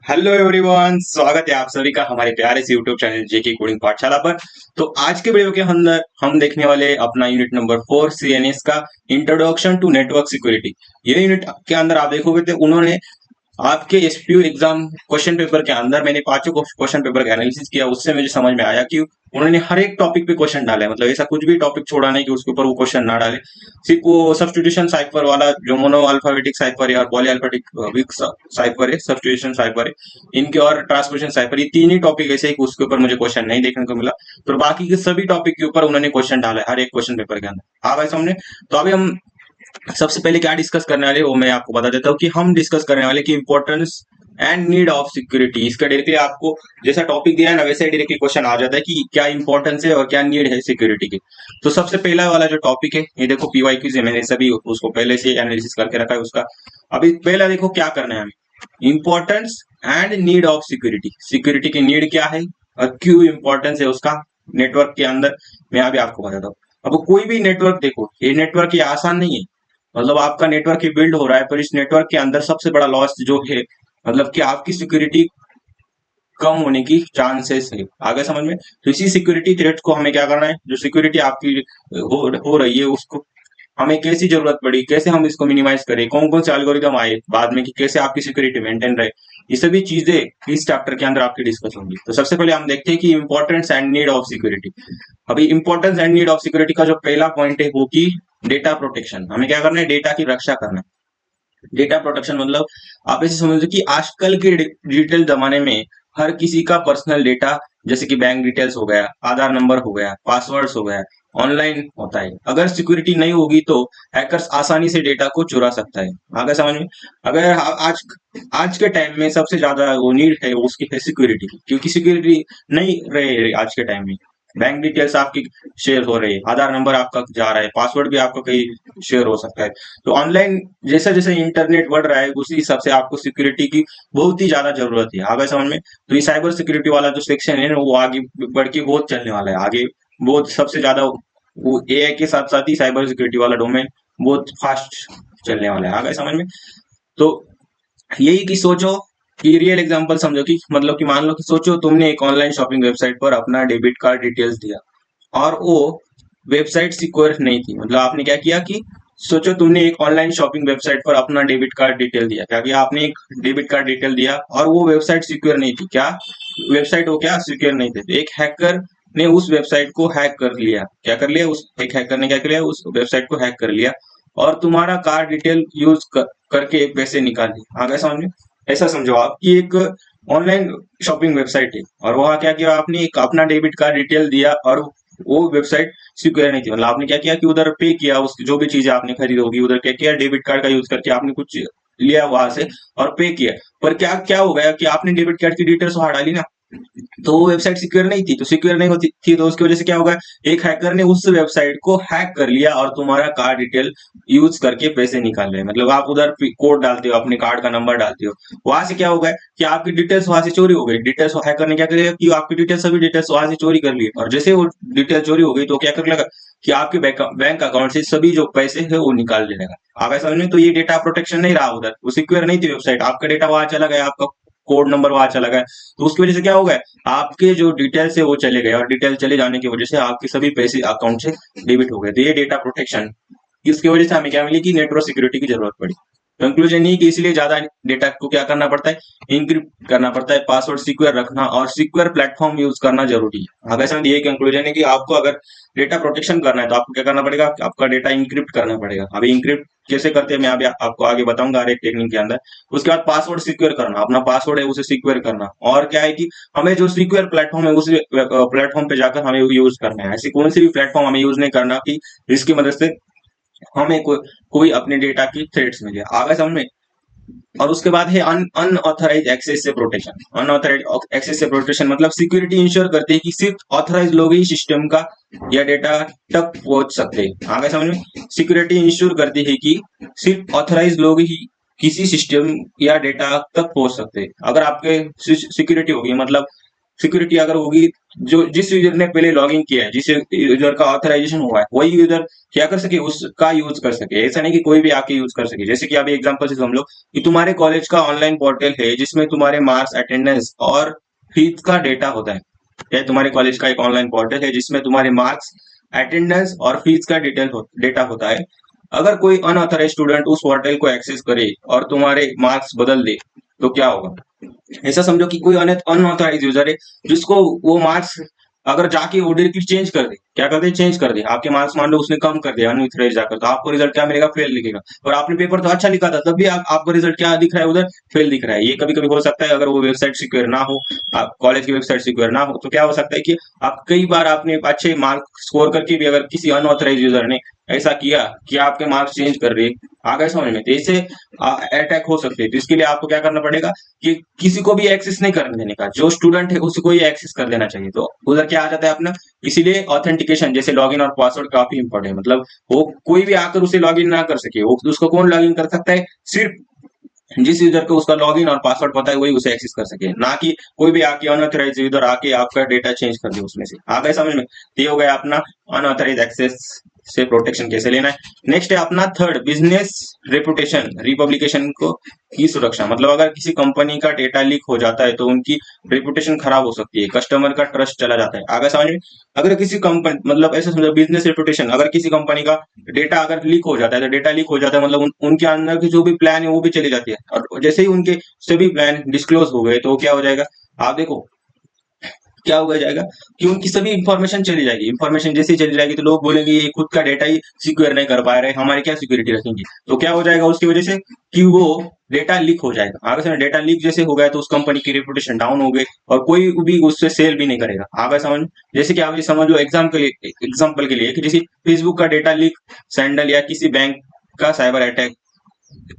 Hello everyone, स्वागत है आप सभी का हमारे प्यारे से यूट्यूब चैनल जेके कोडिंग पाठशाला पर। तो आज के वीडियो के अंदर हम देखने वाले अपना यूनिट नंबर 4 सीएनएस का इंट्रोडक्शन टू नेटवर्क सिक्योरिटी। ये यूनिट के अंदर आप देखोगे तो उन्होंने आपके एसपीयू एग्जाम क्वेश्चन पेपर के अंदर मैंने पांचों क्वेश्चन पेपर का एनालिसिस किया। उससे मुझे समझ में आया कि उन्होंने हर एक टॉपिक पे क्वेश्चन डाला है। मतलब ऐसा कुछ भी टॉपिक छोड़ा नहीं कि उसके ऊपर वो क्वेश्चन ना डाले। सिर्फ वो सब्स्टिट्यूशन साइफर वाला जो मोनो अल्फाबेटिक साइफर है और पॉली अल्फाबेटिक साइफर है, सब्स्टिट्यूशन साइफर है इनके, और ट्रांसपोजिशन साइफर, ये तीन ही टॉपिक ऐसे ही कि उसके ऊपर मुझे क्वेश्चन नहीं देखने को मिला। तो बाकी के सभी टॉपिक के ऊपर उन्होंने क्वेश्चन डाला है हर एक क्वेश्चन पेपर के अंदर। आ गए सामने। तो अभी हम सबसे पहले क्या डिस्कस करने वाले वो मैं आपको बता देता हूँ कि हम डिस्कस करने वाले कि importance and need of security. इसका डायरेक्टली आपको जैसा टॉपिक दिया है ना वैसे ही डायरेक्टली क्वेश्चन आ जाता है कि क्या इंपॉर्टेंस है और क्या नीड है सिक्योरिटी की। तो सबसे पहला वाला जो टॉपिक है ये देखो पीवाईक्यू से मैंने सभी उसको पहले से एनालिसिस करके रखा है उसका। अभी पहला देखो क्या करना है हमें, importance and need of security. Security की नीड क्या है और क्यों इंपॉर्टेंस है उसका नेटवर्क के अंदर, मैं अभी आपको बताता हूँ। अब कोई भी नेटवर्क देखो, ये नेटवर्क ये आसान नहीं है। मतलब आपका नेटवर्क ही बिल्ड हो रहा है, पर इस नेटवर्क के अंदर सबसे बड़ा लॉस जो है मतलब कि आपकी सिक्योरिटी कम होने की चांसेस है। आगे समझ में। तो इसी सिक्योरिटी थ्रेट को हमें क्या करना है, जो सिक्योरिटी आपकी हो रही है उसको हमें कैसी जरूरत पड़ी, कैसे हम इसको मिनिमाइज करें, कौन कौन से एल्गोरिदम आए बाद में कि कैसे आपकी सिक्योरिटी मेंटेन रहे, ये सभी चीजें इस चैप्टर के अंदर आपकी डिस्कस होंगी। तो सबसे पहले हम देखते हैं कि importance and need of security. अभी importance and need of security का जो पहला पॉइंट है वो की डेटा प्रोटेक्शन। हमें क्या करना है, डेटा की रक्षा करना है। डेटा प्रोटेक्शन मतलब आप ऐसे समझो कि आजकल के डिजिटल जमाने में हर किसी का पर्सनल डेटा, जैसे कि बैंक डिटेल्स हो गया, आधार नंबर हो गया, पासवर्ड्स हो गया, ऑनलाइन होता है। अगर सिक्योरिटी नहीं होगी तो हैकर्स आसानी से डेटा को चुरा सकता है। आगे समझ में। अगर आज आज के टाइम में सबसे ज्यादा वो नीड है उसकी है सिक्योरिटी की, क्योंकि सिक्योरिटी नहीं रहे आज के टाइम में। बैंक डिटेल्स आपकी शेयर हो रही है, आधार नंबर आपका जा रहा है, पासवर्ड भी आपका कहीं शेयर हो सकता है। तो ऑनलाइन जैसे जैसे इंटरनेट बढ़ रहा है उसी हिसाब से आपको सिक्योरिटी की बहुत ही ज्यादा जरूरत है। आगे समझ में। तो ये साइबर सिक्योरिटी वाला जो सेक्शन है ना वो आगे बढ़ के बहुत चलने वाला है। आगे बहुत सबसे ज्यादा वो एआई के साथ साथ ही साइबर सिक्योरिटी वाला डोमेन बहुत फास्ट चलने वाला है। आगे समझ में। तो यही कि सोचो कि रियल एग्जांपल समझो कि मतलब कि मान लो कि सोचो तुमने एक ऑनलाइन शॉपिंग वेबसाइट पर अपना डेबिट कार्ड डिटेल्स दिया और वो वेबसाइट सिक्योर नहीं थी। मतलब आपने क्या किया कि सोचो तुमने एक ऑनलाइन शॉपिंग वेबसाइट पर अपना डेबिट कार्ड डिटेल दिया। क्या किया आपने, एक डेबिट कार्ड डिटेल दिया और वो वेबसाइट सिक्योर नहीं थी। क्या वेबसाइट वो क्या सिक्योर नहीं थे, तो एक हैकर ने उस वेबसाइट को हैक कर लिया। क्या कर लिया, उस एक हैकर ने क्या कर लिया, उस वेबसाइट को हैक कर लिया और तुम्हारा कार्ड डिटेल यूज करके पैसे निकाल लिए। आगे समझ में। ऐसा समझो आप कि एक ऑनलाइन शॉपिंग वेबसाइट है और वहां क्या किया आपने, एक अपना डेबिट कार्ड डिटेल दिया और वो वेबसाइट सिक्योर नहीं थी। मतलब आपने क्या किया कि उधर पे किया, उस जो भी चीजें आपने खरीदी होगी उधर क्या किया, डेबिट कार्ड का यूज करके आपने कुछ लिया वहां से और पे किया। पर क्या क्या हो गया कि आपने डेबिट कार्ड की डिटेल्स वहां डाली ना, तो वो वेबसाइट सिक्योर नहीं थी। तो सिक्योर नहीं होती थी तो उसकी वजह से क्या होगा, एक हैकर ने उस वेबसाइट को हैक कर लिया और तुम्हारा कार्ड डिटेल यूज करके पैसे निकाल रहे हैं। मतलब आप उधर कोड डालते हो, अपने कार्ड का नंबर डालते हो, वहां से क्या होगा कि आपकी डिटेल्स वहां से चोरी हो गई। डिटेल्स हैकर ने क्या किया कि आपकी डिटेल्स, सभी डिटेल्स वहां से चोरी कर ली और जैसे वो डिटेल चोरी हो गई तो क्या कर लगा कि आपके बैंक अकाउंट से सभी जो पैसे है वो निकाल लेगा। आप ऐसा समझ में। तो ये डेटा प्रोटेक्शन नहीं रहा, उधर वो सिक्योर नहीं थी वेबसाइट, आपका डेटा वहां चला गया, आपका कोड नंबर वहां चला गया। तो उसकी वजह से क्या होगा, आपके जो डिटेल्स है वो चले गए और डिटेल चले जाने की वजह से आपके सभी पैसे अकाउंट से डेबिट हो गए। तो ये डेटा प्रोटेक्शन, इसकी वजह से हमें क्या मिली कि नेटवर्क सिक्योरिटी की जरूरत पड़ी। कंक्लूजन ये कि इसलिए ज्यादा डेटा को क्या करना पड़ता है, इंक्रिप्ट करना पड़ता है, पासवर्ड सिक्योर रखना और सिक्योर प्लेटफॉर्म यूज करना जरूरी है। अगर समझ, ये कंक्लूजन है कि आपको अगर डेटा प्रोटेक्शन करना है तो आपको क्या करना पड़ेगा, आपका डेटा इंक्रिप्ट करना पड़ेगा। अभी इंक्रिप्ट कैसे करते हैं मैं अभी आपको आगे बताऊंगा हर एक टेक्निक के अंदर। उसके बाद पासवर्ड सिक्योर करना, अपना पासवर्ड है उसे सिक्योर करना, और क्या है कि हमें जो सिक्योर प्लेटफॉर्म है उस प्लेटफॉर्म पे जाकर हमें यूज करना है। ऐसी कौन सी भी प्लेटफॉर्म हमें यूज नहीं करना कि जिसकी मदद से हमें कोई अपने डेटा की थ्रेट्स मिले। आगे समझ में। और उसके बाद है अनऑथराइज एक्सेस से प्रोटेक्शन। अनऑथराइज एक्सेस से प्रोटेक्शन मतलब सिक्योरिटी इंश्योर करते हैं कि सिर्फ ऑथराइज लोग ही सिस्टम का या डेटा तक पहुंच सकते हैं। आगे समझ में। सिक्योरिटी इंश्योर करती है कि सिर्फ ऑथराइज लोग ही किसी सिस्टम या डेटा तक पहुंच सकते हैं। अगर आपके सिक्योरिटी होगी मतलब सिक्योरिटी अगर होगी, जो जिस यूजर ने पहले लॉगिन किया है, जिस यूजर का ऑथराइजेशन हुआ है, वही यूजर क्या कर सके, उसका यूज कर सके। ऐसा नहीं कि कोई भी आके यूज कर सके। जैसे कि अभी एग्जांपल से समझ लो कि तुम्हारे कॉलेज का ऑनलाइन पोर्टल है जिसमें तुम्हारे मार्क्स, अटेंडेंस और फीस का डेटा होता है। या तुम्हारे कॉलेज का एक ऑनलाइन पोर्टल है जिसमें तुम्हारे मार्क्स, अटेंडेंस और फीस का डेटा होता है। अगर कोई अनऑथराइज स्टूडेंट उस पोर्टल को एक्सेस करे और तुम्हारे मार्क्स बदल दे, तो क्या होगा? ऐसा समझो कि कोई अनऑथराइज यूजर है जिसको वो मार्क्स अगर जाके वो डायरेक्टली चेंज कर दे, क्या कर दे, चेंज कर दे आपके मार्क्स, मान लो उसने कम कर दिया अनऑथराइज जाकर, तो आपको रिजल्ट क्या मिलेगा? फेल दिखेगा। और आपने पेपर तो अच्छा लिखा था, तब भी आपको रिजल्ट क्या दिख रहा है? उधर फेल दिख रहा है। ये कभी कभी हो सकता है अगर वो वेबसाइट सिक्योर ना हो, आप कॉलेज की वेबसाइट सिक्योर ना हो, तो क्या हो सकता है कि आप कई बार आपने अच्छे मार्क्स स्कोर करके भी अगर किसी अनऑथराइज यूजर ने ऐसा किया कि आपके मार्क्स चेंज कर रहे, आ गए समझ में? तो इससे अटैक हो सकते हैं। तो इसके लिए आपको क्या करना पड़ेगा कि किसी को भी एक्सेस नहीं करने देने का, जो स्टूडेंट है उसको ही एक्सेस कर देना चाहिए। तो उधर क्या आ जाता है अपना, इसीलिए ऑथेंटिकेशन जैसे लॉगिन और पासवर्ड काफी इंपॉर्टेंट है। मतलब वो कोई भी आकर उसे लॉगिन ना कर सके, वो उसको कौन लॉगिन कर सकता है? सिर्फ जिस यूजर को उसका लॉगिन और पासवर्ड पता है वही उसे एक्सेस कर सके, ना कि कोई भी आके अनऑथराइज यूजर आके आपका डेटा चेंज कर दे उसमें से। आ गए समझ में? तो ये हो गया अपना अनऑथराइज एक्सेस से प्रोटेक्शन कैसे लेना है। नेक्स्ट है अपना थर्ड, बिजनेस रेपुटेशन रिपब्लिकेशन को की सुरक्षा। मतलब अगर किसी कंपनी का डेटा लीक हो जाता है तो उनकी रेपुटेशन खराब हो सकती है, कस्टमर का ट्रस्ट चला जाता है। आगे समझ में? अगर किसी कंपनी, मतलब ऐसे समझो बिजनेस रेपुटेशन, अगर किसी कंपनी का डेटा अगर लीक हो जाता है, तो डेटा लीक हो जाता है मतलब उनके अंदर की जो भी प्लान है वो भी चली जाती है। और जैसे ही उनके सभी प्लान डिस्क्लोज हो गए तो क्या हो जाएगा? आप देखो क्या हो जाएगा कि उनकी सभी इंफॉर्मेशन चली जाएगी। इंफॉर्मेशन जैसे ही चली जाएगी तो लोग बोलेंगे ये खुद का डेटा ही सिक्योर नहीं कर पा रहे, हमारी क्या सिक्योरिटी रखेंगे? तो क्या हो जाएगा उसकी वजह से कि वो डेटा लीक हो जाएगा। आगे समझ, डेटा लीक जैसे हो गया तो उस कंपनी की रेपुटेशन डाउन हो गई और कोई भी उससे सेल भी नहीं करेगा। आगे समझ, जैसे कि आप ये समझ लो एग्जाम्पल के लिए कि जैसे फेसबुक का डेटा लीक, सैंडल या किसी बैंक का साइबर अटैक,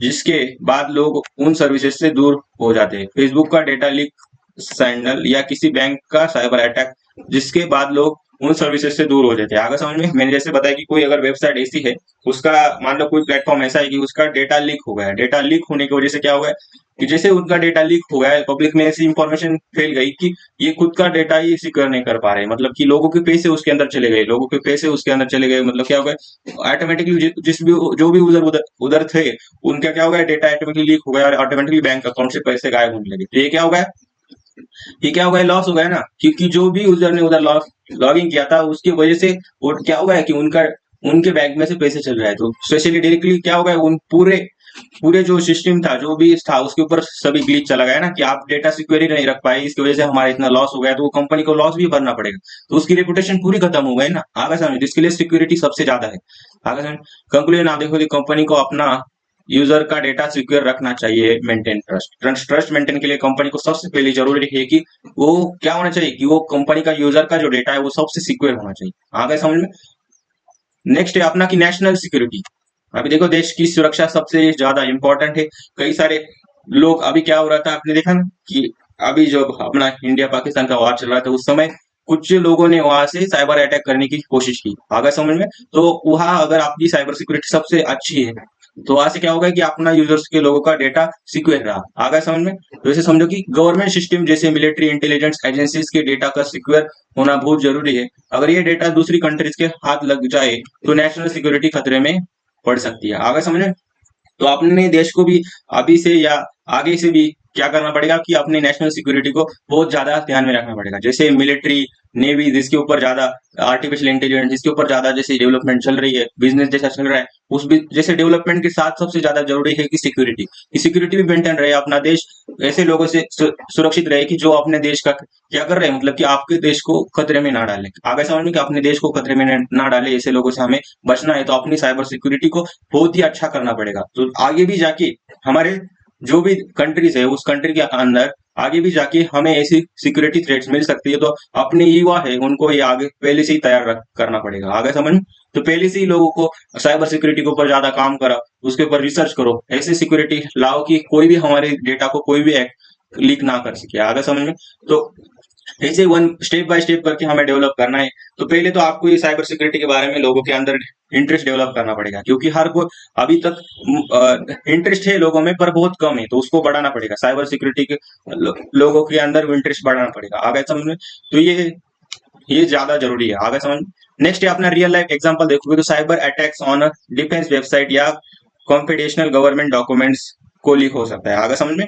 जिसके बाद लोग उन सर्विसेज से दूर हो जाते हैं। फेसबुक का डेटा लीक, सैंडल या किसी बैंक का साइबर अटैक, जिसके बाद लोग उन सर्विसेज से दूर हो जाते हैं। आगे समझ में? मैंने जैसे बताया कि कोई अगर वेबसाइट ऐसी है, उसका मान लो कोई प्लेटफॉर्म ऐसा है कि उसका डेटा लीक हो गया है। डेटा लीक होने की वजह से क्या हुआ है कि जैसे उनका डेटा लीक हो गया है, पब्लिक में ऐसी इंफॉर्मेशन फैल गई कि ये खुद का डेटा ही सिक्योर नहीं कर पा रहे, मतलब कि लोगों के पैसे उसके अंदर चले गए, लोगों के पैसे उसके अंदर चले गए। मतलब क्या हो गया, ऑटोमेटिकली जिस भी जो भी उधर उधर उधर थे, उनका क्या हो गया, डेटा ऑटोमेटिकली लीक हो गया और ऑटोमेटिकली बैंक अकाउंट से पैसे गायब होने लगे। तो ये क्या हो गया, ये क्या हो गया, लॉस हो गया ना, क्योंकि जो भी यूजर ने उधर लॉग इन किया था उसकी वजह से वो क्या हो गया कि उनके बैंक में से पैसे चल रहे हैं। तो स्पेशली डायरेक्टली क्या हो गया, उन पूरे पूरे जो सिस्टम था, जो भी था, उसके ऊपर सभी ग्लिच चला गया ना, कि आप डेटा सिक्योर ही नहीं रख पाए, इसकी वजह से हमारा इतना लॉस हो गया। तो वो कंपनी को लॉस भी भरना पड़ेगा, तो उसकी रेपुटेशन पूरी खत्म हो गई ना। आगे समझ, जिसके लिए सिक्योरिटी सबसे ज्यादा है। आगे समझ, कंक्लूजन आप देखो, कंपनी को अपना यूजर का डेटा सिक्योर रखना चाहिए, मेंटेन ट्रस्ट मेंटेन के लिए कंपनी को सबसे पहले जरूरी है कि वो क्या होना चाहिए कि वो कंपनी का यूजर का जो डेटा है वो सबसे सिक्योर होना चाहिए। आगे समझ में? नेक्स्ट है अपना की नेशनल सिक्योरिटी। अभी देखो, देश की सुरक्षा सबसे ज्यादा इंपॉर्टेंट है। कई सारे लोग, अभी क्या हो रहा था आपने देखा ना कि अभी जो अपना इंडिया पाकिस्तान का वार चल रहा था, उस समय कुछ लोगों ने वहां से साइबर अटैक करने की कोशिश की। आगे समझ में? तो वहां अगर आपकी साइबर सिक्योरिटी सबसे अच्छी है तो वहां से क्या होगा कि अपना यूजर्स के लोगों का डेटा सिक्योर रहा। आगे समझ में? तो ऐसे समझो कि गवर्नमेंट सिस्टम जैसे मिलिट्री इंटेलिजेंस एजेंसीज के डेटा का सिक्योर होना बहुत जरूरी है। अगर ये डेटा दूसरी कंट्रीज के हाथ लग जाए तो नेशनल सिक्योरिटी खतरे में पड़ सकती है। आगे समझ में? तो अपने देश को भी अभी से या आगे से भी क्या करना पड़ेगा कि अपने नेशनल सिक्योरिटी को बहुत ज्यादा ध्यान में रखना पड़ेगा। जैसे मिलिट्री, नेवी, जिसके ऊपर ज्यादा आर्टिफिशियल इंटेलिजेंस, जिसके ऊपर ज्यादा जैसे डेवलपमेंट चल रही है, बिजनेस जैसा चल रहा है, उस जैसे डेवलपमेंट के साथ सबसे ज्यादा जरूरी है कि सिक्योरिटी भी मेंटेन रहे, अपना देश ऐसे लोगों से सुरक्षित रहे कि जो अपने देश का क्या कर रहे हैं, मतलब कि आपके देश को खतरे में ना डाले। आगे समझ में? कि अपने देश को खतरे में ना डाले, ऐसे लोगों से हमें बचना है। तो अपनी साइबर सिक्योरिटी को बहुत ही अच्छा करना पड़ेगा। तो आगे भी जाके हमारे जो भी कंट्रीज है उस कंट्री के अंदर आगे भी जाके हमें ऐसी सिक्योरिटी थ्रेट्स मिल सकती है। तो अपने युवा है उनको ये आगे पहले से ही तैयार करना पड़ेगा। आगे समझ में? तो पहले से ही लोगों को साइबर सिक्योरिटी के ऊपर ज्यादा काम करो, उसके ऊपर रिसर्च करो, ऐसी सिक्योरिटी लाओ कि कोई भी हमारे डेटा को कोई भी लीक ना कर सके। आगे समझ में? तो ऐसे वन स्टेप बाय स्टेप करके हमें डेवलप करना है। तो पहले तो आपको ये साइबर सिक्योरिटी के बारे में लोगों के अंदर इंटरेस्ट डेवलप करना पड़ेगा, क्योंकि हर को अभी तक इंटरेस्ट है लोगों में पर बहुत कम है, तो उसको बढ़ाना पड़ेगा। साइबर सिक्योरिटी के लोगों के अंदर इंटरेस्ट बढ़ाना पड़ेगा, आगे समझ में। तो ये ज्यादा जरूरी है, आगे समझ। नेक्स्ट है अपना रियल लाइफ एग्जांपल देखोगे तो cyber attacks on defence website या कॉन्फिडेंशियल गवर्नमेंट डॉक्यूमेंट्स को लीक हो सकता है, आगे समझ में।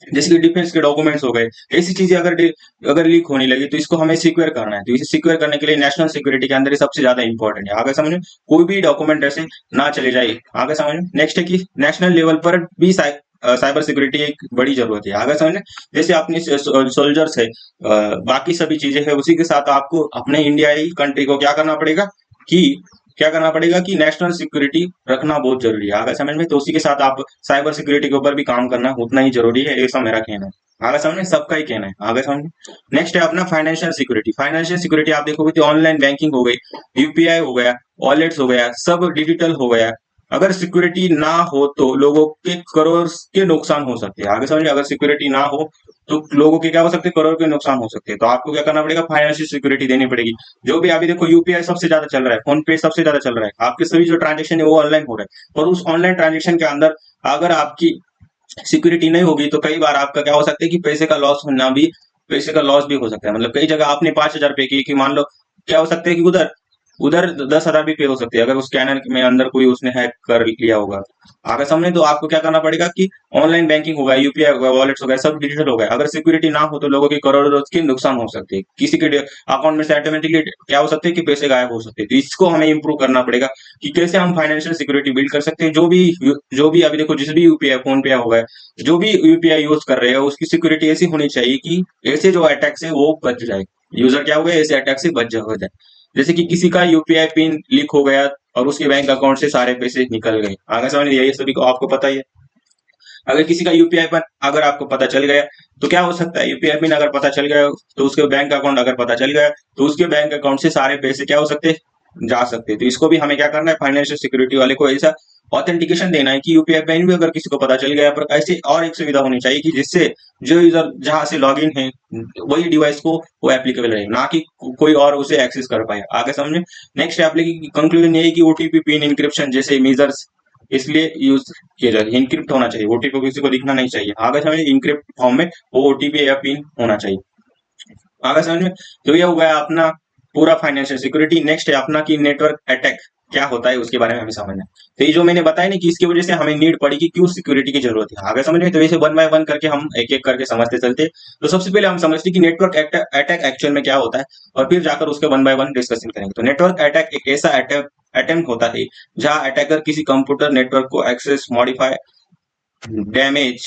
जैसे कि डिफेंस के डॉक्यूमेंट्स हो गए, ऐसी चीजें अगर लीक होने लगी तो इसको हमें सिक्योर करना है। तो इसे सिक्योर करने के लिए नेशनल सिक्योरिटी के अंदर ये सबसे ज्यादा इंपॉर्टेंट है, आगे समझ। कोई भी डॉक्यूमेंट ऐसे ना चले जाए, आगे समझ। नेक्स्ट है कि नेशनल लेवल पर भी साइबर सिक्योरिटी एक बड़ी जरूरत है, आगे समझ। जैसे अपने सोल्जर्स है, बाकी सभी चीजें है, उसी के साथ आपको अपने इंडियाई कंट्री को क्या करना पड़ेगा कि नेशनल सिक्योरिटी रखना बहुत जरूरी है, आगे समझ में। तो उसी के साथ आप साइबर सिक्योरिटी के ऊपर भी काम करना उतना ही जरूरी है, ऐसा मेरा कहना है, आगे समझ में। सबका ही कहना है, आगे समझ में। नेक्स्ट है अपना फाइनेंशियल सिक्योरिटी। फाइनेंशियल सिक्योरिटी आप देखोगे तो ऑनलाइन बैंकिंग हो गई, यूपीआई हो गया, वॉलेट्स हो गया, सब डिजिटल हो गया। अगर सिक्योरिटी ना हो तो लोगों के करोड़ के नुकसान हो सकते हैं, आगे समझिए। अगर सिक्योरिटी ना हो तो लोगों के क्या हो सकते हैं, करोड़ के नुकसान हो सकते हैं। तो आपको क्या करना पड़ेगा, फाइनेंशियल सिक्योरिटी देनी पड़ेगी। जो भी अभी देखो यूपीआई सबसे ज्यादा चल रहा है, फोन पे सबसे ज्यादा चल रहा है, आपके सभी जो ट्रांजेक्शन है वो ऑनलाइन हो रहा है, और उस ऑनलाइन ट्रांजेक्शन के अंदर अगर आपकी सिक्योरिटी नहीं होगी तो कई बार आपका क्या हो सकता है कि पैसे का लॉस भी हो सकता है। मतलब कई जगह आपने 5,000 पे की कि मान लो, क्या हो सकता है कि उधर उधर 10,000 भी पे हो सकते हैं, अगर उस स्कैनर में अंदर कोई उसने हैक कर लिया होगा, आगे सामने। तो आपको क्या करना पड़ेगा कि ऑनलाइन बैंकिंग होगा, यूपीआई होगा, वॉलेट्स होगा, सब डिजिटल होगा। अगर सिक्योरिटी ना हो तो लोगों की करोड़ों के नुकसान हो सकते हैं, किसी के अकाउंट में से ऑटोमेटिकली क्या हो सकते हैं कि पैसे गायब हो सकते हैं। तो इसको हमें इंप्रूव करना पड़ेगा कि कैसे हम फाइनेंशियल सिक्योरिटी बिल्ड कर सकते हैं। जो भी अभी देखो, जिस भी यूपीआई, फोन पे होगा, जो भी यूपीआई यूज कर रहे हैं, उसकी सिक्योरिटी ऐसी होनी चाहिए कि ऐसे जो अटैक से वो बच जाए। यूजर क्या हो गया, ऐसे अटैक से बच जाए। जैसे कि किसी का यूपीआई पिन लीक हो गया और उसके बैंक अकाउंट से सारे पैसे निकल गए, आगे समझ लिया। ये सभी को आपको पता ही है। अगर किसी का यूपीआई पिन अगर आपको पता चल गया तो क्या हो सकता है, यूपीआई पिन अगर पता चल गया तो उसके बैंक अकाउंट अगर पता चल गया तो उसके बैंक अकाउंट से सारे पैसे क्या हो सकते हैं, जा सकते हैं। तो इसको भी हमें क्या करना है, फाइनेंशियल सिक्योरिटी वाले को ऐसा ऑथेंटिकेशन देना है कि यूपीआई पिन भी अगर किसी को पता चल गया, पर ऐसी और एक सुविधा होनी चाहिए कि जिससे जो यूजर जहां से लॉग इन है वही डिवाइस को वो एप्लीकेबल रहे, ना कि कोई और उसे एक्सेस कर पाए, आगे समझे। नेक्स्ट कंक्लूजन यही कि ओटीपी पिन इंक्रिप्शन जैसे मेजर्स इसलिए यूज किया जाए, इनक्रिप्ट होना चाहिए, ओटीपी किसी को दिखना नहीं चाहिए, आगे समझ। इनक्रिप्ट फॉर्म में वो ओटीपी या पिन होना चाहिए, आगे समझ में। तो ये हो गया अपना पूरा फाइनेंशियल सिक्योरिटी। नेक्स्ट है अपना कि नेटवर्क अटैक क्या होता है, उसके बारे में हमें समझना है। तो ये जो मैंने बताया ना कि इसकी वजह से हमें नीड पड़ी कि क्यों सिक्योरिटी की जरूरत है, आगे समझ में। तो वैसे वन बाय वन करके हम एक एक करके समझते चलते। तो सबसे पहले हम समझते कि नेटवर्क अटैक एक्चुअल में क्या होता है, और फिर जाकर उसके वन बाय वन डिस्कशन करेंगे। तो नेटवर्क अटैक एक ऐसा अटेम्प्ट होता है जहां अटैकर किसी कंप्यूटर नेटवर्क को एक्सेस, मॉडिफाई, डैमेज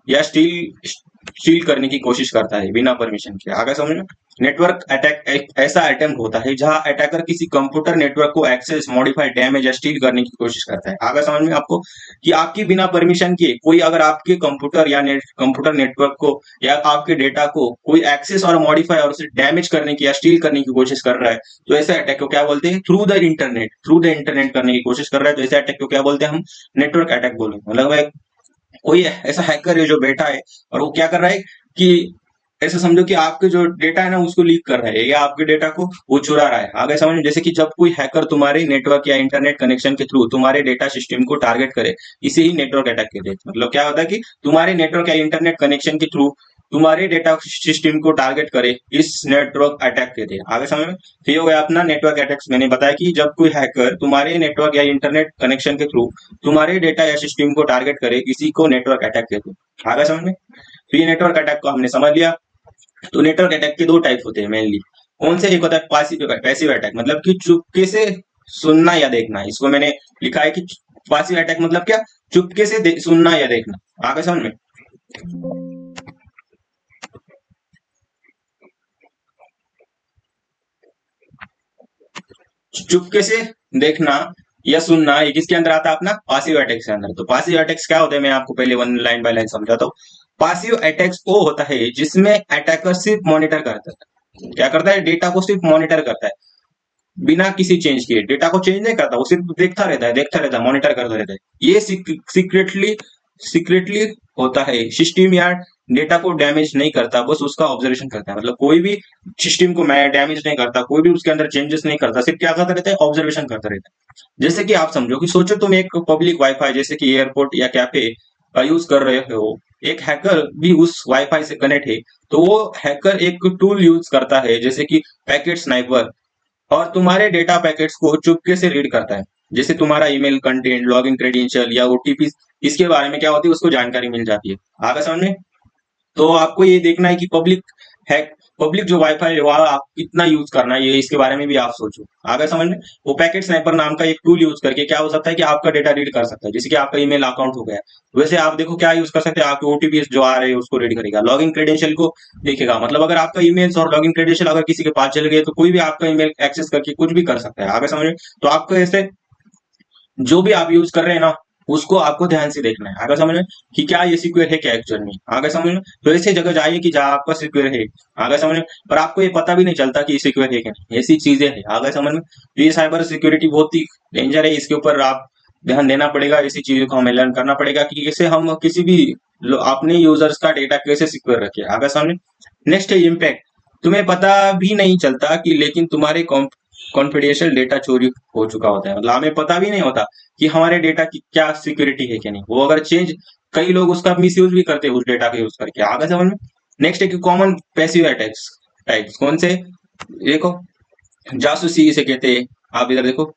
या स्टील करने की कोशिश करता है बिना परमिशन के, आगे समझ में। नेटवर्क अटैक एक ऐसा अटेम्प्ट होता है जहां अटैकर किसी कंप्यूटर नेटवर्क को एक्सेस, मॉडिफाई, डैमेज या स्टील करने की कोशिश करता है, आगे समझ में आपको। कि आपकी बिना परमिशन के कोई अगर आपके कंप्यूटर या कंप्यूटर नेटवर्क को या आपके डेटा को कोई एक्सेस और मॉडिफाई और उसे डैमेज करने की या स्टील करने की कोशिश कर रहा है, तो ऐसे अटैक को क्या बोलते हैं, थ्रू द इंटरनेट करने की कोशिश कर रहा है, तो ऐसे अटैक को क्या बोलते हैं हम, नेटवर्क अटैक बोलेंगे। मतलब कोई ऐसा हैकर है जो बैठा है और वो क्या कर रहा है कि ऐसा समझो कि आपके जो डेटा है ना उसको लीक कर रहा है या आपके डेटा को वो चुरा रहा है, आगे समझ। जैसे कि जब कोई हैकर तुम्हारे नेटवर्क या इंटरनेट कनेक्शन के थ्रू तुम्हारे डेटा सिस्टम को टारगेट करे, इसे ही नेटवर्क अटैक कहते हैं। मतलब क्या होता है कि तुम्हारे नेटवर्क या इंटरनेट कनेक्शन के थ्रू तुम्हारे डेटा सिस्टम को टारगेट करे, इस नेटवर्क अटैक कहते हैं, आगे समझ में। तो ये हो गया अपना नेटवर्क अटैक्स। मैंने बताया कि जब कोई हैकर तुम्हारे नेटवर्क या इंटरनेट कनेक्शन के थ्रू तुम्हारे डेटा या सिस्टम को टारगेट करे, इसी को नेटवर्क अटैक कहते हैं, आगे समझ में। तो ये नेटवर्क अटैक को हमने समझ लिया। तो नेटवर्क अटैक के दो टाइप होते हैं मेनली। कौन से, एक होता है पैसिव अटैक, मतलब कि चुपके से सुनना या देखना। इसको मैंने लिखा है कि पैसिव अटैक मतलब क्या, चुपके से सुनना या देखना, आगे समझ में। चुपके से देखना या सुनना, ये किसके अंदर आता है, अपना पासिव अटैक्स के अंदर। तो पासिव अटैक्स क्या होते हैं, मैं आपको पहले वन लाइन बाय लाइन समझाता हूँ। पासिव अटैक्स वो होता है जिसमें अटैकर सिर्फ मॉनिटर करता है, क्या करता है, डेटा को सिर्फ मॉनिटर करता है बिना किसी चेंज किए। डेटा को चेंज नहीं करता, वो सिर्फ देखता रहता है, मॉनिटर करता रहता है। ये सीक्रेटली सीक्रेटली होता है, सिस्टम या डेटा को डैमेज नहीं करता, बस उसका ऑब्जर्वेशन करता है। मतलब कोई भी सिस्टम को मैं डैमेज नहीं करता, कोई भी उसके अंदर चेंजेस नहीं करता, सिर्फ क्या करता रहता है, ऑब्जर्वेशन करता रहता है। जैसे कि आप समझो कि सोचो तुम एक पब्लिक वाईफाई जैसे कि एयरपोर्ट या कैफे का यूज कर रहे हो, एक हैकर भी उस वाईफाई से कनेक्ट है, तो वो हैकर एक टूल यूज करता है जैसे कि पैकेट स्नाइपर, और तुम्हारे डेटा पैकेट्स को चुपके से रीड करता है। जैसे तुम्हारा ईमेल कंटेंट, लॉगिन क्रेडेंशियल या ओटीपी, इसके बारे में क्या होती है, उसको जानकारी मिल जाती है। आगे समझ में? तो आपको ये देखना है कि है पब्लिक जो वाईफाई है वह आप कितना यूज करना है, ये इसके बारे में भी आप सोचो। आगे समझ में? वो पैकेट स्नाइपर नाम का एक टूल यूज करके क्या हो सकता है कि आपका डेटा रीड कर सकता है, जैसे कि आपका ईमेल अकाउंट हो गया। वैसे आप देखो क्या यूज कर सकते हैं, आपके ओटीपी जो आ रहे हैं उसको रीड करेगा, लॉगिन क्रेडेंशियल को देखेगा। मतलब अगर आपका ईमेल और लॉगिन क्रेडेंशियल अगर किसी के पास चल गए तो कोई भी आपका ईमेल एक्सेस करके कुछ भी कर सकता है। आगे समझ में? तो आपको ऐसे जो भी आप यूज कर रहे हैं ना, उसको आपको ध्यान से देखना है। आगे समझ में? कि क्या ये सिक्योर है क्या एक्चुअल में। आगे समझ में? तो ऐसे जगह जाइए कि जहाँ आपका सिक्योर है। आगे समझ में? पर आपको ये पता भी नहीं चलता कि ये सिक्योर है क्या नहीं, ऐसी चीजें हैं। आगे समझ में? तो ये साइबर सिक्योरिटी बहुत ही डेंजर है, इसके ऊपर आप ध्यान देना पड़ेगा। ऐसी चीजों को हमें लर्न करना पड़ेगा कि कैसे हम किसी भी अपने यूजर्स का डेटा कैसे सिक्योर रखें। आगे समझ में? नेक्स्ट है इम्पैक्ट। तुम्हें पता भी नहीं चलता कि लेकिन तुम्हारे कॉन्फिडेंशियल डेटा चोरी हो चुका होता है। मतलब हमें पता भी नहीं होता कि हमारे डेटा की क्या सिक्योरिटी है कि नहीं। वो अगर चेंज, कई लोग उसका मिसयूज भी करते हैं उस डेटा का यूज करके। आगे समझ में? नेक्स्ट है कि कॉमन पैसिव अटैक्स टाइप्स कौन से, देखो, जासूसी इसे कहते हैं। आप इधर देखो,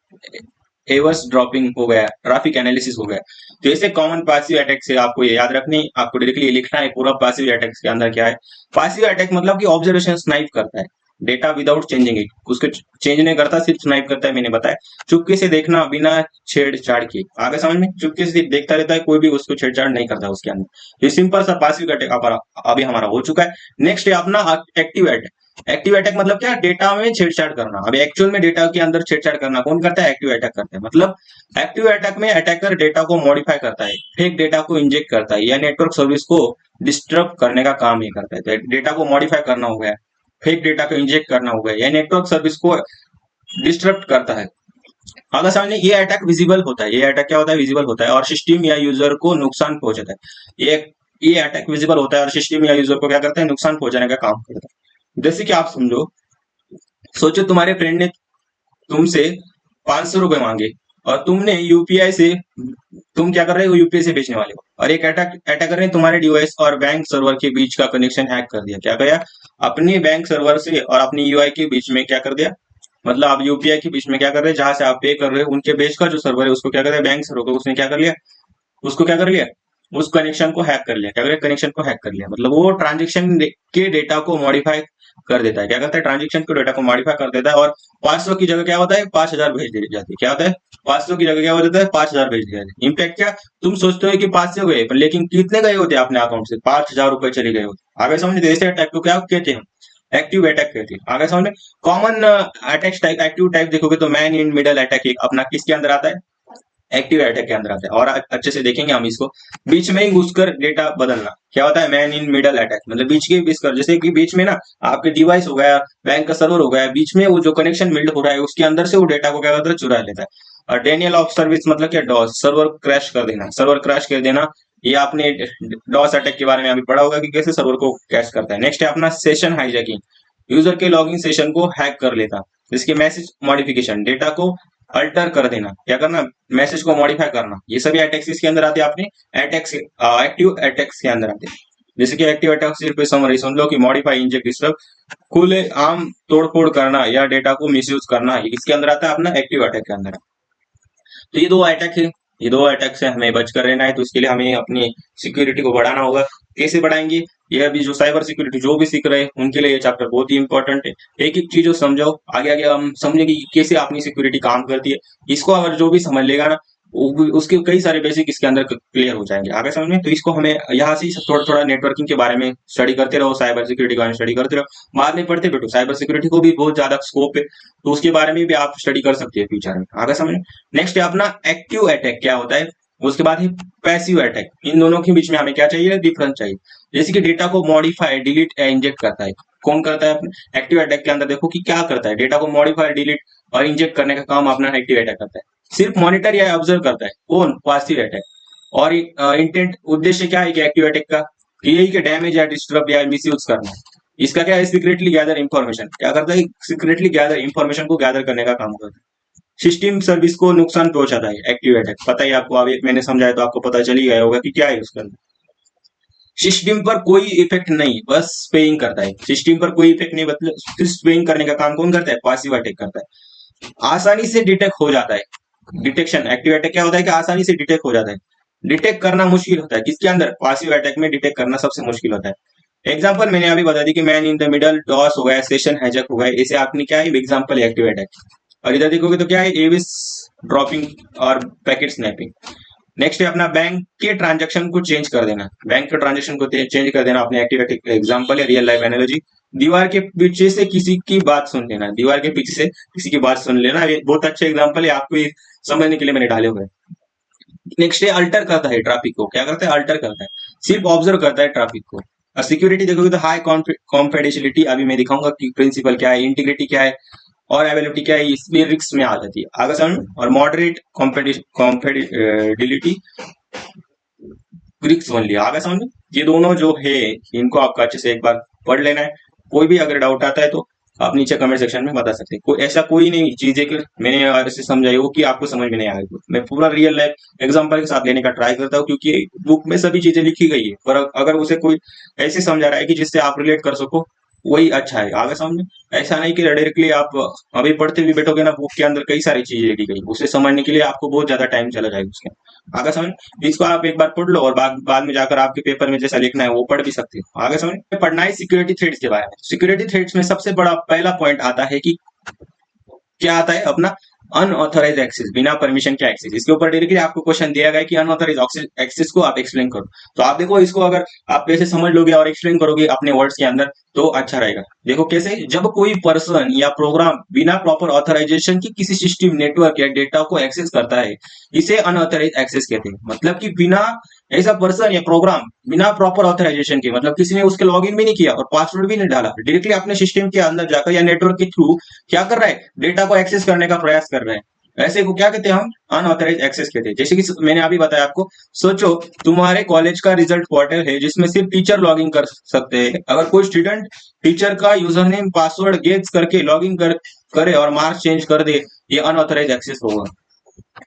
एवर्स ड्रॉपिंग हो गया, ट्रैफिक एनालिसिस हो गया। तो ऐसे कॉमन पासिव अटैक से आपको ये याद रखनी, आपको डायरेक्टली लिखना है पूरा पासिव अटैक्स के अंदर क्या है। पासिव अटैक मतलब कि ऑब्जर्वेशन स्नाइप करता है डेटा विदाउट चेंजिंग इट, उसको चेंज नहीं करता, सिर्फ स्नाइप करता है। मैंने बताया चुपके से देखना बिना छेड़छाड़ के। आगे समझ में? चुपके से देखता रहता है, कोई भी उसको छेड़छाड़ नहीं करता उसके अंदर। ये सिंपल सा पासिव अटैक अभी हमारा हो चुका है। नेक्स्ट है अपना एक्टिव अटैक। एक्टिव अटैक मतलब क्या, डेटा में छेड़छाड़ करना। अभी एक्चुअल में डेटा के अंदर छेड़छाड़ करना कौन करता है, एक्टिव अटैक करता है। मतलब एक्टिव अटैक में अटैकर डेटा को मॉडिफाई करता है, फेक डेटा को इंजेक्ट करता है, या नेटवर्क सर्विस को डिस्टर्ब करने का काम ही करता है। तो डेटा को मॉडिफाई करना हो गया, फेक डेटा को इंजेक्ट करना हो गया, या नेटवर्क सर्विस को डिस्टर्ब करता है। अगर सामने ये अटैक विजिबल होता है, ये अटैक क्या होता है, विजिबल होता है, और सिस्टम या यूजर को नुकसान पहुंचाता है। ये अटैक विजिबल होता है और सिस्टम या यूजर को क्या करता है, नुकसान पहुंचाने का काम करता है। जैसे कि आप समझो, सोचो तुम्हारे फ्रेंड ने तुमसे 500 रुपए मांगे, और तुमने यूपीआई से, तुम क्या कर रहे हो, यूपीआई से बेचने वाले हो, और एक अटैकर ने तुम्हारे डिवाइस और बैंक सर्वर के बीच का कनेक्शन हैक कर दिया। क्या किया, अपने बैंक सर्वर से और अपनी यूआई के बीच में क्या कर दिया, मतलब आप यूपीआई के बीच में क्या कर रहे हैं, जहां से आप पे कर रहे हो उनके बीच का जो सर्वर है उसको क्या कर दिया, बैंक सर्वर को उसने क्या कर लिया, उसको क्या कर लिया, उस कनेक्शन को हैक कर लिया। क्या कर लिया, कनेक्शन को हैक कर लिया। मतलब वो ट्रांजेक्शन के डेटा को मॉडिफाई कर देता है। क्या करता है, ट्रांजेक्शन के डेटा को मॉडिफाई कर देता है, और 500 की जगह क्या होता है, 5000 भेज दी जाती है। क्या होता है, 500 की जगह क्या हो जाता है, 5000 भेज दिया जाता है। इम्पैक्ट क्या, तुम सोचते हो कि 500 गए, पर लेकिन कितने गए होते अपने अकाउंट से, 5000 रुपए चले गए होते। आगे समझ, ऐसे अटैक को क्या कहते हैं, एक्टिव अटैक कहते हैं। आगे समझ में? Common attack type, active type देखोगे तो मैन इन मिडल अटैक एक अपना किसके अंदर आता है, एक्टिव अटैक के अंदर आता है। और अच्छे से देखेंगे हम इसको, बीच में ही घुसकर डेटा बदलना क्या होता है, मैन इन मिडल अटैक। मतलब बीच के घुसकर, जैसे कि बीच में ना आपके डिवाइस हो गया, बैंक का सर्वर हो गया, बीच में वो जो कनेक्शन बिल्ड हो रहा है उसके अंदर से वो डेटा को क्या करता है, चुरा लेता है। और डेनियल ऑफ सर्विस मतलब क्या, डॉस, सर्वर क्रैश कर देना, सर्वर क्रैश कर देना। ये आपने डॉस अटैक के बारे में अभी पढ़ा होगा कि कैसे सर्वर को क्रैश करता है। नेक्स्ट है अपना सेशन हाईजैकिंग, यूजर के लॉगिन सेशन को हैक कर लेता। जिसके मैसेज मॉडिफिकेशन, डेटा को अल्टर कर देना, क्या करना, मैसेज को मॉडिफाई करना। ये सभी अटैक्स इसके अंदर आते हैं, अपने अटैक्स, एक्टिव अटैक्स के अंदर आते हैं। जैसे कि एक्टिव अटैक्स सिर्फ समरी सुन लो कि मॉडिफाई, इंजेक्ट, डिस्टर्ब, खुले आम तोड़फोड़ करना या डेटा को मिसयूज करना, इसके अंदर आता है अपना एक्टिव अटैक के अंदर। तो ये दो अटैक है, ये दो अटैक से हमें बचकर रहना है। तो इसके लिए हमें अपनी सिक्योरिटी को बढ़ाना होगा। कैसे बढ़ाएंगे, ये अभी जो साइबर सिक्योरिटी जो भी सीख रहे हैं उनके लिए ये चैप्टर बहुत ही इंपॉर्टेंट है। एक एक चीजों समझो, आगे आगे हम समझेंगे कि कैसे अपनी सिक्योरिटी काम करती है। इसको अगर जो भी समझ लेगा ना, उसके कई सारे बेसिक इसके अंदर क्लियर हो जाएंगे। आगे समझ में? तो इसको हमें यहाँ से थोड़ा थोड़ा नेटवर्किंग के बारे में स्टडी करते रहो, साइबर सिक्योरिटी के बारे में स्टडी करते रहो। बाद में पढ़ते बैठो, साइबर सिक्योरिटी को भी बहुत ज्यादा स्कोप है, तो उसके बारे में भी आप स्टडी कर सकते हैं फ्यूचर में। आगे समझ में? नेक्स्ट है अपना एक्टिव अटैक क्या होता है, उसके बाद है पैसिव अटैक। इन दोनों के बीच में हमें क्या चाहिए, डिफरेंस चाहिए। जैसे कि डेटा को मॉडिफाई, डिलीट या इंजेक्ट करता है, कौन करता है, अपने एक्टिव अटैक के अंदर देखो कि क्या करता है, डेटा को मॉडिफाई, डिलीट और इंजेक्ट करने का काम अपना एक्टिव अटैक करता है। सिर्फ मॉनिटर या ऑब्जर्व करता है, कौन, पैसिव अटैक। और इंटेंट उद्देश्य क्या है कि एक्टिव अटैक का, कि यही कि डैमेज या डिस्टर्ब या मिसयूज करना। इसका क्या है, सीक्रेटली गैदर इंफॉर्मेशन, क्या करता है, सीक्रेटली गैदर इंफॉर्मेशन को गैदर करने का काम करता है। सिस्टम सर्विस को नुकसान पहुंचाता है एक्टिव अटैक, पता ही आपको, अभी मैंने समझाया तो आपको पता चल ही गया होगा कि क्या है उसका। सिस्टम पर कोई इफेक्ट नहीं, बस स्पेइंग करता है। सिस्टम पर कोई इफेक्ट नहीं, मतलब सिर्फ स्पेइंग करने का काम कौन करता है, पासिव अटैक करता है। आसानी से डिटेक्ट हो जाता है। डिटेक्शन, एक्टिव अटैक क्या होता है कि आसानी से डिटेक्ट हो जाता है। डिटेक्ट करना मुश्किल होता है किसके अंदर, पासिव अटैक में डिटेक्ट करना सबसे मुश्किल होता है। एग्जाम्पल मैंने अभी बता दी कि man in the middle, DoS हो गया, सेशन हैजक हो गया, इसे आपने क्या है एग्जाम्पल एक्टिव अटैक। और इधर देखोगे तो क्या है, एविस ड्रॉपिंग और पैकेट स्नैपिंग। नेक्स्ट है अपना बैंक के ट्रांजैक्शन को चेंज कर देना। बैंक के ट्रांजैक्शन को चेंज कर देना अपने एक्टिविटी एग्जांपल है, रियल लाइफ एनालॉजी। दीवार के पीछे से किसी की बात सुन लेना, दीवार के पीछे से किसी की बात सुन लेना, ये बहुत अच्छे एग्जांपल है, आपको ये समझने के लिए मैंने डाले हुए हैं। नेक्स्ट है अल्टर करता है ट्रैफिक को, क्या करता है, अल्टर करता है, सिर्फ ऑब्जर्व करता है ट्रैफिक को। और सिक्योरिटी देखोगे तो हाई कॉन्फिडेंशियलिटी, अभी मैं दिखाऊंगा कि प्रिंसिपल क्या है, इंटीग्रिटी क्या है और अवेलेबिलिटी क्या है, इसमें रिस्क में आ जाती है आगे समझ। और मॉडरेट कॉम्पेटिबिलिटी, ग्रीक्स ओनली, आगे समझ में। ये दोनों जो है इनको आपको अच्छे से एक बार पढ़ लेना है। कोई भी अगर डाउट आता है तो आप नीचे कमेंट सेक्शन में बता सकते हैं। कोई ऐसा कोई नहीं चीज है कि मैंने ऐसे समझाई हो कि आपको समझ में नहीं आएगी, मैं पूरा रियल लाइफ एग्जांपल के साथ लेने का ट्राई करता हूँ, क्योंकि बुक में सभी चीजें लिखी गई है, पर अगर उसे कोई ऐसे समझा रहा है कि जिससे आप रिलेट कर सको, वही अच्छा है आगे समझ में। ऐसा नहीं कि डायरेक्टली आप अभी पढ़ते भी बैठोगे ना, बुक के अंदर कई सारी चीजें लिखी गई, उसे समझने के लिए आपको बहुत ज्यादा टाइम चला जाएगा उसके आगे समझ। इसको आप एक बार पढ़ लो और बाद में जाकर आपके पेपर में जैसा लिखना है वो पढ़ भी सकते हो आगे समझ। पढ़ना है सिक्योरिटी थ्रेड्स के बारे में। सिक्योरिटी थ्रेड्स में सबसे बड़ा पहला पॉइंट आता है कि क्या आता है अपना, अनऑथराइज एक्सेस, बिना परमिशन के एक्सेस। इसके ऊपर डायरेक्टली आपको क्वेश्चन दिया गया है कि अनऑथराइज एक्सेस को आप एक्सप्लेन करो। तो आप देखो इसको अगर आप कैसे समझ लोगे और एक्सप्लेन करोगे अपने वर्ड्स के अंदर तो अच्छा रहेगा। देखो कैसे, जब कोई पर्सन या प्रोग्राम बिना प्रॉपर ऑथराइजेशन की किसी सिस्टम, नेटवर्क या डेटा को एक्सेस करता है, इसे अनऑथराइज एक्सेस कहते हैं। मतलब कि बिना, ऐसा पर्सन या प्रोग्राम बिना प्रॉपर ऑथराइजेशन के, मतलब किसी ने उसके लॉगिन भी नहीं किया और पासवर्ड भी नहीं डाला, डायरेक्टली अपने सिस्टम के अंदर जाकर या नेटवर्क के थ्रू क्या कर रहा है, डेटा को एक्सेस करने का प्रयास कर रहे हैं, ऐसे को क्या कहते हैं हम, अनऑथराइज एक्सेस कहते हैं। जैसे कि मैंने अभी बताया आपको, सोचो तुम्हारे कॉलेज का रिजल्ट पोर्टल है जिसमें सिर्फ टीचर लॉगिन कर सकते हैं। अगर कोई स्टूडेंट टीचर का यूजर नेम पासवर्ड गेस करके लॉगिन करे और मार्क्स चेंज कर दे, ये अनऑथराइज एक्सेस होगा।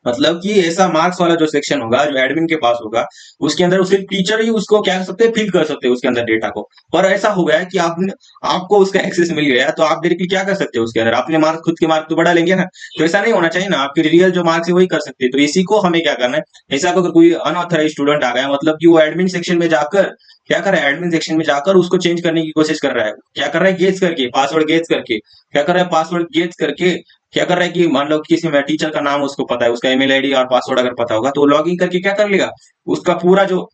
मतलब कि ऐसा मार्क्स वाला जो सेक्शन होगा, जो एडमिन के पास होगा, उसके अंदर सिर्फ टीचर ही उसको क्या कर सकते हैं, फिल कर सकते हैं उसके अंदर डेटा को। पर ऐसा हो गया है कि आपने, आपको उसका एक्सेस मिल गया तो आप डायरेक्टली क्या कर सकते हो उसके अंदर, अपने मार्क्स, खुद के मार्क्स तो बढ़ा लेंगे ना। तो ऐसा नहीं होना चाहिए ना, आपके रियल जो मार्क्स है वही कर सकते हैं। तो इसी को हमें क्या करना है, ऐसा अगर कोई अनऑथराइज स्टूडेंट आ गया, मतलब कि वो एडमिन सेक्शन में जाकर क्या कर रहा है, एडमिन सेक्शन में जाकर उसको चेंज करने की कोशिश कर रहा है। क्या कर रहा है, गेस करके, पासवर्ड गेस करके, क्या कर रहा है, पासवर्ड गेस करके क्या कर रहा है कि मान लो किसी में टीचर का नाम उसको पता है, उसका ईमेल आईडी और पासवर्ड अगर पता होगा तो लॉग इन करके क्या कर लेगा, उसका पूरा जो,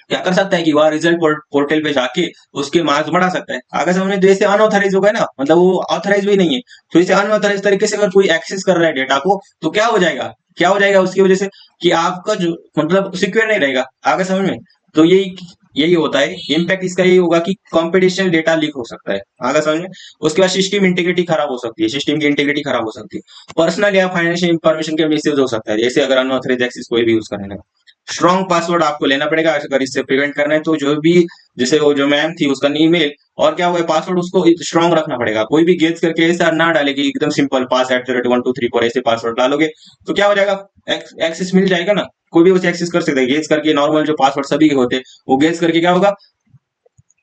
क्या कर सकता है कि वह रिजल्ट पोर्टल पे जाके उसके मार्क्स बढ़ा सकता है आगे समझने। तो इसे अनऑथराइज होगा ना, मतलब वो ऑथराइज भी नहीं है। तो इसे अनऑथराइज तरीके से अगर कोई एक्सेस कर रहा है डेटा को, तो क्या हो जाएगा, क्या हो जाएगा उसकी वजह से, कि आपका जो मतलब सिक्योर नहीं रहेगा आगे समझ में। तो यही यही होता है इम्पैक्ट इसका, यही होगा कि कॉम्पिटिशन डेटा लीक हो सकता है आगे समझ में। उसके बाद सिस्टम इंटीग्रिटी खराब हो सकती है, सिस्टम की इंटीग्रिटी खराब हो सकती है। पर्सनल या फाइनेंशियल इंफॉर्मेशन के मिसयूज हो सकता है, जैसे अगर अनऑथराइज एक्सेस कोई भी यूज करने लगा। स्ट्रॉन्ग पासवर्ड आपको लेना पड़ेगा अगर इससे प्रिवेंट करना है। तो जो भी, जैसे वो जो मैम थी उसका ईमेल और क्या हुआ, पासवर्ड उसको स्ट्रॉन्ग रखना पड़ेगा। कोई भी गेस करके ऐसा ना डाले कि एकदम सिंपल पास @1 2 3 4 ऐसे पासवर्ड डालोगे तो क्या हो जाएगा, एक्सेस मिल जाएगा ना, कोई भी उसे एक्सेस कर सकता है। गेस करके नॉर्मल जो पासवर्ड सभी के होते हैं वो गेस करके क्या होगा,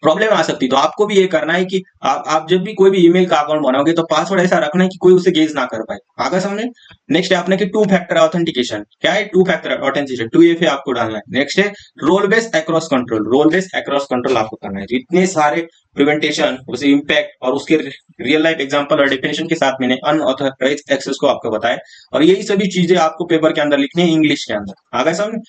प्रॉब्लम आ सकती है। तो आपको भी ये करना है कि आप जब भी कोई भी ईमेल का अकाउंट बनाओगे तो पासवर्ड ऐसा रखना है कि कोई उसे गेस ना कर पाए आगे समझे। नेक्स्ट है आपने कि टू फैक्टर ऑथेंटिकेशन, क्या है टू फैक्टर ऑथेंटिकेशन, 2FA आपको डालना है। नेक्स्ट है role based access control, role based access control आपको करना है। इतने सारे प्रिवेंटेशन, उसे इम्पैक्ट और उसके रियल लाइफ एग्जांपल और डेफिनेशन के साथ मैंने अनऑथराइज एक्सेस को आपको बताया, और यही सभी चीजें आपको पेपर के अंदर लिखनी है इंग्लिश के अंदर आगे समझ।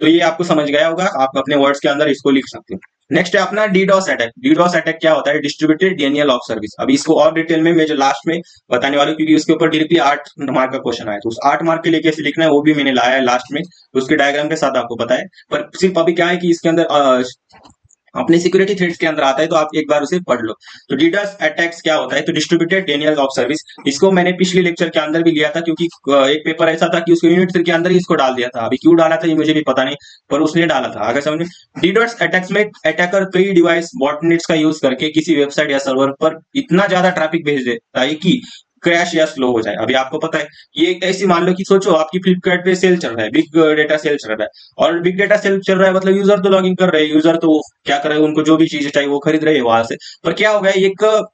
तो ये आपको समझ गया होगा, आप अपने वर्ड्स के अंदर इसको लिख सकते हो। नेक्स्ट है अपना डीडॉस अटैक। डीडॉस अटैक क्या होता है, डिस्ट्रीब्यूटेड डिनियल ऑफ सर्विस। अभी इसको और डिटेल में मैं जो लास्ट में बताने वाला हूँ, क्योंकि उसके ऊपर डायरेक्टली 8 मार्क का क्वेश्चन आया, तो उस 8 मार्क के लिए कैसे लिखना है वो भी मैंने लाया है लास्ट में, तो उसके डायग्राम के साथ आपको पता है। पर सिर्फ अभी क्या है कि इसके अंदर अपने सिक्योरिटी थ्रेड्स के अंदर आता है, तो आप एक बार उसे पढ़ लो। तो डीडोस अटैक्स क्या होता है, तो डिस्ट्रीब्यूटेड डिनायल ऑफ सर्विस। इसको मैंने पिछले लेक्चर के अंदर भी लिया था, क्योंकि एक पेपर ऐसा था कि उसको यूनिट 3 के अंदर ही इसको डाल दिया था। अभी क्यों डाला था ये मुझे भी पता नहीं, पर उसने डाला था। आगे समझ में, डीडोस अटैक्स में अटैकर कई डिवाइस बॉटनेट्स का यूज करके किसी वेबसाइट या सर्वर पर इतना ज्यादा ट्रैफिक भेज देता है कि क्रैश या स्लो हो जाए। अभी आपको पता है, ये एक ऐसी, मान लो कि सोचो आपकी फ्लिपकार्ट पे सेल चल रहा है, बिग डेटा सेल चल रहा है, और बिग डेटा सेल चल रहा है मतलब यूजर तो लॉगिन कर रहे हैं, यूजर तो क्या कर रहे हैं, उनको जो भी चीजें चाहिए वो खरीद रहे हैं वहां से। पर क्या हो गया, एक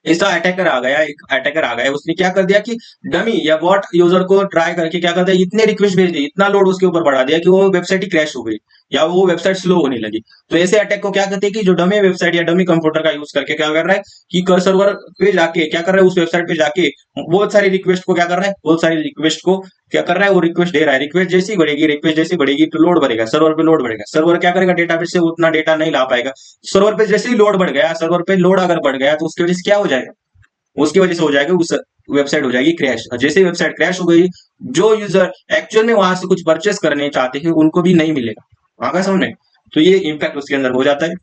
ऐसा अटैकर आ गया, एक अटैकर आ गया, उसने क्या कर दिया कि डमी या बॉट यूजर को ट्राई करके क्या करता है, इतने रिक्वेस्ट भेज दिए, इतना लोड उसके ऊपर बढ़ा दिया कि वो वेबसाइट ही क्रैश हो गई या वो वेबसाइट स्लो होने लगी। तो ऐसे अटैक को क्या कहते हैं कि जो डमी वेबसाइट या डमी कंप्यूटर का यूज करके क्या कर रहा है कि सर्वर पे जाके क्या कर रहा है, उस वेबसाइट पे जाके बहुत सारी रिक्वेस्ट को क्या कर रहा है, बहुत सारी रिक्वेस्ट को क्या कर रहा है, वो रिक्वेस्ट दे रहा है। रिक्वेस्ट जैसी बढ़ेगी, रिक्वेस्ट जैसी बढ़ेगी तो लोड बढ़ेगा, सर्वर पे लोड बढ़ेगा। सर्वर क्या करेगा, डेटाबेस से उतना डेटा नहीं ला पाएगा। सर्वर पे जैसे ही लोड बढ़ गया, सर्वर पे लोड अगर बढ़ गया तो उसकी वजह से क्या हो जाएगा, उसकी वजह से हो जाएगा उस वेबसाइट हो जाएगी क्रैश। और जैसे ही वेबसाइट क्रैश हो गई, जो यूजर एक्चुअल में वहां से कुछ परचेस करने चाहते हैं उनको भी नहीं मिलेगा। आगे समझ में, तो ये इम्पैक्ट उसके अंदर हो जाता है,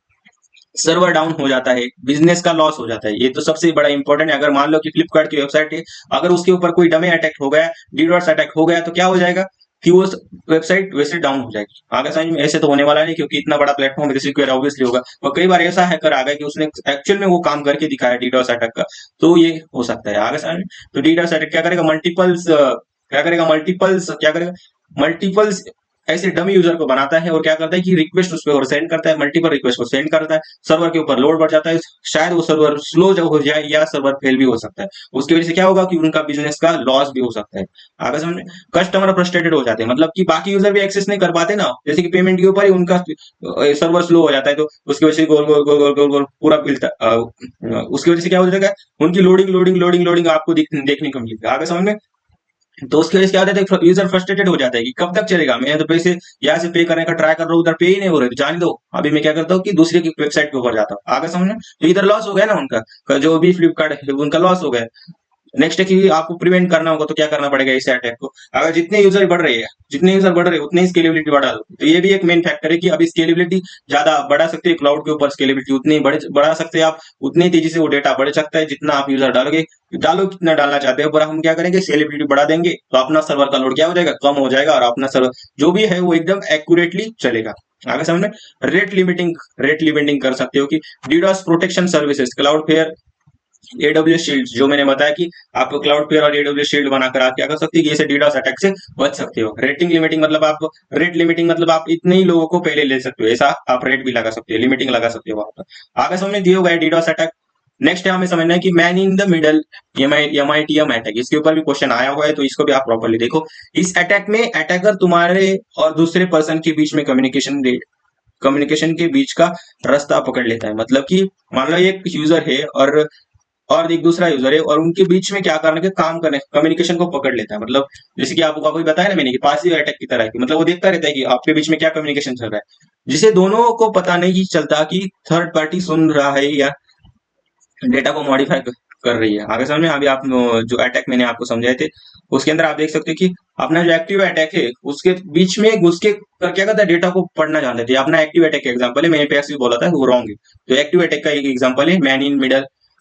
सर्वर डाउन हो जाता है, बिजनेस का लॉस हो जाता है। ये तो सबसे बड़ा इंपॉर्टेंट है। अगर मान लो कि फ्लिपकार्ट की वेबसाइट है, अगर उसके ऊपर कोई डमे अटैक हो गया, डीडोस अटैक हो गया, तो क्या हो जाएगा कि वो वेबसाइट वैसे डाउन हो जाएगी। आगे समझ में, ऐसे तो होने वाला नहीं क्योंकि इतना बड़ा प्लेटफॉर्म है, सिक्योर ऑब्वियसली होगा। और कई बार ऐसा हैकर आ गया कि उसने एक्चुअल में वो काम करके दिखाया डीडोस अटैक का, तो ये हो सकता है। आगे समझ में, तो डीडोस अटैक क्या करेगा, मल्टीपल्स ऐसे डमी यूजर को बनाता है और क्या करता है कि रिक्वेस्ट उस पर सेंड करता है, मल्टीपल रिक्वेस्ट को सेंड करता है, सर्वर के ऊपर लोड बढ़ जाता है, शायद वो सर्वर स्लो जब हो जाए या सर्वर फेल भी हो सकता है। उसकी वजह से क्या होगा कि उनका बिजनेस का लॉस भी हो सकता है। आगे समझ, कस्टमर फ्रस्ट्रेटेड हो जाते हैं, मतलब कि बाकी यूजर भी एक्सेस नहीं कर पाते ना, जैसे कि पेमेंट के ऊपर ही उनका सर्वर स्लो हो जाता है, तो उसकी वजह से गोल गोल गोल गोल गोल गोल पूरा मिलता, उसकी वजह से क्या हो जाएगा, उनकी लोडिंग आपको देखने को मिलेगी। आगे समझ में, तो उसकी वजह से क्या होता है, यूजर फ्रस्ट्रेटेड हो जाता है कि कब तक चलेगा, मैं तो पैसे यहाँ से पे करने का ट्राई कर रहा हूँ, उधर पे ही नहीं हो रहे, तो जाने दो। अभी मैं क्या करता हूँ कि दूसरे की वेबसाइट के ऊपर जाता हूँ। आगे समझना, तो इधर लॉस हो गया ना उनका, जो भी फ्लिपकार्ट है उनका लॉस हो गया। नेक्स्ट है कि आपको प्रिवेंट करना होगा, तो क्या करना पड़ेगा इस अटैक को, अगर जितने यूजर बढ़ रहे हैं उतनी स्केलेबिलिटी बढ़ा दो। तो ये भी एक मेन फैक्टर है कि अभी स्केलेबिलिटी ज्यादा बढ़ा सकते हैं, क्लाउड के ऊपर स्केलेबिलिटी उतनी बढ़ा सकते हैं आप, उतनी तेजी से वो डेटा बढ़ सकता है जितना आप यूजर डालोगे। डालो कितना डालना चाहते हो, पर हम क्या करेंगे, स्केलेबिलिटी बढ़ा देंगे तो अपना सर्वर का लोड क्या हो जाएगा, कम हो जाएगा, और अपना सर्वर जो भी है वो एकदम एक्यूरेटली चलेगा। आगे समझ में, रेट लिमिटिंग कर सकते हो कि DDoS protection services, Cloudflare, AWS shield, जो मैंने बताया कि आप क्लाउड पेयर और एडब्ल्यूएस शील्ड बनाकर आप क्या कर सकते हो, ये डीडोस अटैक से बच सकते हो। रेट लिमिटिंग मतलब आप इतने ही लोगों को पहले ले सकते हो, ऐसा आप रेट भी लगा सकते हो, लिमिटिंग लगा सकते हो वहां पर। आगे समझ दिए गए डीडोस अटैक। नेक्स्ट है हमें समझना है कि man in the middle, MITM attack, इसके ऊपर भी क्वेश्चन आया हुआ है, तो इसको भी आप प्रॉपर्ली देखो। इस अटैक में अटैकर तुम्हारे और दूसरे पर्सन के बीच में कम्युनिकेशन के बीच का रास्ता पकड़ लेता है। मतलब कि मान लो एक यूजर है और एक दूसरा यूजर है, और उनके बीच में क्या करने के काम करने कम्युनिकेशन को पकड़ लेता है। मतलब जैसे कि आपको अभी बताया ना मैंने कि पासिव अटैक की तरह की, मतलब वो देखता रहता है कि आपके बीच में क्या कम्युनिकेशन चल रहा है, जिसे दोनों को पता नहीं चलता कि थर्ड पार्टी सुन रहा है या डेटा को मॉडिफाई कर रही है। आगे समझ में, अभी आप जो अटैक मैंने आपको समझाए थे उसके अंदर आप देख सकते हो कि अपना जो एक्टिव अटैक है उसके बीच में घुस के क्या करता है, डेटा को पढ़ना जानता है। अपना एक्टिव अटैक का एग्जांपल है, मैंने पैसिव बोला था वो रॉन्ग है। तो एक्टिव अटैक का एक एग्जांपल है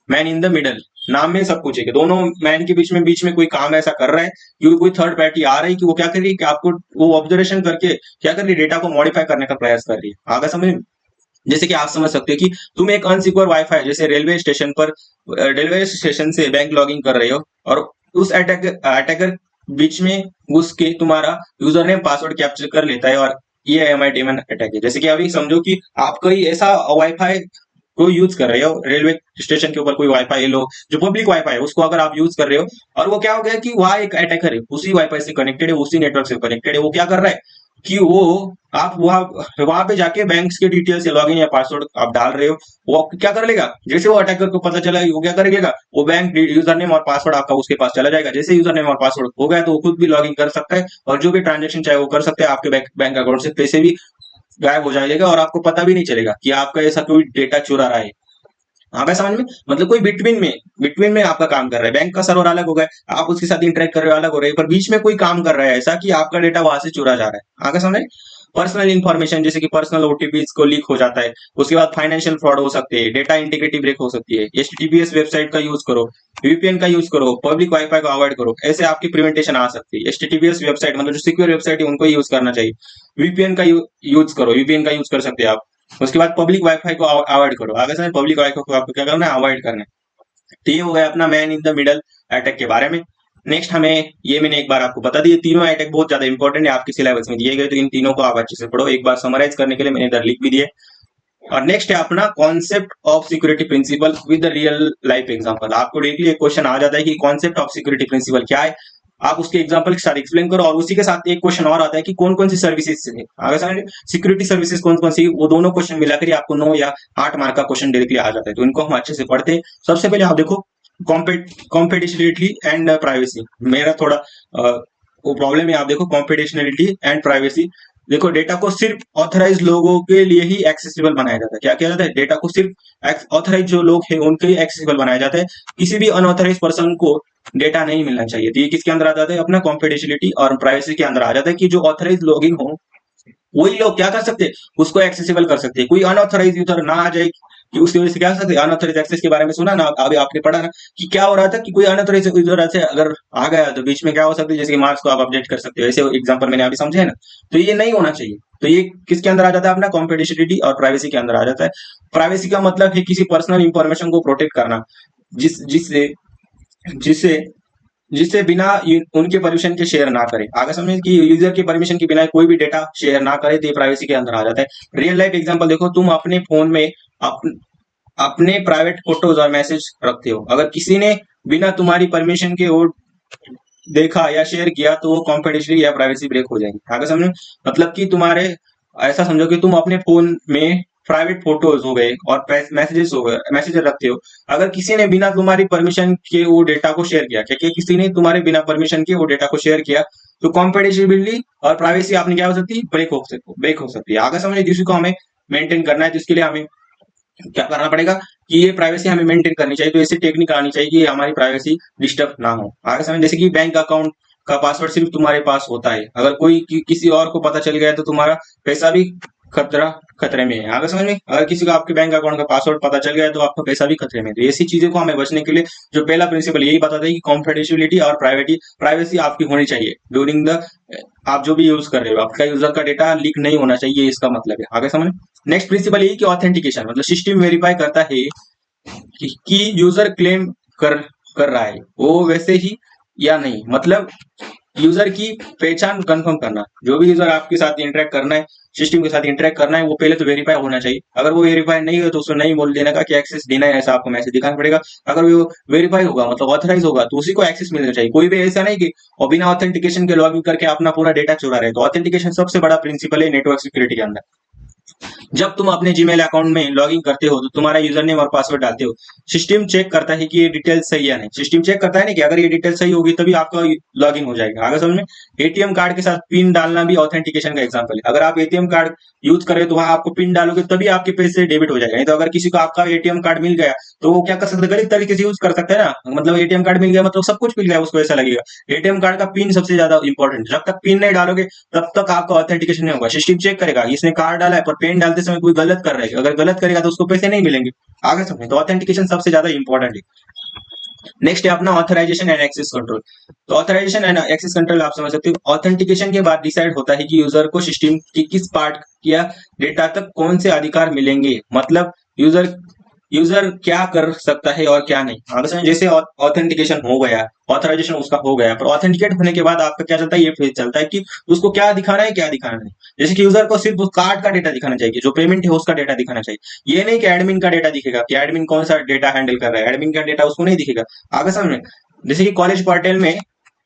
मैन इन द मिडल। नाम में सब कुछ है कि दोनों मैन के बीच में कोई काम ऐसा कर रहा है, क्योंकि कोई थर्ड पार्टी आ रही है कि वो क्या कर रही है कि आपको वो ऑब्जर्वेशन करके क्या कर रही है, डेटा को मॉडिफाई करने का प्रयास कर रही है। आगे समझ, जैसे कि आप समझ सकते हो कि तुम एक अनसिक्योर वाईफाई, जैसे रेलवे स्टेशन से बैंक लॉगिन कर रहे हो, और उस अटैकर बीच में घुस के तुम्हारा यूजर नेम पासवर्ड कैप्चर कर लेता है, और ये एमआईटीएम अटैक है। जैसे कि अभी समझो कि आप कोई ऐसा वाईफाई को यूज कर रहे हो, रेलवे स्टेशन के ऊपर कोई वाईफाई लो जो पब्लिक वाईफाई है, उसको अगर आप यूज कर रहे हो, और वो क्या हो गया कि वहां एक अटैकर है, उसी वाईफाई से कनेक्टेड है, उसी नेटवर्क से कनेक्टेड है, वो क्या कर रहा है कि वो आप वहां पे जाके बैंक के डिटेल्स या लॉगिन या पासवर्ड आप डाल रहे हो, वो क्या कर लेगा, जैसे वो अटैकर को पता चला वो क्या करेगा, वो बैंक यूजर नेम और पासवर्ड आपका उसके पास चला जाएगा। जैसे यूजर नेम और पासवर्ड हो गया तो वो खुद भी लॉगिन कर सकता है, और जो भी ट्रांजेक्शन चाहे वो कर सकते हैं, आपके बैंक अकाउंट से पैसे भी गायब हो जाएगा, और आपको पता भी नहीं चलेगा कि आपका ऐसा कोई डेटा चुरा रहा है। आगे समझ में, मतलब कोई बिटवीन में आपका काम कर रहा है, बैंक का सर्वर अलग हो गया, आप उसके साथ इंटरेक्ट कर रहे हो अलग हो रहे हैं, पर बीच में कोई काम कर रहा है ऐसा कि आपका डेटा वहां से चुरा जा रहा है। आगे समझ, पर्सनल इन्फॉर्मेशन जैसे कि पर्सनल ओटीपीज को लीक हो जाता है, उसके बाद फाइनेंशियल फ्रॉड हो सकते हैं, डेटा इंटीग्रिटी ब्रेक हो सकती है, एचटीटीपीएस वेबसाइट का यूज करो, वीपीएन का यूज करो, पब्लिक वाईफाई को अवॉइड करो, ऐसे आपकी प्रिवेंटेशन आ सकती है। एचटीटीपीएस वेबसाइट मतलब जो सिक्योर वेबसाइट है उनको यूज करना चाहिए, वीपीएन का यूज करो, वीपीएन का यूज कर सकते हैं आप। उसके बाद पब्लिक वाईफाई को अवॉइड करो, आगे से पब्लिक वाईफाई को आपको क्या करना है, अवॉइड करना है। तो ये हो गया अपना man in the middle attack के बारे में। नेक्स्ट हमें ये मैंने एक बार आपको बता दिए, तीनों अटैक बहुत ज्यादा इंपॉर्टेंट है, आपके सिलेबस में दिए गए, तो इन तीनों को आप अच्छे से पढ़ो। एक बार समराइज करने के लिए मैंने इधर लिख भी दिए। और नेक्स्ट है अपना concept of security principle with the real life example. आपको डायरेक्टली एक क्वेश्चन आ जाता है कि कॉन्सेप्ट ऑफ सिक्योरिटी प्रिंसिपल क्या है, आप उसके एग्जांपल के साथ एक्सप्लेन करो। और उसी के साथ एक क्वेश्चन और आता है कि कौन कौन सी सर्विसेज है, अगर सिक्योरिटी सर्विसेज कौन कौन सी, वो दोनों क्वेश्चन मिलाकर आपको 9 या 8 मार्क का क्वेश्चन डायरेक्टली आ जाता है। तो इनको हम अच्छे से पढ़ते हैं। सबसे पहले आप देखो कॉम्पिटिशनलिटी एंड प्राइवेसी। मेरा थोड़ा वो प्रॉब्लम है, आप देखो कॉम्पिटिशनलिटी एंड प्राइवेसी। देखो डेटा को सिर्फ ऑथराइज लोगों के लिए ही एक्सेसिबल बनाया जाता है। क्या किया जाता है, डेटा को सिर्फ ऑथराइज जो लोग हैं उनके लिए एक्सेसिबल बनाया जाता है, किसी भी अनऑथराइज पर्सन को डेटा नहीं मिलना चाहिए। तो ये किसके अंदर आ जाता है, अपना कॉम्पिटिशनलिटी और प्राइवेसी के अंदर आ जाता है कि जो ऑथराइज लॉगिंग हो वही लोग क्या कर सकते हैं, उसको एक्सेसिबल कर सकते हैं। कोई अनऑथराइज यूजर ना आ जाए कि उसकी वजह से क्या कर सकते हैं, अनऑथराइज एक्सेस के बारे में सुना ना अभी आपने पढ़ा ना कि क्या हो रहा था कि कोई अनऑथराइज यूजर ऐसे अगर आ गया तो बीच में क्या हो सकता है, जैसे कि मार्क्स को आप अपडेट कर सकते हो, ऐसे एग्जांपल मैंने अभी समझे ना। तो ये नहीं होना चाहिए। तो ये किसके अंदर आ जाता है, अपना कॉम्पिटिशनिटी और प्राइवेसी के अंदर आ जाता है। प्राइवेसी का मतलब है किसी पर्सनल इंफॉर्मेशन को प्रोटेक्ट करना, जिससे जिससे जिससे बिना उनके परमिशन के शेयर ना करे। आगे समझे कि यूजर के परमिशन के बिना कोई भी डेटा शेयर ना करे, तो ये प्राइवेसी के अंदर आ जाता है। रियल लाइफ एग्जांपल देखो, तुम अपने फोन में अपने प्राइवेट फोटोज और मैसेज रखते हो, अगर किसी ने बिना तुम्हारी परमिशन के वो देखा या शेयर किया तो वो कॉम्पिटिशनली या प्राइवेसी ब्रेक हो जाएगी। आगे समझो, मतलब कि तुम्हारे ऐसा समझो कि तुम अपने फोन में प्राइवेट फोटोज हो गए और मैसेजेस हो गए, मैसेजेस रखते हो, अगर किसी ने बिना तुम्हारी परमिशन के वो डेटा को शेयर किया, क्या किसी ने तुम्हारे बिना परमिशन के वो डेटा को शेयर किया, तो कॉम्पिटिशनबिलिटी और प्राइवेसी आपने क्या हो सकती है, ब्रेक हो सकती है। आगे समझे, जिसको हमें मेंटेन करना है, जिसके लिए हमें क्या करना पड़ेगा कि ये प्राइवेसी हमें मेंटेन करनी चाहिए। तो ऐसी टेक्निक आनी चाहिए कि हमारी प्राइवेसी डिस्टर्ब ना हो। आगे समय जैसे कि बैंक अकाउंट का पासवर्ड सिर्फ तुम्हारे पास होता है, अगर कोई किसी और को पता चल गया तो तुम्हारा पैसा भी खतरे में है। आगे समझ में, अगर किसी को आपके बैंक अकाउंट का पासवर्ड पता चल गया तो आपका पैसा भी खतरे में है। तो ऐसी चीजों को हमें बचने के लिए जो पहला प्रिंसिपल यही बताता है कि कॉन्फिडेंशियलिटी और प्राइवेसी आपकी होनी चाहिए ड्यूरिंग द, आप जो भी यूज कर रहे हो, आपका यूजर का डेटा लीक नहीं होना चाहिए, इसका मतलब है। आगे समझ। नेक्स्ट प्रिंसिपल यही कि ऑथेंटिकेशन मतलब सिस्टम वेरीफाई करता है कि यूजर क्लेम कर कर रहा है वो वैसे ही या नहीं, मतलब यूजर की पहचान कंफर्म करना। जो भी यूजर आपके साथ इंटरेक्ट करना है, सिस्टम के साथ इंटरेक्ट करना है, वो पहले तो वेरीफाई होना चाहिए। अगर वो वेरीफाई नहीं हो तो उसको नहीं बोल देने का कि एक्सेस देना है, ऐसा आपको मैसेज दिखाना पड़ेगा। अगर वो वेरीफाई होगा मतलब ऑथराइज होगा तो उसी को एक्सेस मिलना चाहिए। कोई भी ऐसा नहीं कि और बिना ऑथेंटिकेशन के लॉग इन करके अपना पूरा डेटा चुरा रहे। तो ऑथेंटिकेशन सबसे बड़ा प्रिंसिपल है नेटवर्क सिक्योरिटी के अंदर। जब तुम अपने जीमेल अकाउंट में लॉगिन करते हो तो तुम्हारा यूजर नेम और पासवर्ड डालते हो, सिस्टम चेक करता है कि ये डिटेल सही है नहीं। सिस्टम चेक करता है ना कि अगर ये डिटेल सही होगी तभी आपका लॉगिन हो जाएगा। आगे समझ में, एटीएम कार्ड के साथ पिन डालना भी ऑथेंटिकेशन का एग्जांपल है। अगर आप एटीएम कार्ड यूज कर रहे हो तो वहां आपको पिन डालोगे तभी आपके पैसे डेबिट हो जाएगा। नहीं तो अगर किसी को आपका एटीएम कार्ड मिल गया तो वो क्या कर सकता है, गलत तरीके से यूज कर सकता है ना। मतलब एटीएम कार्ड मिल गया मतलब सब कुछ मिल गया, उसको ऐसा लगेगा। एटीएम कार्ड का पिन सबसे ज्यादा इंपॉर्टेंट, जब तक पिन नहीं डालोगे तब तक आपका ऑथेंटिकेशन नहीं होगा। सिस्टम चेक करेगा इसने कार्ड डाला है पर पिन डालते समय कोई गलत कर रहा है, अगर गलत करेगा तो उसको पैसे नहीं मिलेंगे। आगे समझे, तो ऑथेंटिकेशन सबसे ज्यादा इंपॉर्टेंट है। नेक्स्ट है अपना ऑथराइजेशन एंड एक्सेस कंट्रोल। तो ऑथराइजेशन एंड एक्सेस कंट्रोल आप समझ सकते हो, ऑथेंटिकेशन के बाद डिसाइड होता है कि यूजर को सिस्टम की किस पार्ट या डेटा तक कौन से अधिकार मिलेंगे, मतलब यूजर यूजर क्या कर सकता है और क्या नहीं। आगे समझ, जैसे ऑथेंटिकेशन हो गया, ऑथराइजेशन उसका हो गया, पर ऑथेंटिकेट होने के बाद आपका क्या चलता है, ये फेज चलता है कि उसको क्या दिखाना है क्या दिखाना नहीं। जैसे कि यूजर को सिर्फ उस कार्ड का डेटा दिखाना चाहिए, जो पेमेंट है उसका डेटा दिखाना चाहिए। ये नहीं कि एडमिन का डेटा दिखेगा कि एडमिन कौन सा डेटा हैंडल कर रहा है, एडमिन का डेटा उसको नहीं दिखेगा। आगे समझ में, जैसे कि कॉलेज पोर्टल में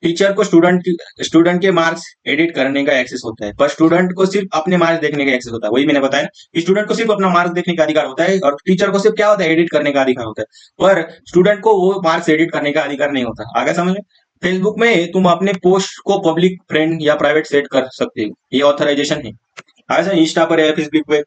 टीचर को स्टूडेंट के मार्क्स एडिट करने का एक्सेस होता है, पर स्टूडेंट को सिर्फ अपने मार्क्स देखने का एक्सेस होता है। वही मैंने बताया ना, स्टूडेंट को सिर्फ अपना मार्क्स देखने का अधिकार होता है और टीचर को सिर्फ क्या होता है, एडिट करने का अधिकार होता है, पर स्टूडेंट को वो मार्क्स एडिट करने का अधिकार नहीं होता। आगे समझ में। फेसबुक में तुम अपने पोस्ट को पब्लिक, फ्रेंड या प्राइवेट सेट कर सकते हो, ये ऑथराइजेशन है। आगे इंस्टा पर या फेसबुक पे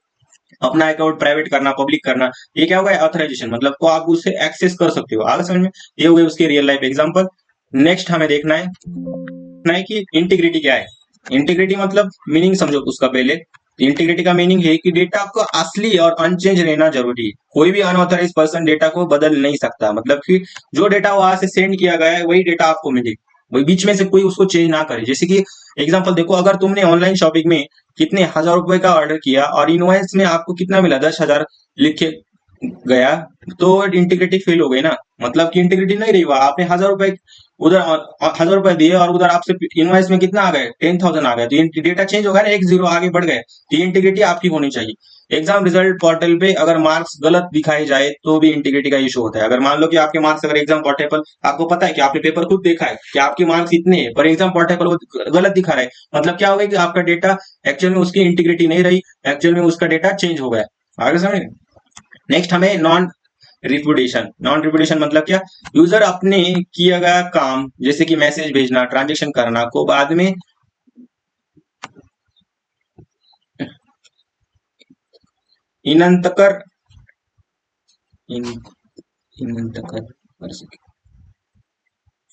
अपना अकाउंट प्राइवेट करना, पब्लिक करना, ये क्या होगा, ऑथराइजेशन, मतलब तो आप उससे एक्सेस कर सकते हो। आगे समझ में, ये हो गए उसके रियल लाइफ एग्जांपल। नेक्स्ट हमें देखना है कि इंटीग्रिटी क्या है। इंटीग्रिटी मतलब मीनिंग समझो उसका पहले। इंटीग्रिटी का मीनिंग है कि डेटा को असली और अनचेंज रहना जरूरी है। कोई भी अनऑथराइज पर्सन डेटा को बदल नहीं सकता, मतलब कि जो डेटा वहां से सेंड किया गया है वही डेटा आपको मिलेगा, वही बीच में से कोई उसको चेंज ना करे। जैसे कि एग्जांपल देखो, अगर तुमने ऑनलाइन शॉपिंग में कितने हजार रुपए का ऑर्डर किया और इनवॉइस में आपको कितना मिला, 10,000 लिखे गया, तो इंटीग्रिटी फेल हो गई ना। मतलब कि इंटीग्रिटी नहीं रही वहाँ। आपने 1,000 रुपए उधर 1,000 रुपए दिए और उधर आपसे इनवॉइस में कितना आ गए, 10,000 आ गए, तो ये डेटा चेंज हो गया ना, एक जीरो आगे बढ़ गए, तो ये इंटीग्रिटी आपकी होनी चाहिए। एग्जाम रिजल्ट पोर्टल पे अगर मार्क्स गलत दिखाए जाए तो भी इंटीग्रिटी का इशू होता है। अगर मान लो कि आपके मार्क्स, अगर एग्जाम पोर्टल आपको पता है कि आपने पेपर खुद देखा है कि आपके मार्क्स इतने हैं, पर एग्जाम पोर्टल वो गलत दिखा रहा है, मतलब क्या हो गया कि आपका डेटा एक्चुअल में उसकी इंटीग्रिटी नहीं रही, एक्चुअल में उसका डेटा चेंज हो गया। आगे समझ। नेक्स्ट हमें नॉन रिपुटेशन। नॉन रिपुटेशन मतलब क्या, यूजर अपने किया गया काम जैसे कि मैसेज भेजना, ट्रांजेक्शन करना को बाद में इनंतकर इन इनंतकर कर सके।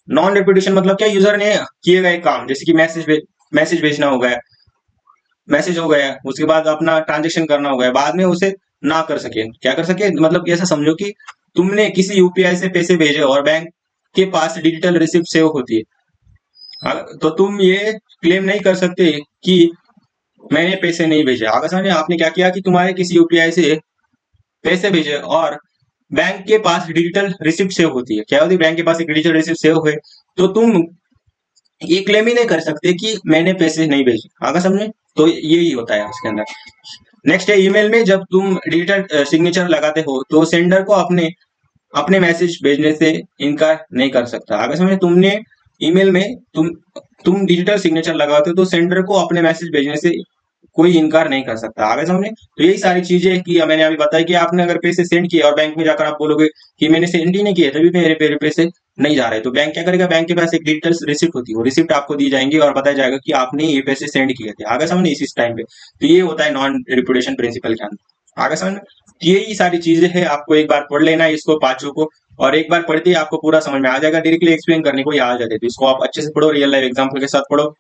नॉन रिपुटेशन मतलब क्या, यूजर ने किए गए काम जैसे कि मैसेज भेजना हो गया, मैसेज हो गया, उसके बाद अपना ट्रांजेक्शन करना हो गया, बाद में उसे ना कर सके। क्या कर सके मतलब कि ऐसा समझो कि तुमने किसी यूपीआई से पैसे भेजे और बैंक के पास डिजिटल रिसिप्ट सेव होती है। हाँ, तो तुम ये क्लेम नहीं कर सकते कि मैंने पैसे नहीं भेजे। आगे समझे, आपने क्या किया कि तुम्हारे किसी यूपीआई से पैसे भेजे और बैंक के पास डिजिटल रिसिप्ट सेव होती है। क्या होती है, बैंक के पास एक डिजिटल रिसिप्ट सेव है, तो तुम ये क्लेम ही नहीं कर सकते कि मैंने पैसे नहीं भेजे। आगे समझे, तो यही होता है उसके अंदर। नेक्स्ट है ईमेल में जब तुम डिजिटल सिग्नेचर लगाते हो तो सेंडर को अपने अपने मैसेज भेजने से इनकार नहीं कर सकता। आगे समझे, तुमने ईमेल में तुम डिजिटल सिग्नेचर लगाते हो तो सेंडर को अपने मैसेज भेजने से कोई इनकार नहीं कर सकता। आगे समझे, तो यही सारी चीजें कि मैंने अभी बताया कि आपने अगर पैसे सेंड किए और बैंक में जाकर आप बोलोगे कि मैंने सेंड ही नहीं किए, तभी मेरे पैसे नहीं जा रहे, तो बैंक क्या करेगा, बैंक के पास एक डिजिटल रिसिप्ट होती है, वो रिसिप्ट आपको दी जाएंगी और बताया जाएगा कि आपने ये पैसे सेंड किए थे। आगे समझ इसी टाइम पे, तो ये होता है नॉन रिपुटेशन प्रिंसिपल के अंदर। आगे समझ, तो यही सारी चीजें है, आपको एक बार पढ़ लेना है इसको पांचों को, और एक बार पढ़ते ही आपको पूरा समझ में आ जाएगा, डायरेक्टली एक्सप्लेन करने को ही आ जाते, तो इसको आप अच्छे से पढ़ो, रियल लाइफ एग्जाम्पल के साथ पढ़ो,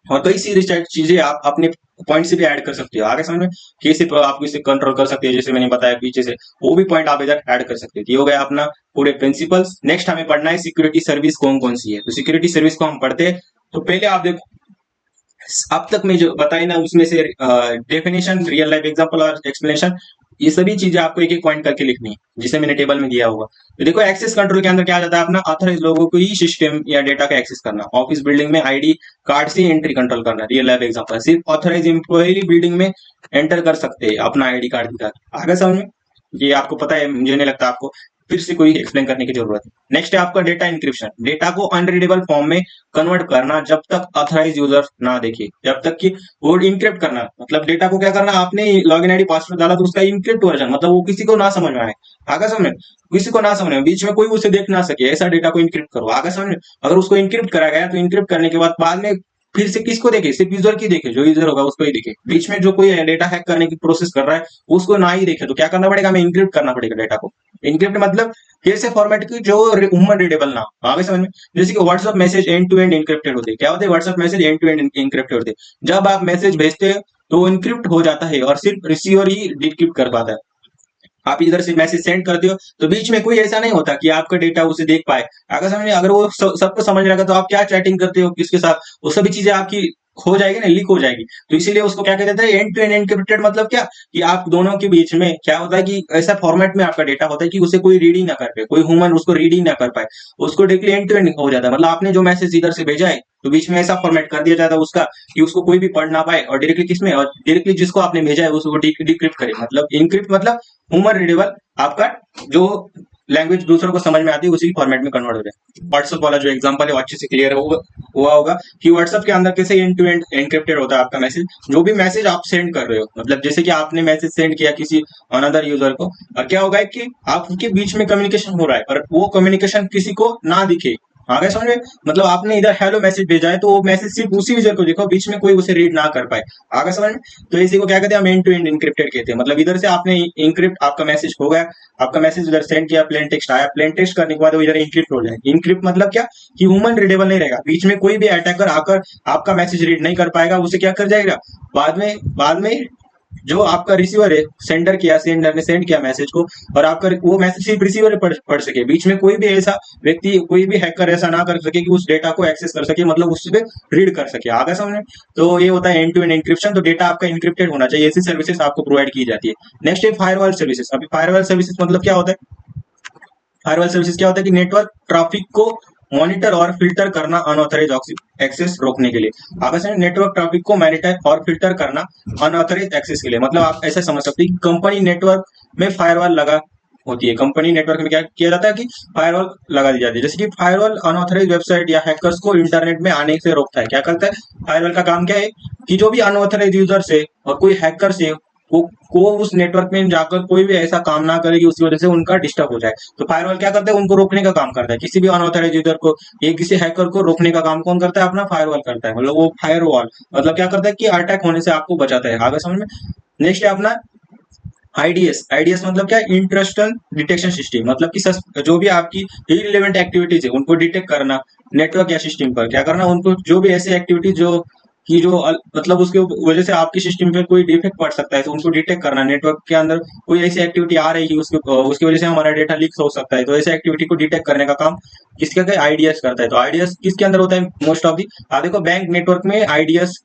और कई सी रिसर्च चीजें आप अपने पॉइंट से भी ऐड कर सकते हो। आगे समझ में, कैसे आप इसे कंट्रोल कर सकते हो, जैसे मैंने बताया पीछे से, वो भी पॉइंट आप इधर ऐड कर सकते हो। ये हो गया अपना पूरे प्रिंसिपल्स। नेक्स्ट हमें पढ़ना है सिक्योरिटी सर्विस कौन कौन सी है। तो सिक्योरिटी सर्विस को हम पढ़ते हैं, तो पहले आप देखो, अब तक मैं जो बताई ना उसमें से डेफिनेशन, रियल लाइफ एग्जांपल और एक्सप्लेनेशन, ये सभी चीजें आपको एक एक पॉइंट करके लिखनी है, जिसे मैंने टेबल में दिया होगा। तो देखो, एक्सेस कंट्रोल के अंदर क्या आ जाता है, अपना ऑथराइज लोगों को ही सिस्टम या डेटा का एक्सेस करना। ऑफिस बिल्डिंग में आईडी कार्ड से एंट्री कंट्रोल करना, रियल लाइफ एग्जांपल, सिर्फ ऑथराइज एम्प्लॉय बिल्डिंग में एंटर कर सकते हैं अपना आईडी कार्ड दिखा के। आगे समझ में, ये आपको पता है, मुझे नहीं लगता आपको फिर से कोई एक्सप्लेन करने की जरूरत है। नेक्स्ट है आपका डेटा इंक्रिप्शन, डेटा को अनरीडेबल फॉर्म में कन्वर्ट करना जब तक ऑथराइज यूजर ना देखे, जब तक कि वो इंक्रिप्ट करना, मतलब डेटा को क्या करना, आपने लॉगिन आईडी पासवर्ड डाला तो उसका इंक्रिप्ट वर्जन, मतलब वो किसी को ना समझ में आए। आगे समझ में, किसी को ना समझ में, बीच में कोई उसे देख ना सके, ऐसा डेटा को इंक्रिप्ट करो। आगे समझ में, अगर उसको इंक्रिप्ट करा गया तो इंक्रिप्ट करने के बाद में फिर से किसको देखे, सिर्फ यूजर की देखे, जो यूजर होगा उसको ही देखे, बीच में जो कोई डेटा हैक करने की प्रोसेस कर रहा है उसको ना ही देखे। तो क्या करना पड़ेगा, हमें इंक्रिप्ट करना पड़ेगा डेटा को। इंक्रिप्ट मतलब कैसे फॉर्मेट की, जो ह्यूमन रीडेबल ना हो। आगे समझ में, जैसे कि WhatsApp message end to end encrypted होते हैं। क्या होते हैं, WhatsApp message end to end encrypted होते हैं। जब आप मैसेज भेजते हैं तो वो इंक्रिप्ट हो जाता है और सिर्फ रिसीवर ही डिक्रिप्ट कर पाता है। आप इधर से मैसेज सेंड करते हो तो बीच में कोई ऐसा नहीं होता कि आपका डेटा उसे देख पाए। अगर समझ, अगर वो सबको समझ रहेगा तो आप क्या चैटिंग करते हो किसके साथ, वो सभी चीजें आपकी हो जाएगी ना, लीक हो जाएगी। तो इसीलिए उसको क्या कहते हैं, एंड टू एंड एनक्रिप्टेड, मतलब क्या कि आप दोनों के बीच में क्या होता है कि ऐसा फॉर्मेट में आपका डेटा होता है कि उसे कोई रीड ही ना कर पाए, कोई ह्यूमन उसको रीड ही ना कर पाए, उसको डायरेक्टली एंड टू एंड हो जाता है। मतलब आपने जो मैसेज इधर से भेजा है तो बीच में ऐसा फॉर्मेट कर दिया जाता है उसका कि उसको कोई भी पढ़ ना पाए, और डायरेक्टली किसमें, और डायरेक्टली जिसको आपने भेजा है उसको डिक्रिप्ट करे, मतलब इनक्रिप्ट मतलब ह्यूमन रीडेबल, आपका जो लैंग्वेज दूसरों को समझ में आती है उसी फॉर्मेट में कन्वर्ट हो जाए। व्हाट्सएप वाला जो एग्जांपल है वो अच्छे से क्लियर हुआ होगा कि व्हाट्सएप के अंदर कैसे एंड टू एंड एनक्रिप्टेड होता है आपका मैसेज। जो भी मैसेज आप सेंड कर रहे हो, मतलब जैसे कि आपने मैसेज सेंड किया किसी अनदर यूजर को, और क्या होगा कि आपके बीच में कम्युनिकेशन हो रहा है, पर वो कम्युनिकेशन किसी को ना दिखे, आगे समझ में, मतलब आपने इधर हेलो मैसेज भेजा है तो वो मैसेज सिर्फ उसी यूजर को देखो, बीच में कोई उसे रीड ना कर पाए। आगे समझ में, तो इसी को क्या कहते हैं, हम एंड टू एंड इंक्रिप्टेड कहते हैं। मतलब इधर से आपने इंक्रिप्ट, आपका मैसेज हो गया, आपका मैसेज उधर सेंड किया, प्लेन टेक्स्ट आया, प्लेन टेक्स्ट करने के बाद वो इधर इंक्रिप्ट हो जाए। इंक्रिप्ट मतलब क्या, कि ह्यूमन रीडेबल नहीं रहेगा, बीच में कोई भी अटैकर आकर आपका मैसेज रीड नहीं कर पाएगा, उसे क्या कर जाएगा, बाद में जो आपका रिसीवर है, सेंडर ने सेंड किया मैसेज को, और आपका वो मैसेज सिर्फ रिसीवर पढ़ सके, बीच में कोई भी ऐसा व्यक्ति, कोई भी हैकर ऐसा ना कर सके कि उस डेटा को एक्सेस कर सके, मतलब उस पे रीड कर सके। आगे समझ, तो ये होता है एंड टू एंड एन्क्रिप्शन। तो डेटा आपका इंक्रिप्टेड होना चाहिए, ऐसी सर्विसेज आपको प्रोवाइड की जाती है। नेक्स्ट है फायरवॉल सर्विसेज। अभी फायरवॉल सर्विसेज मतलब क्या होता है, फायरवॉल सर्विसेज क्या होता है कि नेटवर्क ट्रैफिक को मॉनिटर और फिल्टर करना अनऑथराइज एक्सेस रोकने के लिए। आगे से नेटवर्क ट्रैफिक को मॉनिटर और फिल्टर करना अनऑथराइज एक्सेस के लिए, मतलब आप ऐसा समझ सकते हैं कि कंपनी नेटवर्क में फायरवॉल लगा होती है, कंपनी नेटवर्क में क्या किया जाता है कि फायरवॉल लगा दी जाती है। जैसे कि फायरवॉल अनऑथराइज वेबसाइट या हैकर्स को इंटरनेट में आने से रोकता है। क्या करता है फायरवॉल का काम, क्या है कि जो भी अनऑथराइज यूजर से और कोई हैकर से को उस नेटवर्क में जाकर कोई भी ऐसा काम ना करे कि उसकी वजह से उनका डिस्टर्ब हो जाए। तो फायरवॉल क्या करता है, उनको रोकने का काम करता है। किसी भी अनऑथराइज यूजर को, ये किसी हैकर को रोकने का काम कौन करता है, अपना फायरवॉल करता है। मतलब वो फायरवॉल मतलब क्या करता है कि अटैक होने से आपको बचाता है। आगे समझ में। नेक्स्ट है अपना आईडीएस मतलब क्या, इंटरस्टल डिटेक्शन सिस्टम, मतलब कि जो भी आपकी इररिलेवेंट एक्टिविटीज है उनको डिटेक्ट करना, नेटवर्क या सिस्टम पर क्या करना, उनको जो भी ऐसी एक्टिविटीज मतलब उसके वजह से आपकी सिस्टम पे कोई डिफेक्ट पड़ सकता है, तो उनको डिटेक्ट करना। नेटवर्क के अंदर कोई ऐसी एक्टिविटी आ रही है उसकी वजह से हमारा डेटा लीक हो सकता है, तो ऐसी एक्टिविटी को डिटेक्ट करने का काम किसका आईडीएस करता है। तो आईडीएस किसके अंदर होता है, मोस्ट ऑफ दी देखो बैंक नेटवर्क में आईडीएस,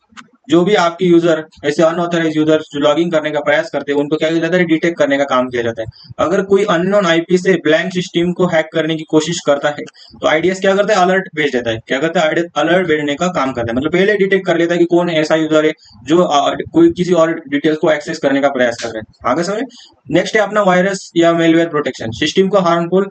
जो भी आपके यूजर ऐसे अनऑथराइज यूजर जो लॉगिन करने का प्रयास करते हैं उनको क्या किया जाता है, डिटेक्ट करने का काम किया जाता है। अगर कोई अननोन आईपी से ब्लैंक सिस्टम को हैक करने की कोशिश करता है तो आईडीएस क्या करता है, अलर्ट भेज देता है। क्या करता है, अलर्ट भेजने का काम करता है, मतलब पहले डिटेक्ट कर लेता है कि कौन ऐसा यूजर है जो कोई किसी और डिटेल्स को एक्सेस करने का प्रयास कर रहा है। आगे समझे। नेक्स्ट है अपना वायरस या मेलवेयर प्रोटेक्शन। सिस्टम को हार्मफुल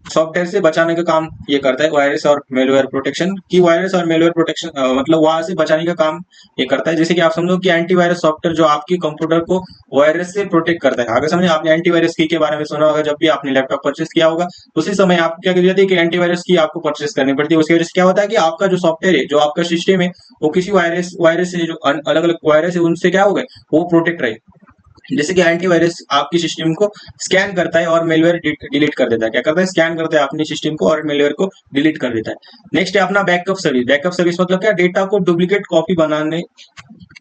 सॉफ्टवेयर से बचाने का काम ये करता है, वायरस और मेलवेयर प्रोटेक्शन। की वायरस और मेलवेयर प्रोटेक्शन मतलब वहां से बचाने का काम ये करता है। जैसे कि आप समझो कि एंटीवायरस सॉफ्टवेयर जो आपके कंप्यूटर को वायरस से प्रोटेक्ट करता है। आगे समझे, आपने एंटीवायरस की के बारे में सुना होगा, जब भी आपने लैपटॉप परचेस किया होगा उसी समय आपको क्या की जाती है कि एंटीवायरस की आपको परचेस करनी पड़ती है। उसकी वजह से क्या होता है कि आपका जो सॉफ्टवेयर है, जो आपका सिस्टम है, वो किसी वायरस से, जो अलग अलग वायरस है उनसे क्या हो गए, वो प्रोटेक्ट रहे। जैसे कि एंटीवायरस आपकी सिस्टम को स्कैन करता है और मेलवेयर डिलीट कर देता है। क्या करता है, स्कैन करता है अपनी सिस्टम को और मेलवेयर को डिलीट कर देता है। नेक्स्ट है अपना बैकअप सर्विस। बैकअप सर्विस मतलब क्या, डेटा को डुप्लीकेट कॉपी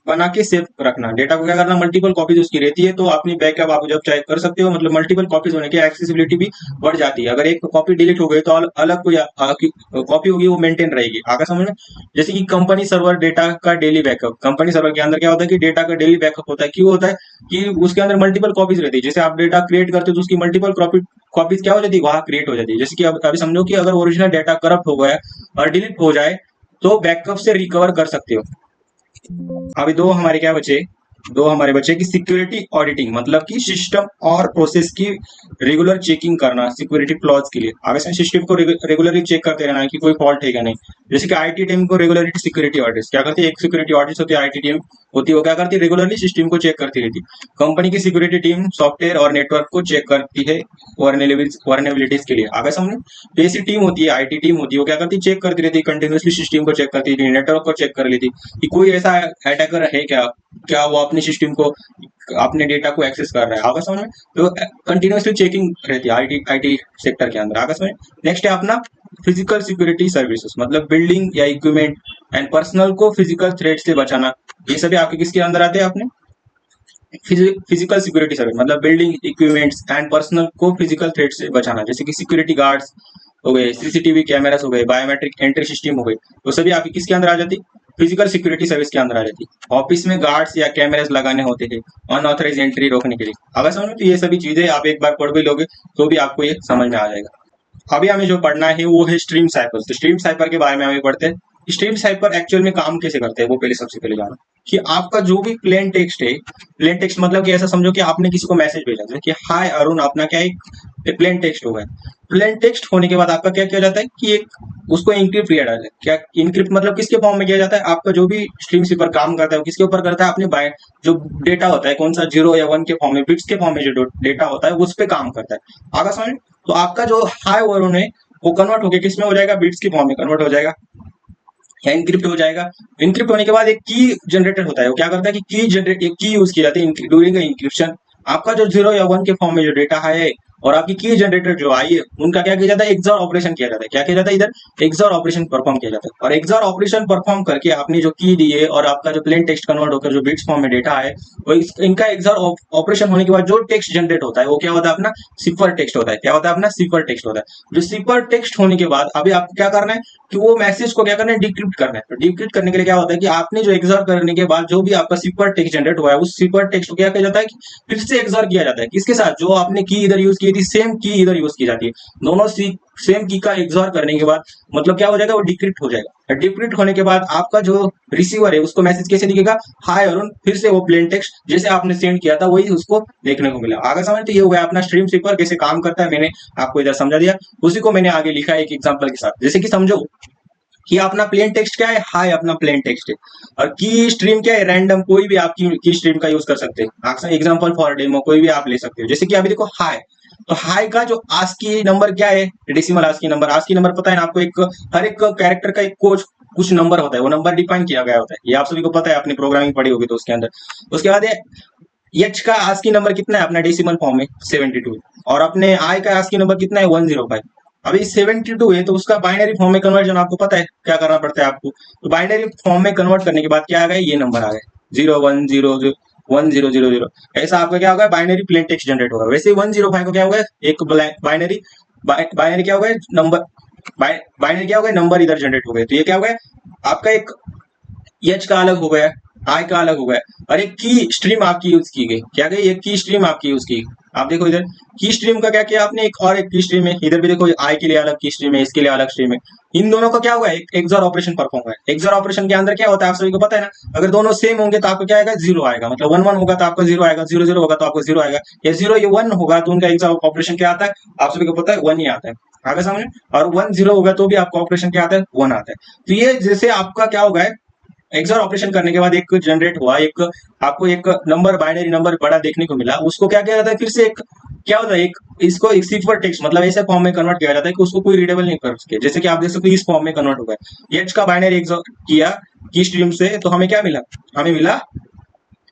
बना के सेव रखना। डेटा को क्या करना, मल्टीपल कॉपीज उसकी रहती है, तो अपनी बैकअप आप जब चाहे कर सकते हो। मतलब मल्टीपल कॉपीज होने की एक्सेसिबिलिटी भी बढ़ जाती है। अगर एक कॉपी डिलीट हो गई तो अलग कोई कॉपी होगी वो मेंटेन रहेगी। आगे समझ में। जैसे कि कंपनी सर्वर डेटा का डेली बैकअप। कंपनी सर्वर के अंदर क्या होता है कि डेटा का डेली बैकअप होता है। क्यों होता है कि उसके अंदर मल्टीपल कॉपीज रहती है। जैसे आप डेटा क्रिएट करते हो तो उसकी मल्टीपल कॉपीज क्या हो जाती है, वहां क्रिएट हो जाती है। जैसे कि अभी समझो कि अगर ओरिजिनल डेटा करप्ट हो गया और डिलीट हो जाए तो बैकअप से रिकवर कर सकते हो। अभी दो हमारे बच्चे की सिक्योरिटी ऑडिटिंग, मतलब कि सिस्टम और प्रोसेस की रेगुलर चेकिंग करना सिक्योरिटी फ्लॉज के लिए। आगे से सिस्टम को रेगुलरली चेक करते रहना कि कोई फॉल्ट है क्या नहीं। जैसे कि आईटी टीम को रेगुलरली सिक्योरिटी ऑडिट क्या करती है, एक सिक्योरिटी ऑडिट होती है, आईटी टीम होती है, वो क्या करती है, रेगुलरली सिस्टम को चेक करती रहती है। कंपनी की सिक्योरिटी टीम सॉफ्टवेयर और नेटवर्क को चेक करती है वर्नेबिलिटीज के लिए। आगे समझे। तो ऐसी टीम होती है, आईटी टीम होती है, वो क्या करती है, चेक करती रहती है, कंटिन्यूसली सिस्टम को चेक करती है, नेटवर्क को चेक कर लेती कि कोई ऐसा अटैकर है क्या, क्या वो अपने सिस्टम को, अपने डेटा को एक्सेस कर रहा है। आगे समझ में। तो कंटिन्यूसली चेकिंग रहती है आईटी सेक्टर के अंदर। आगे समझ। नेक्स्ट है अपना फिजिकल सिक्योरिटी सर्विसेज, मतलब बिल्डिंग या इक्विपमेंट एंड पर्सनल को फिजिकल थ्रेट से बचाना। ये सभी आपके किसके अंदर आते हैं, अपने फिजिकल सिक्योरिटी सर्विस, मतलब बिल्डिंग इक्विपमेंट्स एंड पर्सनल को फिजिकल थ्रेट से बचाना। जैसे कि सिक्योरिटी गार्ड्स हो गए, सीसीटीवी कैमरास हो गए, बायोमेट्रिक एंट्री सिस्टम हो गए, तो सभी आपकी किसके अंदर आ जाती, फिजिकल सिक्योरिटी सर्विस के अंदर आ जाती। ऑफिस में गार्ड्स या कैमरास लगाने होते हैं अनऑथराइज एंट्री रोकने के लिए। अगर समझ, तो ये सभी चीजें आप एक बार पढ़ भी लोगे तो भी आपको ये समझ में आ जाएगा। अभी हमें जो पढ़ना है वो है स्ट्रीम साइपर। तो स्ट्रीम साइपर के बारे में हमें पढ़ते हैं। स्ट्रीम साइपर एक्चुअल में काम कैसे करते हैं वो पहले सबसे पहले जानो कि आपका जो भी प्लेन टेक्स्ट है, प्लेन टेक्स्ट मतलब कि ऐसा समझो कि आपने किसी को मैसेज भेजा था कि हाय अरुण, अपना क्या एक प्लेन टेक्स्ट होगा। प्लेन टेक्स्ट होने के बाद आपका क्या किया जाता है कि एक उसको इंक्रिप्ट किया जाता है। क्या इंक्रिप्ट मतलब किसके फॉर्म में किया जाता है, आपका जो भी स्ट्रीम सीपर काम करता है वो किसके ऊपर करता है, अपने बाय जो डेटा होता है कौन सा 0 या 1 के फॉर्म में, बिट्स के फॉर्म में जो डेटा होता है उस पर काम करता है। आगे समझ। तो आपका जो हाय अरुण है वो कन्वर्ट होकर किसमें हो जाएगा, बिट्स की फॉर्म में कन्वर्ट हो जाएगा या इनक्रिप्ट हो जाएगा। इनक्रिप्ट होने के बाद एक की जनरेटर होता है, वो क्या करता है कि की जनरेट एक की यूज की जाती है ड्यूरिंग इंक्रिप्शन। आपका जो 0 या 1 के फॉर्म में जो डेटा है और आपकी की जनरेटर जो आई है उनका क्या किया जाता है, एक्सॉर ऑपरेशन किया जाता है। क्या किया जाता है, इधर एक्सॉर ऑपरेशन परफॉर्म किया जाता है। और एक्सॉर ऑपरेशन परफॉर्म करके आपने जो की दी है और आपका जो प्लेन टेक्स्ट कन्वर्ट होकर जो बिट्स फॉर्म में डेटा है, वो इनका एक्सॉर ऑपरेशन होने के बाद जो टेक्स्ट जनरेट होता है वो क्या होता है, अपना सिफर टेक्स्ट होता है। क्या होता है, अपना सिफर टेक्स्ट होता है। जो सिफर टेक्स्ट होने के बाद अभी आपको क्या करना है कि वो मैसेज को क्या करना है, डिक्रिप्ट करना है। तो डिक्रिप्ट करने के लिए क्या होता है कि आपने जो एक्सॉर करने के बाद जो भी आपका सिफर टेक्स्ट जनरेट हुआ है उस सिफर टेक्स्ट को क्या किया जाता है कि फिर से एक्सॉर किया जाता है। किसके साथ, जो आपने की इधर यूज की थी सेम की इधर यूज की जाती है। दोनों सेम की का एक्सॉर करने के बाद मतलब क्या हो जाएगा, वो डिक्रिप्ट हो जाएगा। डिक्रिप्ट होने के बाद आपका जो रिसीवर है उसको मैसेज कैसे दिखेगा, हाय अरुण, फिर से वो प्लेन टेक्स्ट जैसे आपने सेंड किया था वही उसको देखने को मिला। आगे समझ, तो ये हो गया अपना स्ट्रीम सिपर कैसे काम करता है, मैंने आपको इधर समझा दिया। उसी को मैंने आगे लिखा है एक एग्जांपल के साथ। जैसे कि समझो कि अपना प्लेन टेक्स्ट क्या है, हाय अपना प्लेन टेक्स्ट है, और की स्ट्रीम क्या है, रैंडम कोई भी आपकी की स्ट्रीम का यूज कर सकते हैं। एग्जांपल फॉर डेमो कोई भी आप ले सकते हो। जैसे कि अभी देखो हाय, तो हाई का जो आस्की नंबर क्या है, decimal ASCII number. ASCII number पता है ना आपको, एक हर एक कैरेक्टर का एक कुछ नंबर होता है, वो नंबर डिफाइन किया गया होता है। ये आप सभी को पता है, आपने प्रोग्रामिंग पढ़ी होगी तो उसके अंदर। उसके बाद एच का आस्की नंबर कितना है अपना डेसिमल फॉर्म में 72, और अपने आई का आस्की नंबर कितना है 105। अभी 72 है तो उसका बाइनरी फॉर्म में कन्वर्जन आपको पता है क्या करना पड़ता है आपको। तो बाइनरी फॉर्म में कन्वर्ट करने के बाद क्या आ गया, ये नंबर आ गए 0 1 0 1 0 0 0। ऐसा आपका क्या होगा, बाइनरी प्लेन टेक्स्ट जनरेट होगा। वैसे 105 को क्या होगा, एक बाइनरी बाइनरी क्या होगा, नंबर बाइनरी क्या होगा, नंबर इधर जनरेट हो गए। तो ये क्या होगा, आपका एक एच का अलग हो गया, आई का अलग हो गया, और एक की स्ट्रीम आपकी यूज की गई। क्या गई, एक की स्ट्रीम आपकी यूज की। आप देखो इधर की स्ट्रीम का क्या किया आपने, एक और एक की स्ट्रीम है। इधर भी देखो आई के लिए अलग की स्ट्रीम है, इसके लिए अलग स्ट्रीम है। इन दोनों का क्या हुआ, एक एक्सॉर ऑपरेशन परफॉर्म हुआ है। एक्सॉर ऑपरेशन के अंदर क्या होता है आप सभी को पता है ना, अगर दोनों सेम होंगे तो आपको क्या आएगा, जीरो आएगा। मतलब 1 1 होगा तो आपका जीरो आएगा, 0 0 होगा तो आपको जीरो आएगा, या 0 या 1 होगा तो उनका एक्सॉर ऑपरेशन क्या आता है, आप सभी को पता है 1 ही आता है। आगे समझ, और 1 0 होगा तो भी आपका ऑपरेशन क्या आता है, 1 आता है। तो ये जैसे आपका क्या होगा, एक्सॉर ऑपरेशन करने के बाद एक जनरेट हुआ, एक आपको एक नंबर बाइनरी नंबर बड़ा देखने को मिला, उसको क्या किया जाता है, फिर से एक क्या होता है, एक इसको एक सिफर टेक्स्ट मतलब ऐसे फॉर्म में कन्वर्ट किया जाता है कि उसको कोई रीडेबल नहीं कर सके। जैसे कि आप देख सकते हो इस फॉर्म में कन्वर्ट हो गया। एच का बाइनरी एक्सॉर किया की स्ट्रीम से, तो हमें क्या मिला, हमें मिला,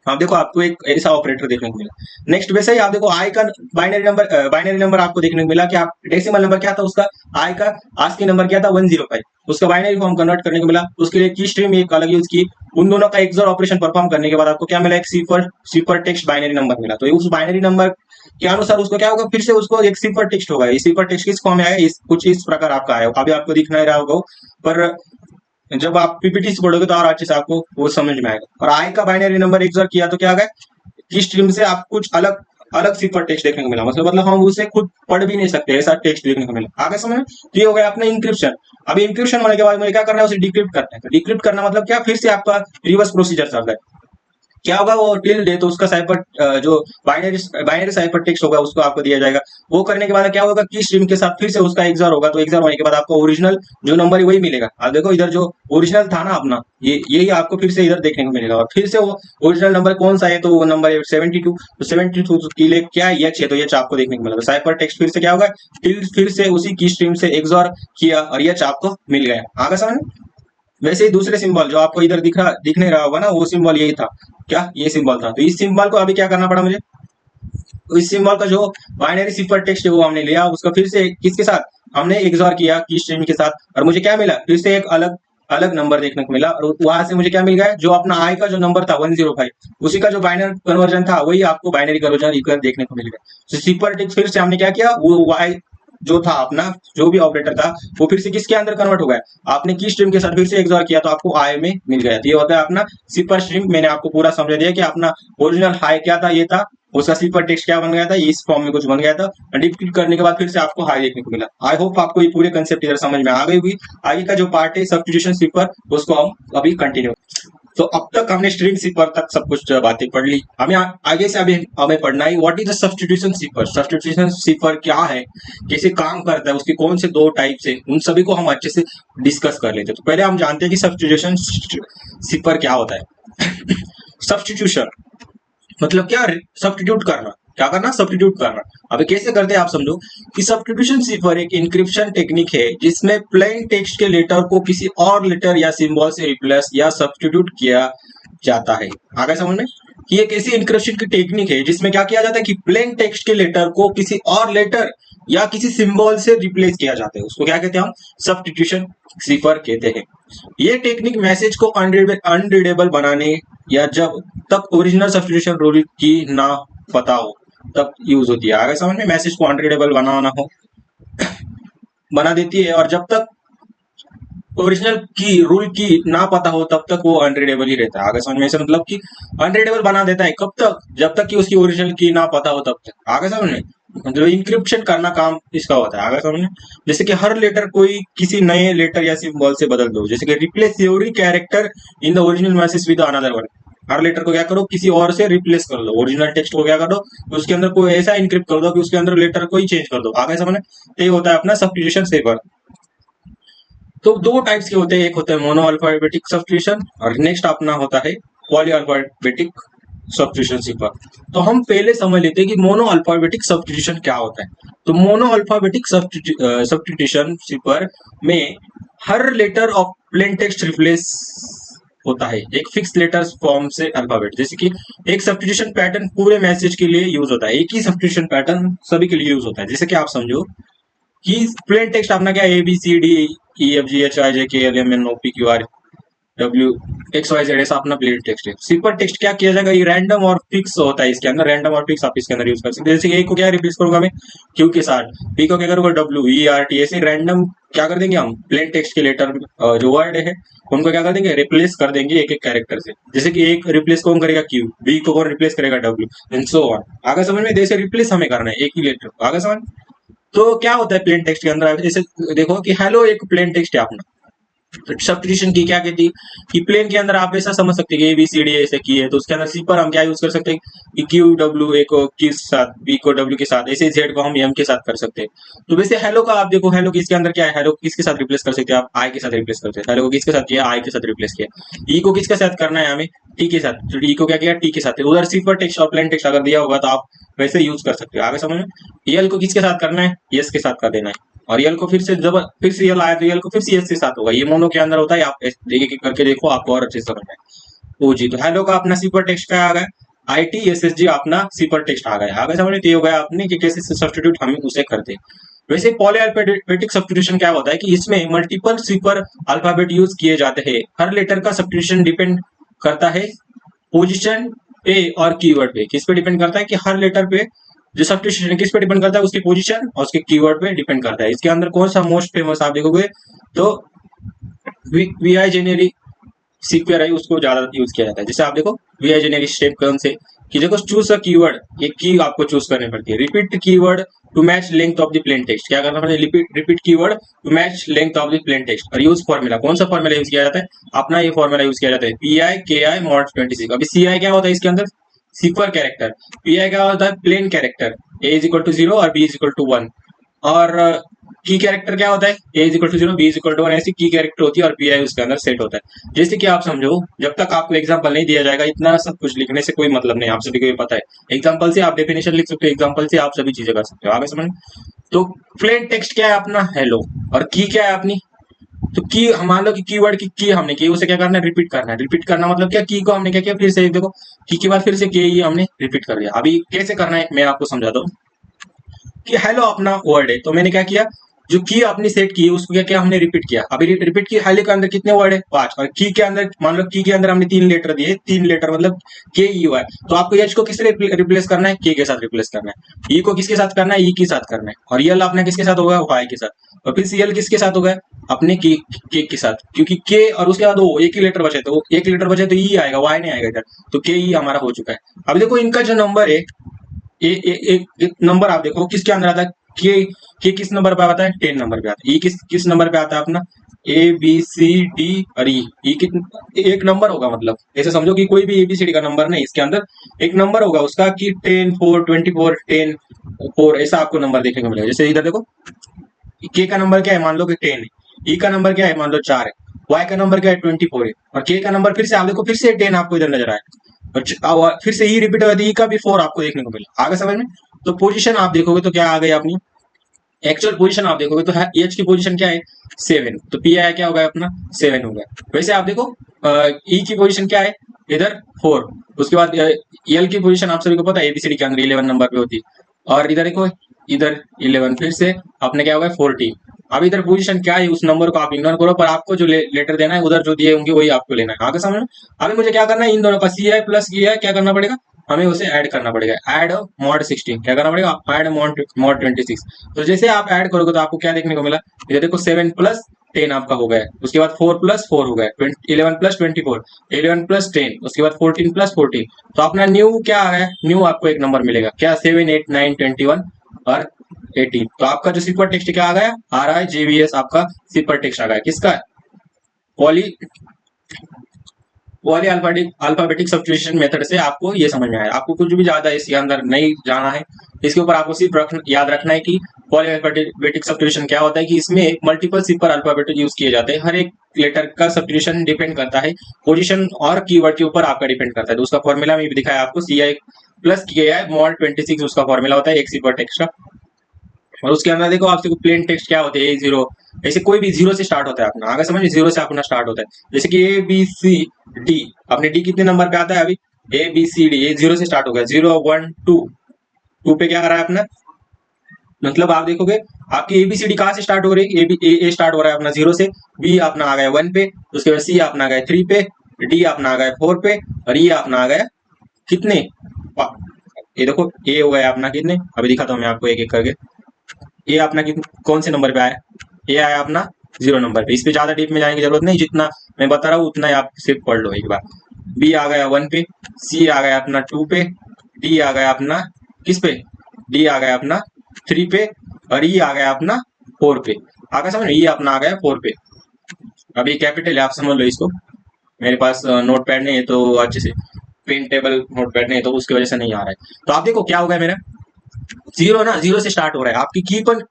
आप देखो आपको एक ऐसा ऑपरेटर देखने को मिला। नेक्स्ट वैसे ही आप देखो आई का बाइनरी नंबर आपको देखने को मिला कि आप डेसिमल नंबर क्या था उसका, आई का आस्की नंबर क्या था 105, उसका बाइनरी फॉर्म कन्वर्ट करने को मिला। उसके लिए की स्ट्रीम एक अलग यूज की। उन दोनों का एक्सॉर ऑपरेशन परफॉर्म करने के बाद आपको क्या मिला, एक सिफर टेक्स्ट बाइनरी नंबर मिला। तो उस बाइनरी नंबर के अनुसार उसको क्या होगा, फिर से उसको एक सिफर टेक्स्ट होगा। ये सिफर टेक्स्ट किस फॉर्म में आएगा, कुछ इस प्रकार आपका आया, अभी आपको दिख नहीं रहा होगा, पर जब आप पीपीटी से पढ़ोगे तो और अच्छे से आपको वो समझ में आएगा। और आई का बाइनरी नंबर एक्सॉर किया तो क्या आ गया, की स्ट्रीम से आप कुछ अलग अलग सिफर टेक्स्ट देखने को मिला। मतलब हम उसे खुद पढ़ भी नहीं सकते, ऐसा टेक्स्ट देखने को मिला। आगे समझ, तो ये हो गया अपना इंक्रिप्शन। अभी इंक्रिप्शन होने के बाद मुझे क्या करना है, उसे डिक्रिप्ट करना है। तो डिक्रिप्ट करना मतलब क्या, फिर से आपका रिवर्स प्रोसीजर चल रहा है। क्या होगा, वो टिल्ड है तो उसका साइफर जो बाइनरी साइफर टेक्स्ट होगा उसको आपको दिया जाएगा। वो करने के बाद क्या होगा, की स्ट्रीम के साथ फिर से उसका एक्सॉर होगा। तो एक्सॉर होने के बाद आपको ओरिजिनल जो नंबर है वही मिलेगा। आप देखो इधर जो ओरिजिनल था ना अपना, ये यही आपको फिर से इधर देखने को मिलेगा। और फिर से वो ओरिजिनल नंबर कौन सा है, तो वो नंबर है 72। तो 72 के लिए क्या है, एच है, तो एच आपको देखने को मिलेगा। साइफर टेक्स्ट फिर से क्या होगा, टिल्ड फिर से उसी की स्ट्रीम से एक्सॉर किया और एच आपको मिल गया। आगे समझ। वैसे ही दूसरे सिंबल जो आपको इधर दिख नहीं रहा होगा ना, वो सिंबल यही था, क्या ये सिंबल था। तो इस सिंबल को अभी क्या करना पड़ा मुझे, तो इस सिंबल का जो बाइनरी सिफर टेक्स्ट है वो हमने लिया, उसका फिर से किसके साथ हमने एक्सॉर किया, की स्ट्रीम के साथ, और मुझे क्या मिला, फिर से एक अलग अलग नंबर देखने को मिला। और वहां से मुझे क्या मिल गया, जो अपना आई का जो नंबर था 105, उसी का जो बाइनरी कन्वर्जन था वही आपको बाइनरी कन्वर्जन देखने को मिल गया। तो सिफर टेक्स्ट फिर से हमने क्या किया, वो वाई जो था अपना जो भी ऑपरेटर था वो फिर से किसके अंदर कन्वर्ट हो गया, आपने की स्ट्रीम के साथ फिर से एक्सॉर किया तो आपको आई में मिल गया। तो ये होता है अपना सिपर स्ट्रीम। मैंने आपको पूरा समझा दिया कि अपना ओरिजिनल हाई क्या था, ये था, उसका सिपर टेक्स्ट क्या बन गया था, इस फॉर्म में कुछ बन गया था। डिक्रिप्ट करने के बाद फिर से आपको हाई देखने को मिला। आई होप आपको ये पूरे कंसेप्ट इधर समझ में आ गई होगी। आगे का जो पार्ट है सब्स्टिट्यूशन सिपर, उसको हम अभी कंटिन्यू। तो अब तक हमने स्ट्रिंग सिपर तक सब कुछ बातें पढ़ ली। हमें आगे से अभी हमें पढ़ना है what is the substitution sipper. Substitution sipper क्या है, कैसे काम करता है, उसके कौन से दो टाइप्स है, उन सभी को हम अच्छे से डिस्कस कर लेते हैं। तो पहले हम जानते हैं कि सब्स्टिट्यूशन सिपर क्या होता है। सब्स्टिट्यूशन मतलब क्या, सब्स्टिट्यूट करना। क्या करना, सब्स्टिट्यूट करना। अब कैसे करते हैं आप समझो कि सब्स्टिट्यूशन सिफर एक इंक्रिप्शन टेक्निक है जिसमें प्लेन टेक्स्ट के लेटर को किसी और लेटर या सिंबल से रिप्लेस या सब्स्टिट्यूट किया जाता है। आगे समझ में, कि एक ऐसी इंक्रिप्शन की टेक्निक है जिसमें क्या किया जाता है कि प्लेन टेक्स्ट के लेटर को किसी और लेटर या किसी सिंबल से रिप्लेस किया जाता है, उसको क्या कहते हैं हम, सब्स्टिट्यूशन सिफर कहते हैं। ये टेक्निक मैसेज को अनरीडेबल बनाने या जब तक ओरिजिनल सब्स्टिट्यूशन रूल की ना पता हो तब यूज होती है। आगे समझ में, मैसेज को अनरीडेबल बनाना हो बना देती है, और जब तक ओरिजिनल की रूल की ना पता हो तब तक वो अनरीडेबल ही रहता है। आगे समझ में, ऐसे मतलब कि अनरीडेबल बना देता है कब तक, जब तक कि उसकी ओरिजिनल की ना पता हो तब तक। आगे समझ में, मतलब इंक्रिप्शन करना काम इसका होता है। आगे समझ में, जैसे कि हर लेटर कोई किसी नए लेटर या सिंबल से बदल दो, जैसे कि replace every character in the original message with another one. हर लेटर को क्या करो, किसी और से रिप्लेस कर दो। ओरिजिनल टेक्स्ट को क्या करो, उसके अंदर कोई ऐसा इंक्रिप्ट कर दो कि उसके अंदर लेटर को ही चेंज कर दो। आगे समझ में, ये होता है अपना सब्स्टिट्यूशन सेवर। तो दो टाइप्स के होते हैं, एक होता है मोनो अल्फाबेटिक सब्स्टिट्यूशन और नेक्स्ट अपना होता है पॉली अल्फाबेटिक सब्स्टिट्यूशन सिफर। तो हम पहले समझ लेते हैं कि मोनो अल्फाबेटिक सब्स्टिट्यूशन क्या होता है। तो मोनो अल्फाबेटिक सब्स्टिट्यूशन सिफर में हर letter of plain text replace होता है एक फिक्स लेटर फॉर्म से अल्फाबेट। जैसे कि एक सब्स्टिट्यूशन पैटर्न पूरे मैसेज के लिए यूज होता है, एक ही सब्स्टिट्यूशन पैटर्न सभी के लिए यूज होता है। जैसे कि आप समझो कि प्लेन टेक्स्ट अपना क्या, A B C D E F G H I J K L M N O P Q R W X Y Z, ऐसा अपना प्लेन टेक्स्ट है। सिंपल टेक्स्ट क्या किया जाएगा, ये रैंडम और फिक्स होता है, इसके अंदर रैंडम और फिक्स आप इसके अंदर यूज कर सकते हैं। जैसे ए को क्या रिप्लेस करूंगा मैं, क्यू के साथ, बी को क्या करूंगा, डब्ल्यू ई आर टी, ऐसे रैंडम क्या कर देंगे हम, प्लेन टेक्स्ट के लेटर जो वर्ड है उनको क्या कर देंगे, रिप्लेस कर देंगे एक एक कैरेक्टर से। जैसे कि एक रिप्लेस कौन करेगा, क्यू, बी को कौन रिप्लेस करेगा, डब्ल्यू, एंड सो ऑन। आगे समझ में, जैसे रिप्लेस हमें करना है एक ही लेटर को। आगे समझ। तो क्या होता है प्लेन टेक्स्ट के अंदर, जैसे देखो कि हेलो एक प्लेन टेक्स्ट है अपना। तो सब्स्टिट्यूशन की क्या कहती है कि प्लेन के अंदर आप ऐसा समझ सकते हैं कि ए बी सी डी ऐसे की है, तो उसके अंदर सी पर हम क्या यूज कर सकते हैं कि क्यू डब्ल्यू, ए को किस साथ, बी को डब्ल्यू के साथ, ऐसे जेड को हम एम के साथ कर सकते हैं। तो वैसे हेलो का आप देखो, हेलो किसके अंदर क्या है, हेलो किसके साथ रिप्लेस कर सकते हैं आप, आई के साथ रिप्लेस करते हैं। हेलो को किसके साथ किया, आई के साथ रिप्लेस किया। ई को किसके साथ करना है हमें, टी के साथ, तो ई को क्या किया, टी के साथ। उधर सी पर टेक्स्ट और प्लेन टेक्स्ट अगर दिया होगा तो आप वैसे यूज कर सकते हो। आगे समझ में, एल को किसके साथ करना है, यस के साथ कर देना है, और यल को फिर से जब फिर से यल आया तो यल को फिर से एस के साथ होगा। ये मोनो के अंदर होता है, आप एक एक करके देखो, आपको और अच्छे से समझ में। ओ जी, तो हेलो का अपना सी पर टेक्स्ट क्या आ गया, I T S S G अपना सी पर टेक्स्ट आ गया। आगे समझ में, तो ये हो गया आपने कि कैसे सब्स्टिट्यूट हम उसे करते हैं। वैसे पॉली अल्फाबेटिक सब्स्टिट्यूशन क्या होता है कि इसमें मल्टीपल सुपर अल्फाबेट यूज किए जाते हैं। हर लेटर का सब्स्टिट्यूशन डिपेंड करता है पोजिशन पे और कीवर्ड पे। किस पे डिपेंड करता है कि हर लेटर पे जो सब्स्टिट्यूशन किस पे डिपेंड करता है, उसकी पोजीशन और उसके कीवर्ड पे डिपेंड करता है। इसके अंदर कौन सा मोस्ट फेमस आप देखोगे तो वी आई जेनेरिक सीक्वेयर है, उसको ज्यादा यूज किया जाता है। जैसे आप देखो वी आई जेनेरिक स्टेप कौन से कि देखो चूज अ कीवर्ड, एक की आपको चूज करनी पड़ती है। Repeat keyword to match length of the plain text, क्या करना पड़ता है, repeat keyword to match length of the plain text. और यूज फॉर्मूला, कौन सा फॉर्मूला यूज किया जाता है, अपना ये फॉर्मूला यूज किया जाता है, पी आई के आई मॉड 26। अभी सी आई क्या होता है इसके अंदर, सिक्वर कैरेक्टर, पी आई क्या होता है, plain character, A is equal to 0 और बी इज इक्वल टू 1। और की कैरेक्टर क्या होता है, A is equal to 0 B is equal to 1, ऐसी की कैरेक्टर होती है और पी आई उसके अंदर सेट होता है। जैसे कि आप समझो, जब तक आपको एग्जांपल नहीं दिया जाएगा इतना सब कुछ लिखने से कोई मतलब नहीं, आप सभी को ये पता है। एग्जांपल से आप डेफिनेशन लिख सकते हो, एग्जांपल से आप सभी चीजें कर सकते हो। आगे समझ। तो प्लेन टेक्स्ट क्या है अपना, हेलो, और की क्या है अपनी, तो की मान लो कि कीवर्ड की हमने की, उसे क्या करना है, रिपीट करना है। रिपीट करना मतलब क्या, की को हमने क्या किया, फिर से देखो की के बाद फिर से के ही हमने रिपीट कर दिया। अभी कैसे करना है मैं आपको समझाता हूँ कि हेलो अपना वर्ड है, तो मैंने क्या किया, जो की अपनी सेट की है उसको क्या किया, हमने रिपीट किया। अभी रिपीट की, हेलो के अंदर कितने वर्ड है, 5, और की के अंदर मान लो की के अंदर हमने 3 लेटर दिए, 3 लेटर मतलब के ई है, तो आपको एच को किससे रिप्लेस करना है, के साथ रिप्लेस करना है। ई को किसके साथ करना है, ई के साथ करना है। और यल अपना किसके साथ होगा, वाई के साथ। और फिर सी एल किसके साथ होगा, अपने के साथ, क्योंकि के और उसके बाद वो एक ही लेटर बचे, तो एक लेटर बचे तो ई आएगा, वाई नहीं आएगा इधर, तो के ई हमारा हो चुका है। अब देखो इनका जो नंबर है, एक नंबर आप देखो किसके अंदर आता है, के किस नंबर पे आता है, 10 नंबर पे आता है। ई किस नंबर पे आता है अपना, ए बी सी डी और ई एक नंबर होगा, मतलब ऐसे समझो कि कोई भी एबीसीडी का नंबर नहीं, इसके अंदर एक नंबर होगा उसका कि 10 4 24 10 4, ऐसा आपको नंबर देखने को मिलेगा। जैसे इधर देखो के का नंबर क्या है, मान लो कि 10 है, ई का नंबर क्या है, मान लो 4 है, वाई का नंबर क्या है 24 है, और के का नंबर फिर से आप देखो फिर से 10 आपको इधर नजर आए। फिर से ई रिपीट होगा, ई का भी 4 आपको देखने को मिला। आगे समझ में? तो पोजीशन आप देखोगे तो क्या आ गई अपनी एक्चुअल पोजीशन आप देखोगे तो एच की पोजीशन क्या है 7, तो पी आई क्या होगा अपना 7 होगा। वैसे आप देखो ई की पोजीशन क्या है इधर 4, उसके बाद एल की पोजीशन आप सभी को पता है एबीसीडी के अंदर 11 नंबर पे होती है, और इधर देखो इधर 11, फिर से आपने क्या होगा 14। अब इधर पोजीशन क्या है उस नंबर को आप इग्नोर करो, पर आपको जो लेटर देना है उधर जो दिए होंगे वही आपको लेना है। आगे समझ में? अभी मुझे क्या करना है इन दोनों का सी आई प्लस ई आई क्या करना पड़ेगा, हमें उसे ऐड करना पड़ेगा। ऐड मॉड 16 क्या करना पड़ेगा, ऐड मॉड 26। तो जैसे आप ऐड करोगे तो आपको क्या देखने को मिला, इधर देखो 7 प्लस 10 आपका हो गया, उसके बाद 4 प्लस 4 हो गया 11 प्लस 24, 11 प्लस 10, उसके बाद 14 प्लस 14। तो अपना न्यू क्या आ गया, न्यू आपको एक नंबर मिलेगा क्या 7 8 9 21 और 18। तो आपका जो सिपर टेक्स्ट क्या आ गया, आ रहा है जेवीएस, आपका सिपर टेक्स्ट आ गया किसका, poly poly alphabetic substitution method से। आपको ये समझ में आया, आपको कुछ भी ज्यादा इसके अंदर नहीं जाना है, इसके ऊपर आपको सिर्फ याद रखना है कि पॉली अल्फाबेटिक सब्स्टिट्यूशन क्या होता है, कि इसमें मल्टीपल सिपर अल्फाबेट यूज किए जाते हैं। हर एक लेटर का सब्स्टिट्यूशन डिपेंड करता है पोजीशन और कीवर्ड के ऊपर आपका डिपेंड करता है। तो उसका फॉर्मूला में भी दिखाया आपको, सी आई प्लस के आई मॉड 26 उसका फॉर्मूला होता है एक सिपर टेक्स्ट का। और उसके अंदर देखो आपसे प्लेन टेक्स्ट क्या होते हैं, ए जीरो, ऐसे कोई भी जीरो से स्टार्ट होता है अपना, आगे समझिए जीरो से अपना स्टार्ट होता है। जैसे कि ए बी सी डी, अपने डी कितने नंबर पे आता है अभी, ए बी सी डी, ये जीरो से स्टार्ट हो गया, 0 1 2, 2 पे क्या आ रहा है अपना, मतलब आप देखोगे आपकी एबीसीडी कहाँ से स्टार्ट हो रही है, ए स्टार्ट हो रहा है अपना 0 से, बी अपना आ गया 1 पे, उसके बाद सी अपना आ गया 3 पे, डी अपना आ गया 4 पे, और ये अपना आ गया कितने, ये देखो ए हो गया अपना कितने, अभी दिखाता हूँ मैं आपको एक एक करके। ये अपना कौन से नंबर पे आया, ये आया अपना 0 नंबर पे। इस पे ज्यादा डीप में जाने की जरूरत नहीं, जितना मैं बता रहा हूँ उतना ही आप सिर्फ पढ़ लो एक बार। बी आ गया 1 पे, सी आ गया अपना 2 पे, डी आ गया अपना किस पे, डी आ गया अपना 3 पे, और ई आ गया अपना 4 पे। आगे समझ, ये अपना आ गया 4 पे। अभी कैपिटल है आप समझ लो इसको, मेरे पास नोट पैड नहीं है तो अच्छे से प्रिंटेबल नोट पैड नहीं है तो उसकी वजह से नहीं आ रहा है। तो आप देखो क्या होगा मेरा, जीरो ना, जीरो से स्टार्ट हो रहा है आपकी की, पर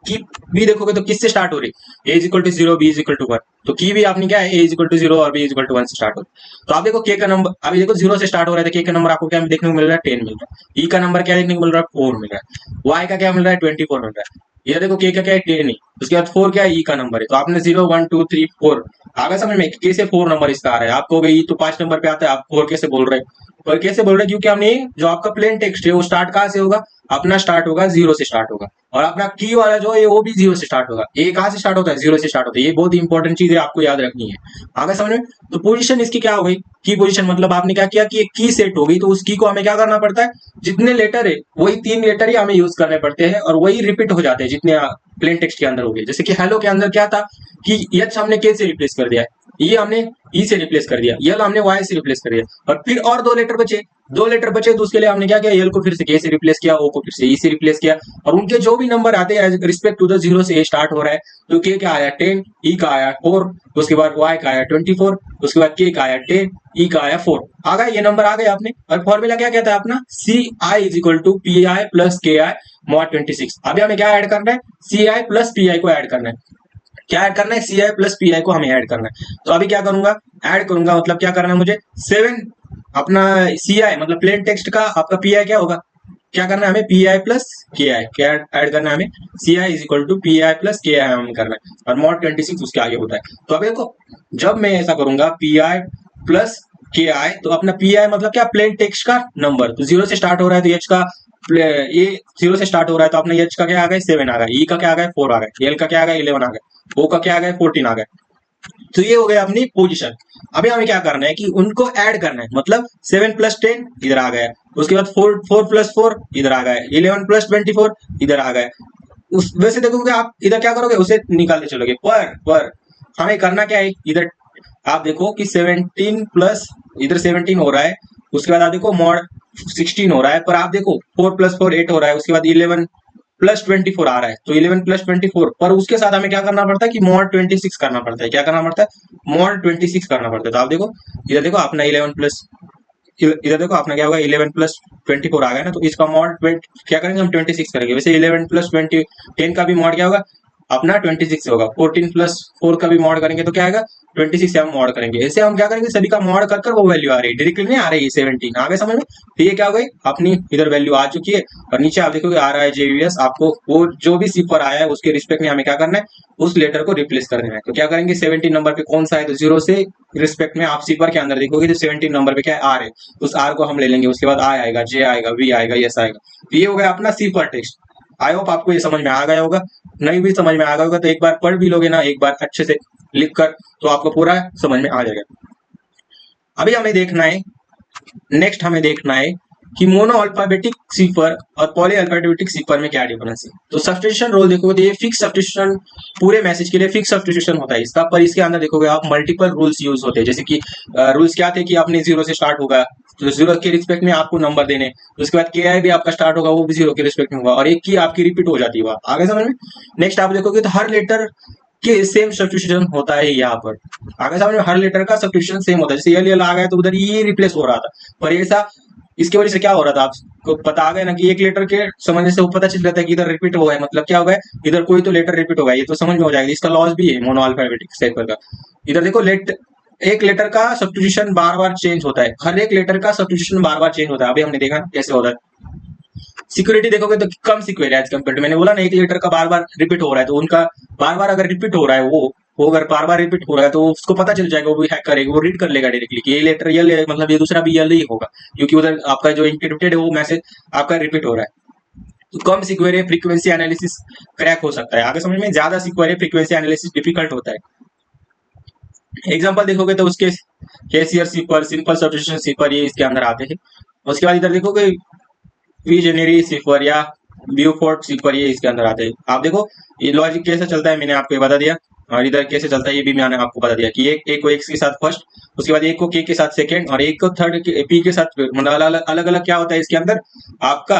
की भी देखोगे तो किससे स्टार्ट हो रही है, A is equal to 0 B is equal to 1, तो की भी आपने क्या है ए इज इक्वल टू 0 और बी इज इक्वल टू 1 से स्टार्ट हो रही है। तो आप देखो के का नंबर, अभी देखो 0 से स्टार्ट हो रहा है, तो के का नंबर आपको क्या देखने को मिल रहा है 10 मिल रहा है, ई का नंबर क्या देखने को मिल रहा है 4 मिल रहा है, वाई का क्या मिल रहा है 24 मिल रहा है, ये देखो के का क्या है 10 ही, उसके बाद 4 क्या है ई का नंबर है। तो आपने 0 1 2 3 4 आगे समझ में, कैसे 4 नंबर इसका आ रहा है, आपको ई तो 5 नंबर पे आता है, आप 4 कैसे बोल रहे हैं, और कैसे बोल रहे हैं क्योंकि हमने जो आपका प्लेन टेक्स्ट है वो स्टार्ट कहाँ से होगा, अपना स्टार्ट होगा 0 से स्टार्ट होगा, और अपना की वाला जो है वो भी 0 से स्टार्ट होगा। ए कहाँ से स्टार्ट होता है 0 से स्टार्ट होता है, ये बहुत इंपॉर्टेंट चीज है आपको याद रखनी है। आगे समझ में? तो पोजीशन इसकी क्या हो गई, की पोजीशन, मतलब आपने क्या किया कि एक की सेट हो गई, तो उस की को हमें क्या करना पड़ता है, जितने लेटर है वही 3 लेटर ही हमें यूज करने पड़ते हैं, और वही रिपीट हो जाते हैं जितने प्लेन टेक्स्ट के अंदर हो गए। जैसे कि हेलो के अंदर क्या था कि एच हमने के से रिप्लेस कर दिया है, ये हमने ई से रिप्लेस कर दिया, यल हमने वाई से रिप्लेस कर दिया, और फिर और 2 लेटर बचे, 2 लेटर बचे तो उसके लिए हमने क्या किया, यल को फिर से के से रिप्लेस किया, ओ को फिर से ई से रिप्लेस किया, और उनके जो भी नंबर आते हैं रिस्पेक्ट टू द 0 से ए स्टार्ट हो रहा है, तो के क्या आया 10, ई का आया 4, उसके बाद वाई का आया 24, उसके बाद के का आया 10, ई का आया 4, आ गया ये नंबर आ गए आपने। और फॉर्मूला क्या कहता है अपना, C I is equal to P I plus K I mod 26। अभी हमें क्या ऐड करना है, सी आई प्लस पी आई को ऐड करना है, क्या ऐड करना है, सी आई प्लस पी आई को हमें ऐड करना है। तो अभी क्या करूंगा, ऐड करूंगा, मतलब क्या करना है मुझे 7 अपना सी आई मतलब प्लेन टेक्स्ट का आपका पी आई क्या होगा, क्या करना है हमें पी आई प्लस के आई, क्या ऐड करना है हमें, C I is equal to P I plus K I हमें करना है, और मॉड 26 उसके आगे होता है। तो अब देखो जब मैं ऐसा करूंगा पी आई प्लस के आई, तो अपना पी आई मतलब क्या, प्लेन टेक्स्ट का नंबर, तो 0 से स्टार्ट हो रहा है तो एच का ये 0 से स्टार्ट हो रहा है, तो अपना एच का क्या आ गया 7 आ गया, ई का क्या आ गया 4 आ गया, एल का क्या आ गया 11 आ गया, ओ का क्या आ गया 14 आ गया। तो ये हो गया अपनी पोजीशन। अभी हमें क्या करना है कि उनको ऐड करना है, मतलब 7 प्लस 10 इधर आ गया, उसके बाद 4 प्लस 4 इधर आ गया, 11 प्लस 24 इधर आ गया। उस वैसे देखोगे आप इधर क्या करोगे, उसे निकालते चलोगे, पर हमें करना क्या है, इधर आप देखो कि 17 प्लस इधर 17 हो रहा है, उसके बाद आप देखो मॉड 16 हो रहा है, पर आप देखो 4 प्लस 4 8 हो रहा है, उसके बाद 11 प्लस 24 आ रहा है, तो 11 प्लस 24, पर उसके साथ हमें क्या करना पड़ता है कि मॉड 26 करना पड़ता है, क्या करना पड़ता है मॉड 26 करना पड़ता है। तो आप देखो इधर देखो अपना 11 प्लस, इधर देखो अपना क्या होगा 11 प्लस 24 आ गया ना, तो इसका मॉड क्या करेंगे हम 26 करेंगे। वैसे 11 प्लस 20 10 का भी मॉड क्या होगा अपना 26 होगा। 14 प्लस 4 का भी मॉड करेंगे तो क्या आएगा 26 से हम मॉड करेंगे। ऐसे हम क्या करेंगे सभी का मॉड कर वो वैल्यू आ रही है, डायरेक्टली नहीं आ रही है 17 आ गए समझ में। तो ये क्या हो गई अपनी इधर वैल्यू आ चुकी है। और नीचे आप देखोगे आ रहा है JVS, आपको वो जो भी सिफर आया है उसके रिस्पेक्ट में हमें क्या करना है उस लेटर को रिप्लेस कर देना है। तो क्या करेंगे 17 नंबर पे कौन सा है तो 0 से रिस्पेक्ट में आप सिफर के अंदर देखोगे तो 17 नंबर पे क्या है R है, उस R को हम ले लेंगे। उसके बाद I आएगा, J आएगा, V आएगा, S आएगा। तो ये हो गया अपना सिफर टेक्स्ट। आई होप आपको ये समझ में आ गया होगा। नहीं भी समझ में आ गया होगा तो एक बार पढ़ भी लोगे ना एक बार अच्छे से लिख कर, तो आपको पूरा समझ में आ जाएगा। अभी हमें देखना है, नेक्स्ट हमें देखना है कि मोनो अल्फाबेटिक सिफर और पॉली अल्फाबेटिक सिफर में क्या डिफरेंस है। तो सब्स्टिट्यूशन रोल देखोगे तो ये फिक्स सब्स्टिट्यूशन पूरे मैसेज के लिए फिक्स सब्स्टिट्यूशन होता है इसका, पर इसके अंदर देखोगे आप मल्टीपल रूल्स यूज होते हैं। जैसे कि रूल्स क्या थे कि आपने 0 से स्टार्ट होगा तो 0 के रिस्पेक्ट में आपको नंबर देने, उसके बाद KI भी आपका स्टार्ट होगा वो भी 0 के रिस्पेक्ट में होगा, और एक की आपकी रिपीट हो जाती है। आगे समझ में। नेक्स्ट आप देखोगे तो हर लेटर के सेम सब्स्टिट्यूशन होता है यहाँ पर। आगे समझ में, हर लेटर का सब्स्टिट्यूशन सेम होता है। जैसे एल आ गया तो उधर ये रिप्लेस हो रहा था, पर ऐसा इसकी वजह से क्या हो रहा था आपको पता आ गया ना कि एक लेटर के समझने से वो पता चल जाता है कि इधर रिपीट हो गया, मतलब क्या हो गया इधर कोई तो लेटर रिपीट हो गया, ये तो समझ में हो जाएगा। इसका लॉस भी है मोनो अल्फाबेटिक सिफर का। इधर देखो एक लेटर का सब्स्टिट्यूशन बार बार चेंज होता है, हर एक लेटर का सब्स्टिट्यूशन बार बार चेंज होता है। अभी हमने देखा कैसे होता है। सिक्योरिटी देखोगे तो कम सिक्योर है एज कम्पेयर टू, मैंने बोला ना एक लेटर का बार बार रिपीट हो रहा है तो उनका बार बार अगर रिपीट हो रहा है वो अगर बार बार रिपीट हो रहा है तो उसको पता चल जाएगा, वो भी हैक करेगा, वो रीड कर लेगा डायरेक्टली कि ये लेटर यल है, मतलब ये दूसरा भी यल ही होगा, क्योंकि उधर आपका जो इंक्रिप्टेड है वो मैसेज आपका रिपीट हो रहा है। तो कम सिक्योर है, फ्रीक्वेंसी एनालिसिस क्रैक हो सकता है। आगे समझ में, ज्यादा सिक्योर है, फ्रीक्वेंसी एनालिसिस डिफिकल्ट होता है। एग्जांपल देखोगे तो उसके कैशियर सिफर, सिंपल सब्स्टिट्यूशन सिफर ये इसके अंदर आते हैं। उसके बाद इधर देखोगे पी जेनेरी सिफर या ब्यूफोर्ड सिफर ये इसके अंदर आते हैं। आप देखो ये लॉजिक कैसे चलता है मैंने आपको ये बता दिया, और इधर कैसे चलता है ये भी मैंने आपको बता दिया कि एक को एक्स के साथ फर्स्ट, उसके बाद एक को के साथ सेकंड, और एक को थर्ड पी के साथ, मतलब अलग अलग क्या होता है इसके अंदर आपका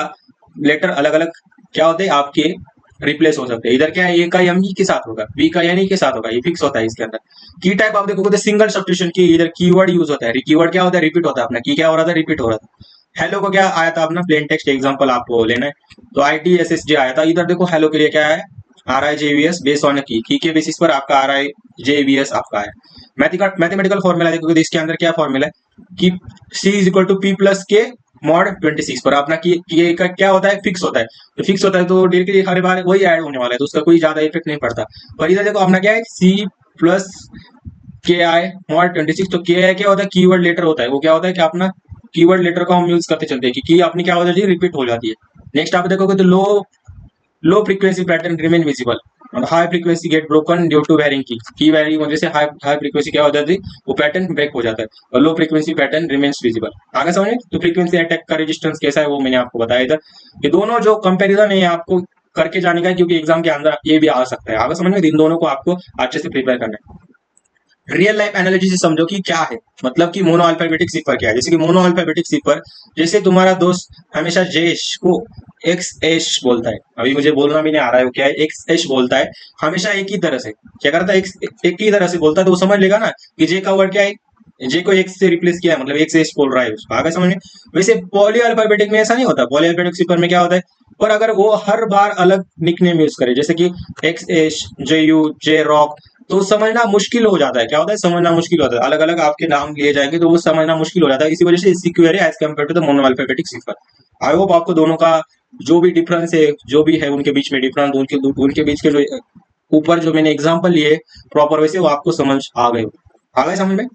लेटर अलग अलग क्या होते हैं आपके रिप्लेस हो सकते हैं। इधर क्या है ए का एम ई के साथ होगा, बी का एन ई के साथ होगा, ये फिक्स होता है इसके अंदर। की टाइप आप देखोगे तो सिंगल सब्स्टिट्यूशन की, इधर कीवर्ड यूज होता है। कीवर्ड क्या होता है रिपीट होता है अपना, की क्या हो रहा था रिपीट हो रहा था। हेलो को क्या आया था अपना प्लेन टेक्स्ट एग्जांपल आपको लेना है तो ITSSJ आया था। इधर देखो हेलो के लिए क्या है RIJVS बेस्ड ऑन की के बेसिस पर आपका RIJVS आपका है। मैथमेटिकल फॉर्मूला देखोगे तो इसके अंदर क्या फॉर्मूला है कि C is equal to P plus K mod 26 पर अपना की का क्या होता है फिक्स होता है। तो फिक्स होता है तो डायरेक्टली हर बार वही ऐड होने वाला है, तो उसका कोई ज्यादा इफेक्ट नहीं पड़ता। पर इधर देखो अपना क्या है C प्लस KI मॉड 26। तो KI क्या होता है कीवर्ड लेटर होता है, वो क्या होता है कि अपना कीवर्ड लेटर को हम यूज करते चलते हैं कि अपनी क्या हो जाती है रिपीट हो जाती है। नेक्स्ट आप देखोगे तो low frequency pattern remain visible और high frequency get broken due to varying की वैरी वजह से हाई फ्रीक्वेंसी क्या हो जाती है वो पैटर्न ब्रेक हो जाता है, और लो फ्रीक्वेंसी पैटर्न रिमेन्स विजिबल। आगे समझे। तो फ्रीक्वेंसी अटैक का रेजिस्टेंस कैसा है वो मैंने आपको बताया था। ये दोनों जो कंपेरिजन है आपको करके जाने का है, क्योंकि एग्जाम के अंदर ये भी आ सकता है। आगे समझ में, इन दोनों को आपको अच्छे से प्रिपेयर करना है। रियल लाइफ एनालॉजी से समझो कि क्या है, मतलब कि मोनो अल्फाबेटिक सिफर क्या है। जैसे कि मोनो अल्फाबेटिक सिफर, जैसे तुम्हारा दोस्त हमेशा जेश को एक्स एश बोलता है, अभी मुझे बोलना भी नहीं आ रहा है वो क्या है, एक्स एश बोलता है हमेशा एक ही तरह से। क्या करता है एक ही तरह से बोलता है, तो वो समझ लेगा ना कि जे का वर्ड क्या है, जे को एक्स से रिप्लेस किया है, मतलब एक्स एश बोल रहा है उसको। आगे समझ में। वैसे पॉली अल्फाबेटिक में ऐसा नहीं होता। पॉली अल्फाबेटिक सिफर में क्या होता है, पर अगर वो हर बार अलग निकनेम यूज करे, जैसे कि एक्स एश, जे यू, जे रॉक, तो समझना मुश्किल हो जाता है। क्या होता है समझना मुश्किल होता है, अलग अलग आपके नाम लिए जाएंगे तो वो समझना मुश्किल हो जाता है। इसी वजह से सिक्योर है as compared to the monoalphabetic cipher. I hope आपको दोनों का जो भी डिफरेंस है, जो भी है उनके बीच में डिफरेंस, उनके बीच के जो ऊपर जो मैंने एग्जांपल लिए प्रॉपर वैसे वो आपको समझ आ गए। आ गए समझ में।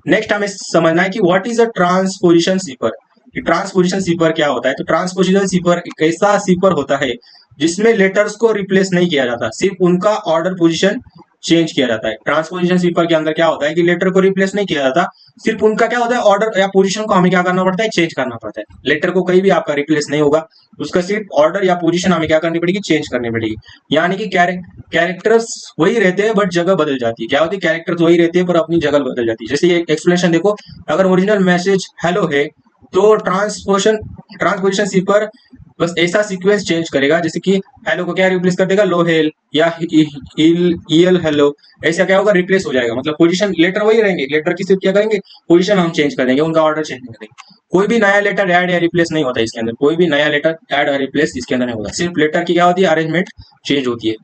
नेक्स्ट हमें समझना है कि what is a transposition cipher. Transposition cipher क्या होता है। तो ट्रांसपोजिशन सिफर एक ऐसा सिफर होता है जिसमें लेटर्स को रिप्लेस नहीं किया जाता, सिर्फ उनका ऑर्डर पोजीशन चेंज किया जाता है। ट्रांसपोजिशन सिफर के अंदर क्या होता है कि लेटर को रिप्लेस नहीं किया जाता, सिर्फ उनका क्या होता है ऑर्डर या पोजीशन को हमें क्या करना पड़ता है चेंज करना पड़ता है। लेटर को कहीं भी आपका रिप्लेस नहीं होगा, उसका सिर्फ ऑर्डर या पोजीशन हमें क्या करनी पड़ेगी चेंज करनी पड़ेगी। यानी कि कैरेक्टर्स वही रहते हैं बट जगह बदल जाती है। क्या होती है कैरेक्टर्स वही रहते हैं पर अपनी जगह बदल जाती है। जैसे ये एक्सप्लेनेशन देखो, अगर ओरिजिनल मैसेज हेलो है तो ट्रांसपोजिशन सिफर बस ऐसा सीक्वेंस चेंज करेगा, जैसे कि हेलो को क्या रिप्लेस कर देगा लो हेल या ईल हेलो, ऐसा क्या होगा रिप्लेस हो जाएगा। मतलब पोजीशन लेटर वही रहेंगे, लेटर की सिर्फ क्या करेंगे पोजीशन हम चेंज कर देंगे, उनका ऑर्डर चेंज कर देंगे। कोई भी नया लेटर ऐड या रिप्लेस नहीं होता इसके अंदर, कोई भी नया लेटर ऐड या रिप्लेस इसके अंदर नहीं होता, सिर्फ लेटर की क्या होती है अरेंजमेंट चेंज होती है।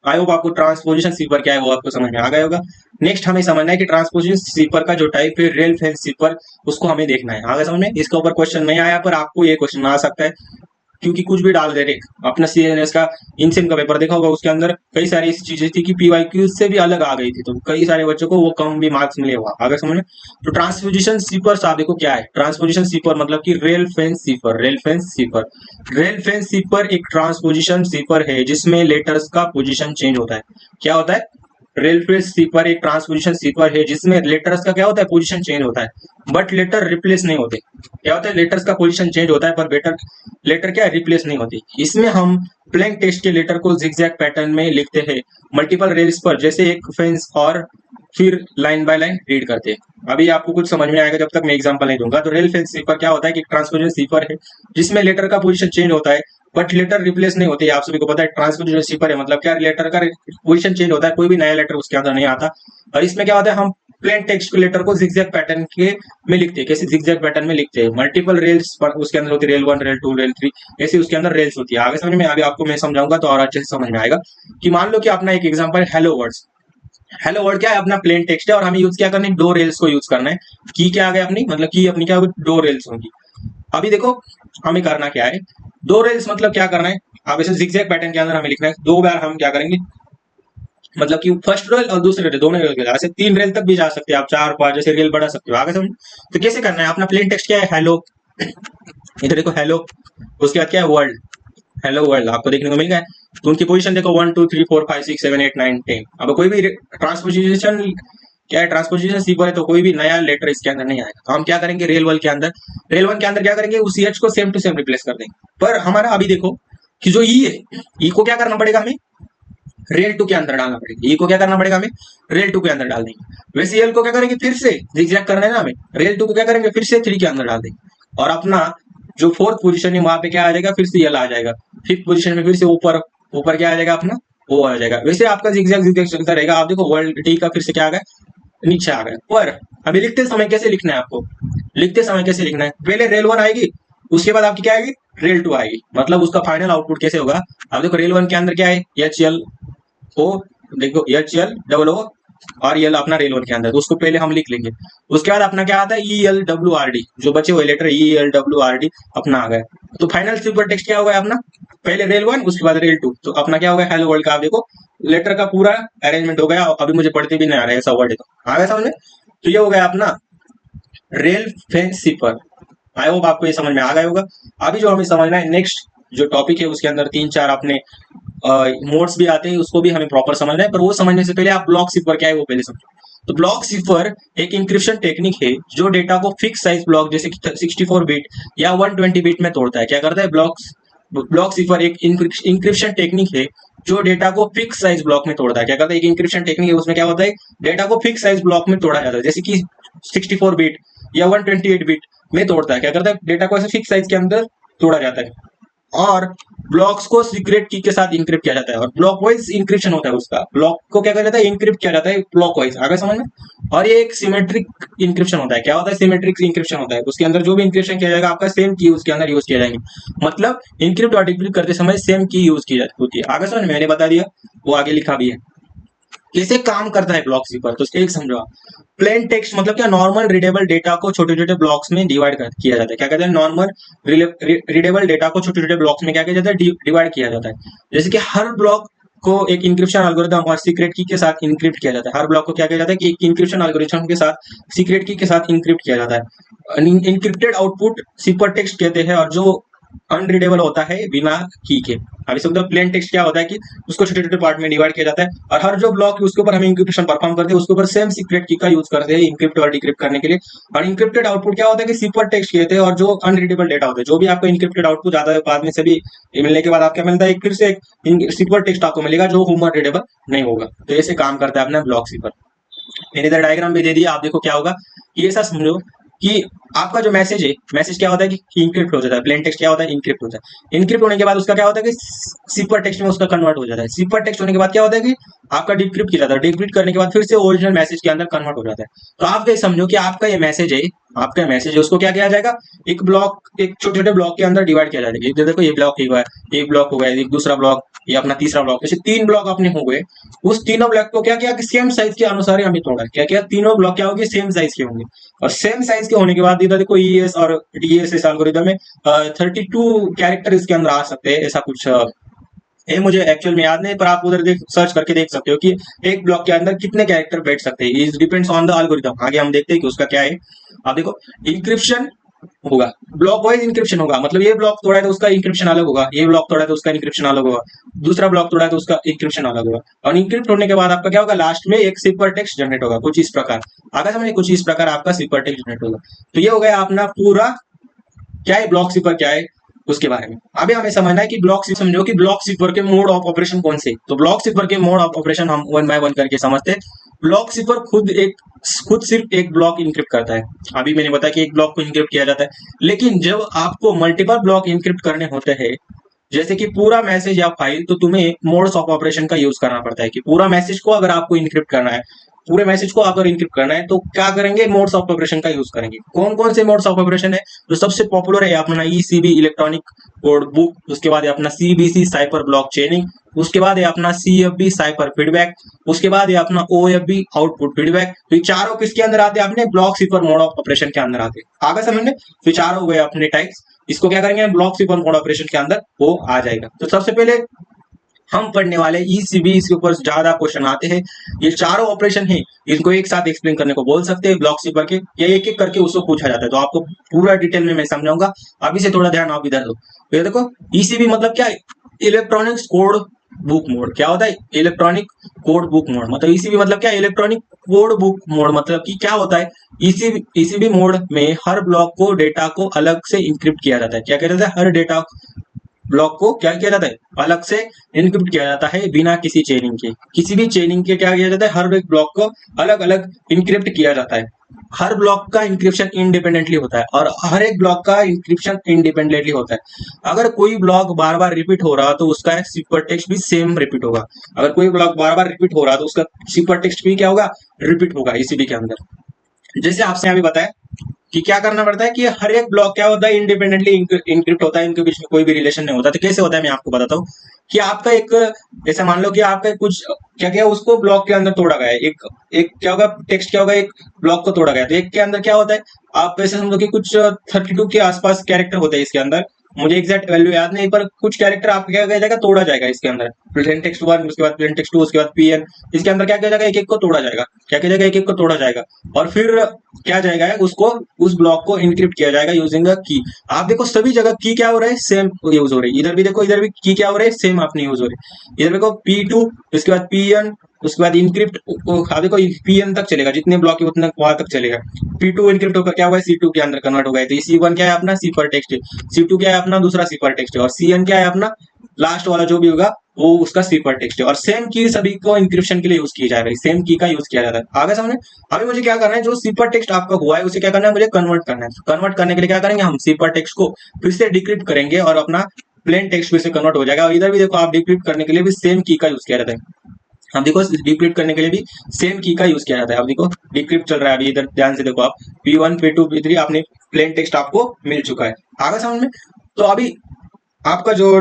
आई होप आपको ट्रांसपोजिशन सिपर क्या है वो आपको समझ में आ गया होगा। नेक्स्ट हमें समझना है कि ट्रांसपोजिशन सिपर का जो टाइप है रेल फेंस सिपर, उसको हमें देखना है। आगे समझ में, इसके ऊपर क्वेश्चन नहीं आया पर आपको ये क्वेश्चन आ सकता है क्योंकि कुछ भी डाल दे रहे। अपना सीएनएस का इनसिम का पेपर देखा होगा, उसके अंदर कई सारी ऐसी चीजें थी कि पीवाईक्यू से भी अलग आ गई थी, तो कई सारे बच्चों को वो कम भी मार्क्स मिले हुआ। आगे समझ में, तो ट्रांसपोजिशन सीपर आप देखो क्या है। ट्रांसपोजिशन सीपर मतलब कि rail fence cipher. Rail fence cipher, rail fence cipher एक ट्रांसपोजिशन सीपर है जिसमें लेटर्स का पोजिशन चेंज होता है। क्या होता है? रेल फेंस सीपर एक ट्रांसपोजिशन सीपर है जिसमें लेटर्स का क्या होता है? पोजिशन चेंज होता है, बट लेटर रिप्लेस नहीं होते। क्या होता है? लेटर्स का पोजीशन चेंज होता है पर बेटर लेटर क्या रिप्लेस नहीं होती। इसमें हम प्लेन टेक्स्ट के लेटर को जिगजैग पैटर्न में लिखते हैं मल्टीपल रेल्स पर, जैसे एक फेंस, और फिर लाइन बाय लाइन रीड करते हैं। अभी आपको कुछ समझ में आएगा जब तक मैं एग्जांपल नहीं दूंगा। तो रेल फेंस सीपर क्या होता है कि ट्रांसपोजिशन सीपर है जिसमें लेटर का पोजीशन चेंज होता है बट लेटर रिप्लेस नहीं होती। आप सभी को पता है ट्रांसपोजिशन सीपर है मतलब क्या, लेटर का पोजीशन चेंज होता है, कोई भी नया लेटर उसके अंदर नहीं आता। और इसमें क्या होता है, हम प्लेन टेक्स्ट के लेटर को जिगजैग पैटर्न के में लिखते हैं। कैसे जिगजैग पैटर्न में लिखते हैं? मल्टीपल रेल्स पर उसके अंदर होती है, रेल 1, रेल 2, रेल 3, ऐसे उसके अंदर रेल्स होती है। आगे समझ में, अभी आपको मैं समझाऊंगा तो और अच्छे से समझ में आएगा। कि मान लो कि अपना एक एग्जांपल है हेलो वर्ड्स। हेलो वर्ड क्या है? अपना प्लेन टेक्स्ट है और हमें यूज क्या करना है? दो रेल्स को यूज करना है। की क्या आ गया अपनी, मतलब की अपनी क्या होगी? दो रेल्स होंगी। अभी देखो हमें करना क्या है, दो रेल्स मतलब क्या करना है? अब ऐसे जिगजैग पैटर्न के अंदर हमें लिखना है। दो बार हम क्या करेंगे, मतलब कि फर्स्ट रेल और दूसरे रेल, दोनों रेल के ऐसे 3 रेल तक भी जा सकते हैं आप, 4 5 जैसे रेल बढ़ा सकते हो। आगे समझ। तो कैसे करना है? अपना प्लेन टेक्स्ट क्या है? हेलो। इधर देखो हेलो, उसके बाद क्या है? वर्ल्ड। हेलो वर्ल्ड आपको देखने को मिल गया है। तो उनकी पोजीशन देखो 1 2 3 4 5 6 7 8 9 10। अब कोई भी ट्रांसपोजिशन क्या है? ट्रांसपोजिशन सीक्वल है तो कोई भी नया लेटर इसके अंदर नहीं आएगा। तो हम क्या करेंगे? रेल 1 के अंदर, रेल 1 के अंदर क्या करेंगे? उस एच को सेम टू सेम रिप्लेस कर देंगे। पर हमारा अभी देखो कि जो ई है, ई को क्या करना पड़ेगा? हमें रेल 2 के अंदर डालना पड़ेगा। ई को क्या करना पड़ेगा? हमें रेल 2 के अंदर डाल देंगे। वैसे एल को क्या करेंगे? फिर से जिगजैग करना है ना हमें, रेल 2 को क्या करेंगे? फिर से 3 के अंदर डाल देंगे। और अपना जो फोर्थ पोजीशन है वहां पे क्या आ जाएगा? फिर से एल आ जाएगा। फिफ्थ पोजीशन में फिर से ऊपर, ऊपर क्या आ जाएगा? अपना ओ आ जाएगा। वैसे आपका जिगजैग जिगजैग चलता रहेगा। आप देखो वर्ल्ड टी का फिर से क्या आ गया? नीचे आ गया। पर हमें लिखते समय कैसे लिखना है? आपको लिखते समय कैसे लिखना है? पहले रेल 1 आएगी, उसके बाद आपकी क्या आएगी? रेल 2 आएगी। मतलब उसका फाइनल आउटपुट कैसे होगा? अब देखो रेल 1 के अंदर क्या है? एच एल ओ, देखो एच एल डबल ओ और यल अपना रेल 1 के अंदर, तो उसको पहले हम लिख लेंगे। उसके बाद अपना क्या आता है? E L W R D, जो बचे हुए letter E L W R D अपना आ गया। तो फाइनल सुपर टेक्स्ट क्या होगा अपना? पहले रेल 1 उसके बाद रेल 2, तो अपना क्या होगा? हेलो वर्ल्ड का आप देखो लेटर का पूरा अरेंजमेंट हो गया। अभी मुझे पढ़ते भी नहीं आ रहा है ऐसा वर्ड है, तो आ गया समझ में। तो ये हो गया अपना रेल फेंस सीपर। आई होप आपको ये समझ में आ गया होगा। अभी जो हमें समझना है नेक्स्ट जो टॉपिक है उसके अंदर 3 4 अपने मोड्स भी आते हैं, उसको भी हमें प्रॉपर समझना है। पर वो समझने से पहले आप ब्लॉक सिफर क्या है वो पहले समझो। तो ब्लॉक सिफर एक इंक्रिप्शन टेक्निक है जो डेटा को फिक्स साइज ब्लॉक जैसे कि 64 बिट या 120 बिट में तोड़ता है। क्या करता है? ब्लॉक सिफर एक इंक्रिप्शन टेक्निक है जो डेटा को फिक्स साइज ब्लॉक में तोड़ता है। क्या करता है? एक इंक्रिप्शन टेक्निक है, उसमें क्या होता है? डेटा को फिक्स साइज ब्लॉक में तोड़ा जाता है, जैसे कि 64 बिट या 128 बिट में तोड़ता है। क्या करता है? डेटा को ऐसे फिक्स साइज के अंदर तोड़ा जाता है। और ब्लॉक्स को सीक्रेट की के साथ इंक्रिप्ट किया जाता है और ब्लॉक वाइज इंक्रिप्शन होता है उसका। ब्लॉक को क्या किया जाता है? इंक्रिप्ट किया जाता है ब्लॉक वाइज। आगे समझ में। और ये एक सिमेट्रिक इंक्रिप्शन होता है। क्या होता है? सिमेट्रिक इंक्रिप्शन होता है। उसके अंदर जो भी इंक्रिप्शन किया जाएगा आपका सेम की उसके अंदर यूज किया जाएंगे। मतलब इंक्रिप्ट और डिक्रिप्ट करते समय सेम की यूज की जाती होती है। आगे समझ में, मैंने बता दिया, वो आगे लिखा भी है। कैसे काम करता है ब्लॉक सिफर, तो एक समझो। प्लेन टेक्स्ट मतलब क्या? नॉर्मल रीडेबल डेटा को छोटे छोटे ब्लॉक्स में डिवाइड किया जाता है। क्या कहते हैं? नॉर्मल रीडेबल डेटा को छोटे छोटे ब्लॉक्स में क्या किया जाता है? डिवाइड किया जाता है। जैसे कि हर ब्लॉक को एक इंक्रिप्शन एल्गोरिथम और सीक्रेट की के साथ इंक्रिप्ट किया जाता है। हर ब्लॉक को क्या किया जाता है कि एक इंक्रिप्शन एल्गोरिथम के साथ सीक्रेट की के साथ इंक्रिप्ट किया जाता है। इंक्रिप्टेड आउटपुट सिपर टेक्स्ट कहते हैं और जो अनरीडेबल होता है बिना की के। अभी समझो प्लेन टेक्स्ट क्या होता है कि उसको छोटे छोटे पार्ट में डिवाइड किया जाता है और हर जो ब्लॉक है उसके ऊपर हम इंक्रिप्शन परफॉर्म करते हैं, उसके ऊपर सेम सीक्रेट की का यूज करते हैं इंक्रिप्ट और डिक्रिप्ट करने के लिए। और इंक्रिप्टेड आउटपुट क्या होता है कि सिपर टेक्स्ट कहते हैं। और जो अनरीडेबल डेटा होता है, जो भी आपको इंक्रिप्टेड आउटपुट आता है बाद में से भी मिलने के बाद आपको मिलता है, एक फिर से एक सिपर टेक्स्ट आपको मिलेगा जो ह्यूमन रीडेबल नहीं होगा। तो ऐसे काम करता है अपना ब्लॉक सिपर। मैंने इधर डायग्राम भी दे दिया, आप देखो क्या होगा। ये ऐसा समझो कि आपका जो मैसेज है, मैसेज क्या होता है कि इंक्रिप्ट हो जाता है। प्लेन टेक्स्ट क्या होता है? इंक्रिप्ट होता है। इंक्रिप्ट होने के बाद उसका क्या होता है कि सिपर टेक्स्ट में उसका कन्वर्ट हो जाता है। सिपर टेक्स्ट होने के बाद क्या होता है कि आपका डिक्रिप्ट किया जाता है, डिक्रिप्ट करने के बाद फिर से ओरिजिनल मैसेज के अंदर कन्वर्ट हो जाता है। तो आप ये समझो कि आपका ये मैसेज है, आपका मैसेज है, उसको क्या किया जाएगा, एक ब्लॉक, एक छोटे छोटे ब्लॉक के अंदर डिवाइड किया जाएगा। इधर देखो ये ब्लॉक हुआ है, एक ब्लॉक हो गया, एक दूसरा ब्लॉक, ये अपना तीसरा ब्लॉक, जैसे 3 ब्लॉक अपने हो गए। उस तीनों ब्लॉक को क्या किया कि सेम साइज के अनुसार ही हमें तोड़ा। क्या किया, तीनों ब्लॉक क्या होंगे, सेम साइज के होंगे। और सेम साइज के होने के बाद इधर देखो ईएस और डीएस इस एल्गोरिथम में 32 कैरेक्टर इसके अंदर आ सकते हैं, ऐसा कुछ ये मुझे एक्चुअल में याद नहीं, पर आप उधर देख सर्च करके देख सकते हो कि एक ब्लॉक के अंदर कितने कैरेक्टर बैठ सकते हैं। It depends on the algorithm. आगे हम देखते हैं कि उसका क्या है। आप देखो इंक्रिप्शन होगा, ब्लॉक वाइज इंक्रिप्शन होगा, मतलब ये ब्लॉक तोड़ा है तो उसका इंक्रिप्शन अलग होगा, ये ब्लॉक तोड़ा है तो उसका इंक्रिप्शन अलग होगा, दूसरा ब्लॉक तोड़ा है तो उसका इंक्रिप्शन अलग होगा। और इंक्रिप्ट होने के बाद आपका क्या होगा, लास्ट में एक सिपर टेक्स्ट जनरेट होगा कुछ इस प्रकार। आगे समझे, कुछ इस प्रकार आपका सिपर टेक्स्ट जनरेट होगा। तो ये हो गया अपना पूरा क्या है, ब्लॉक सिपर क्या है उसके बारे में। अभी हमें समझना है कि ब्लॉक समझो कि ब्लॉक सिपर के मोड ऑफ ऑपरेशन कौन से। तो ब्लॉक सिपर के मोड ऑफ ऑपरेशन हम वन बाय वन करके समझते हैं। ब्लॉक सिपर खुद सिर्फ एक ब्लॉक इनक्रिप्ट करता है। अभी मैंने बताया कि एक ब्लॉक को इनक्रिप्ट किया जाता है, लेकिन जब आपको मल्टीपल ब्लॉक इनक्रिप्ट करने होते हैं, जैसे कि पूरा मैसेज या फाइल, तो तुम्हें मोड्स ऑफ ऑपरेशन का यूज करना पड़ता है। कि पूरा मैसेज को अगर आपको इनक्रिप्ट करना है, पूरे मैसेज को अगर इनक्रिप्ट करना है तो क्या करेंगे, मोड्स ऑफ ऑपरेशन का यूज करेंगे। कौन कौन से मोड्स ऑफ ऑपरेशन है, जो सबसे पॉपुलर है अपना ईसीबी इलेक्ट्रॉनिक कोड बुक, उसके बाद है अपना सीबीसी साइपर ब्लॉक चेनिंग, उसके बाद है अपना सीएफबी साइपर फीडबैक, उसके बाद है अपना ओएफबी आउटपुट फीडबैक। तो ये चारों किसके अंदर आते हैं, अपने block sipper mode of operation के अंदर आते हैं। आगे समझ में, तो चारों हो गए अपने टाइप्स। इसको क्या करेंगे, ब्लॉक सिपर मोड ऑपरेशन के अंदर वो आ जाएगा। तो सबसे पहले हम पढ़ने वाले ईसीबी, इसके ऊपर ज्यादा क्वेश्चन आते हैं। ये चारों ऑपरेशन है, इनको एक साथ एक्सप्लेन करने को बोल सकते हैं ब्लॉक सिपर के, या एक एक करके उसको पूछा जाता है। तो आपको पूरा डिटेल में मैं समझाऊंगा, अभी से थोड़ा ध्यान आप इधर दो। तो ये देखो ईसीबी मतलब क्या है, इलेक्ट्रॉनिक्स कोड बुक मोड। क्या होता है, इलेक्ट्रॉनिक कोड बुक मोड। मतलब ईसीबी मतलब क्या है, इलेक्ट्रॉनिक कोड बुक मोड। मतलब कि क्या होता है, ईसीबी मोड में हर ब्लॉक को डेटा को अलग से इंक्रिप्ट किया जाता है। क्या किया जाता है, हर डेटा ब्लॉक को क्या किया जाता है, अलग से इनक्रिप्ट किया जाता है, बिना किसी चेनिंग के। किसी भी चेनिंग के क्या किया जाता है, हर एक ब्लॉक को अलग अलग इनक्रिप्ट किया जाता है। हर ब्लॉक का इंक्रिप्शन इंडिपेंडेंटली होता है, और हर एक ब्लॉक का इंक्रिप्शन इंडिपेंडेंटली होता है। अगर कोई ब्लॉक बार बार रिपीट हो रहा तो उसका सिपर टेक्स्ट भी सेम रिपीट होगा। अगर कोई ब्लॉक बार बार रिपीट हो रहा तो उसका सिपर टेक्स्ट भी क्या होगा, रिपीट होगा ईसीबी के अंदर। जैसे आपसे अभी बताया कि क्या करना पड़ता है कि हर एक ब्लॉक क्या होता है, इंडिपेंडेंटली इंक्रिप्ट होता है, इनके बीच में कोई भी रिलेशन नहीं होता। तो कैसे होता है, मैं आपको बताता हूँ कि आपका एक, जैसे मान लो कि आपका कुछ क्या क्या उसको ब्लॉक के अंदर तोड़ा गया है, एक क्या होगा, टेक्स्ट क्या होगा, एक ब्लॉक को तोड़ा गया। तो एक के अंदर क्या होता है, आप ऐसे समझो कि कुछ 32 के आसपास कैरेक्टर होते हैं इसके अंदर। मुझे एग्जैक्ट वैल्यू याद नहीं, पर कुछ कैरेक्टर आप क्या किया जाएगा, तोड़ा जाएगा इसके अंदर। प्लेन टेक्स्ट 1, उसके बाद प्लेन टेक्स्ट 2, उसके बाद पीएन। इसके अंदर क्या किया जाएगा, एक एक को तोड़ा जाएगा। क्या किया जाएगा, एक एक को तोड़ा जाएगा, और फिर क्या जाएगा, उसको उस ब्लॉक को इनक्रिप्ट किया जाएगा यूजिंग की। आप देखो सभी जगह की क्या हो रहा है, सेम यूज हो रही है। इधर भी देखो, इधर भी की क्या हो रहा है, सेम अपनी यूज हो रही है। इधर देखो P2, उसके बाद पीएन, उसके बाद इंक्रिप्ट। आप देखो पीएन तक चलेगा, जितने ब्लॉक है उतने वहां तक चलेगा। P2 इंक्रिप्ट होकर क्या हुआ है, C2 के अंदर कन्वर्ट हो गया है। तो C1 क्या है, अपना सिपर टेक्स्ट है, C2 क्या है, अपना दूसरा सिपर टेक्स्ट है, और CN क्या है, अपना लास्ट वाला जो भी होगा वो उसका सिपर टेक्स्ट है। और सेम की सभी को इंक्रिप्शन के लिए यूज की जा रही है, सेम की का यूज किया जाता है। आगे समझे, अभी मुझे क्या करना है, जो सिपर टेक्स्ट आपका हुआ है उसे क्या करना है, मुझे कन्वर्ट करना है। कन्वर्ट करने के लिए क्या करेंगे, हम सिपर टेक्स्ट को फिर से डिक्रिप्ट करेंगे और अपना प्लेन टेक्स्ट फिर से कन्वर्ट हो जाएगा। और इधर भी देखो, आप डिक्रिप्ट करने के लिए भी सेम की का यूज किया जाता है। हम देखो डिक्रिप्ट करने के लिए भी सेम की का यूज किया जाता है। अब देखो डिक्रिप्ट चल रहा है अभी, इधर ध्यान से देखो आप, P1 P2 P3 आपने प्लेन टेक्स्ट आपको मिल चुका है। आगे समझ में। तो अभी आपका जो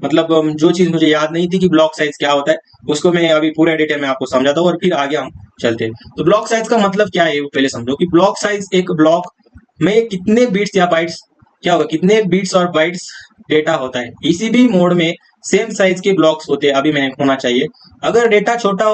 मतलब जो चीज मुझे याद नहीं थी कि ब्लॉक साइज क्या होता है, उसको मैं अभी पूरे डिटेल में आपको समझाता हूँ, और फिर आगे हम चलते हैं। तो ब्लॉक साइज का मतलब क्या है, वो पहले समझो कि ब्लॉक साइज, एक ब्लॉक में कितने बिट्स या बाइट्स, क्या होगा, कितने बिट्स और बाइट्स डेटा होता है। ईसीबी मोड में सेम साइज के ब्लॉक्स होते हैं, अभी मैंने होना चाहिए। अगर डेटा छोटा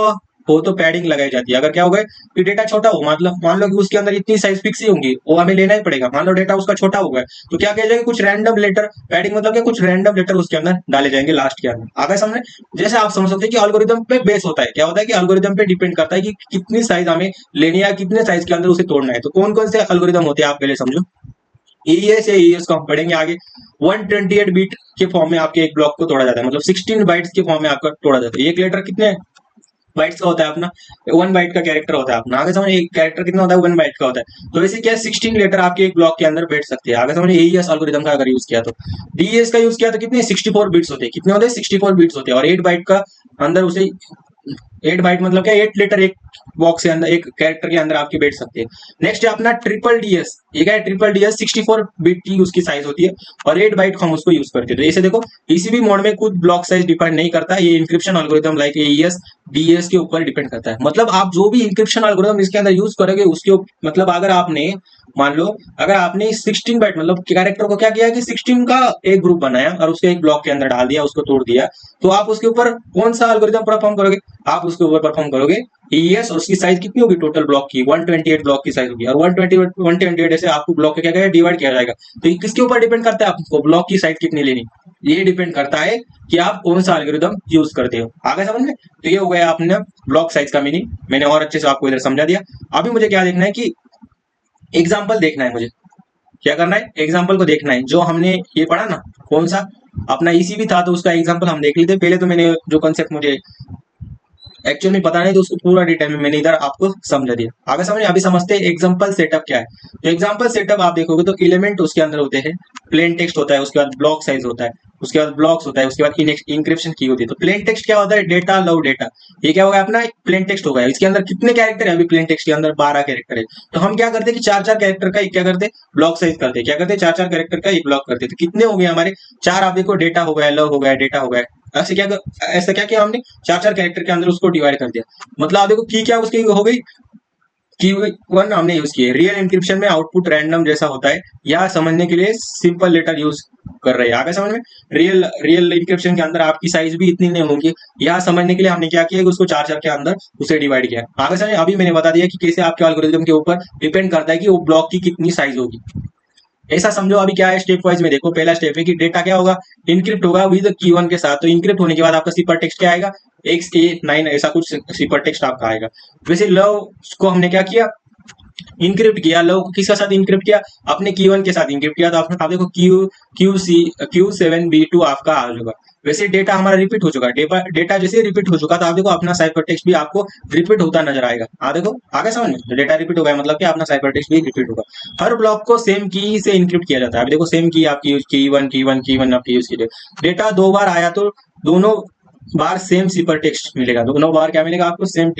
हो तो पैडिंग लगाई जाती है। अगर क्या होगा कि डेटा छोटा हो, मतलब मान लो कि उसके अंदर इतनी साइज फिक्स ही होंगी, वो हमें लेना ही पड़ेगा। मान लो डेटा उसका छोटा हो गया तो क्या किया जाएगा, कुछ रैंडम लेटर, पैडिंग मतलब क्या, कुछ रैंडम लेटर उसके अंदर डाले जाएंगे लास्ट के अंदर। आगे समझे, जैसे आप समझ सकते हैं कि एल्गोरिदम पे बेस होता है। क्या होता है कि एल्गोरिदम पे डिपेंड करता है कि कितनी साइज हमें लेनी है, कितने साइज के अंदर उसे तोड़ना है। तो कौन कौन से एल्गोरिदम होते हैं आप पहले समझो। ईएस या ईएस को हम पढ़ेंगे आगे। 128 बीट के फॉर्म में आपके एक ब्लॉक को तोड़ा जाता है, मतलब 16 बाइट्स के फॉर्म में आपका तोड़ा जाता है। एक लेटर कितने बाइट्स का होता है अपना, 1 बाइट का कैरेक्टर होता है अपना। आगे समझ, एक कैरेक्टर कितना होता है, 1 बाइट का होता है। तो वैसे क्या 16 लेटर आपके एक ब्लॉक के अंदर बैठ सकते हैं। आगे समझ, एईएस एल्गोरिथम का अगर यूज किया तो, डीएस का यूज किया तो कितने 64 बिट्स होते हैं। कितने होते हैं, 64 बिट्स होते हैं, और 8 बाइट का अंदर उसे 8 बाइट मतलब क्या, 8 लेटर एक बॉक्स के अंदर, एक कैरेक्टर के अंदर आपके बैठ सकते हैं। नेक्स्ट है अपना ट्रिपल डीएस। ये क्या है, ट्रिपल डीएस 64 बिट की उसकी साइज होती है और 8 बाइट हम उसको यूज करते हैं। तो ऐसे देखो, ईसीबी मोड में खुद ब्लॉक साइज डिपेंड नहीं करता, ये encryption algorithm like AES DES के ऊपर डिपेंड करता है। मतलब आप जो भी इंक्रिप्शन एल्गोरिथम इसके अंदर यूज करोगे उसके मतलब अगर आपने मान लो, अगर आपने 16 बाइट मतलब कैरेक्टर को क्या किया कि 16 का एक ग्रुप बनाया और उसके एक ब्लॉक के अंदर डाल दिया, उसको तोड़ दिया, तो आप उसके ऊपर कौन सा एल्गोरिथम परफॉर्म करोगे? आप उसके ऊपर परफॉर्म करोगे ईएस, और उसकी साइज कितनी होगी टोटल ब्लॉक की, 128 ब्लॉक की साइज होगी। और 128 ऐसे आपको ब्लॉक के क्या क्या डिवाइड किया जाएगा। तो ये किसके ऊपर डिपेंड करता है आपको ब्लॉक की साइज कितनी लेनी? ये डिपेंड करता है कि आप कौन सा एल्गोरिथम यूज करते हो। आगे समझ में? तो ये हो गया आपने ब्लॉक साइज का मीनिंग, मैंने और अच्छे से आपको इधर समझा दिया। अभी मुझे क्या देखना है कि एग्जाम्पल देखना है, मुझे क्या करना है, एग्जाम्पल को देखना है। जो हमने ये पढ़ा ना, कौन सा अपना ईसीबी था, तो उसका एग्जाम्पल हम देख लेते। पहले तो मैंने जो कंसेप्ट मुझे एक्चुअल में पता नहीं तो उसको पूरा डिटेल में मैंने इधर आपको समझा दिया। आगे समझ, अभी समझते हैं एग्जांपल सेटअप क्या है। तो एग्जांपल सेटअप आप देखोगे तो एलिमेंट उसके अंदर होते हैं, प्लेन टेक्स्ट होता है, उसके बाद ब्लॉक साइज होता है, उसके बाद ब्लॉक्स होता है, उसके बाद इंक्रिप्शन की होती है। तो प्लेन टेक्स्ट क्या होता है, डेटा लव डेटा, ये क्या होगा अपना प्लेन टेक्स्ट होगा। इसके अंदर कितने कैरेक्टर है, अभी प्लेन टेक्स्ट के अंदर 12 कैरेक्टर है। तो हम क्या करते हैं कि चार चार कैरेक्टर का एक क्या करते हैं, ब्लॉक साइज करते हैं। क्या करते हैं, चार चार कैरेक्टर का एक ब्लॉक करते हैं। तो कितने हो गए हमारे, चार। आप देखो, डेटा हो गया, लव हो गया, डेटा हो गया। ऐसा क्या किया हमने, चार चार कैरेक्टर के अंदर उसको डिवाइड कर दिया। मतलब आप देखो की क्या उसकी हो गई, की वन हमने यूज की है। रियल इंक्रिप्शन में आउटपुट रैंडम जैसा होता है, यह समझने के लिए सिंपल लेटर यूज कर रहे हैं। आगे समझ में, रियल रियल इंक्रिप्शन के अंदर आपकी साइज भी इतनी नहीं होगी, यह समझने के लिए हमने क्या किया कि उसको चार चार के अंदर उसे डिवाइड किया। आगे समझ, अभी मैंने बता दिया कि कैसे आपके एल्गोरिथम के ऊपर डिपेंड करता है कि वो ब्लॉक की कितनी साइज होगी। ऐसा समझो, अभी क्या है स्टेप वाइज में देखो। पहला स्टेप है कि डेटा क्या होगा, इनक्रिप्ट होगा विद की वन के साथ। तो इनक्रिप्ट होने के बाद आपका सिपर टेक्स्ट क्या आएगा, XA9 ऐसा कुछ सिपर टेक्स्ट आपका आएगा। वैसे लव को हमने क्या किया, इनक्रिप्ट किया। लव को किसके साथ इनक्रिप्ट किया, अपने की वन के साथ इनक्रिप्ट किया। तो आप देखो Q7B2 आपका आ जाएगा। वैसे डेटा हमारा रिपीट हो चुका है, डेटा जैसे रिपीट हो चुका, तो आप देखो अपना साइपर टेक्स्ट भी आपको रिपीट होता नजर आएगा। देखो आगे समझ में, डेटा रिपीट हो गया मतलब कि अपना साइपर टेक्स्ट भी रिपीट होगा। हर ब्लॉक को सेम की से इनक्रिप्ट किया जाता है। अभी देखो, सेम की आपकी यूज की वन आपकी यूज कीजिए। डेटा दो बार आया तो दोनों बार सेम सिपर टेक्स्ट मिलेगा, दोनों बार क्या मिलेगा आपको, सेम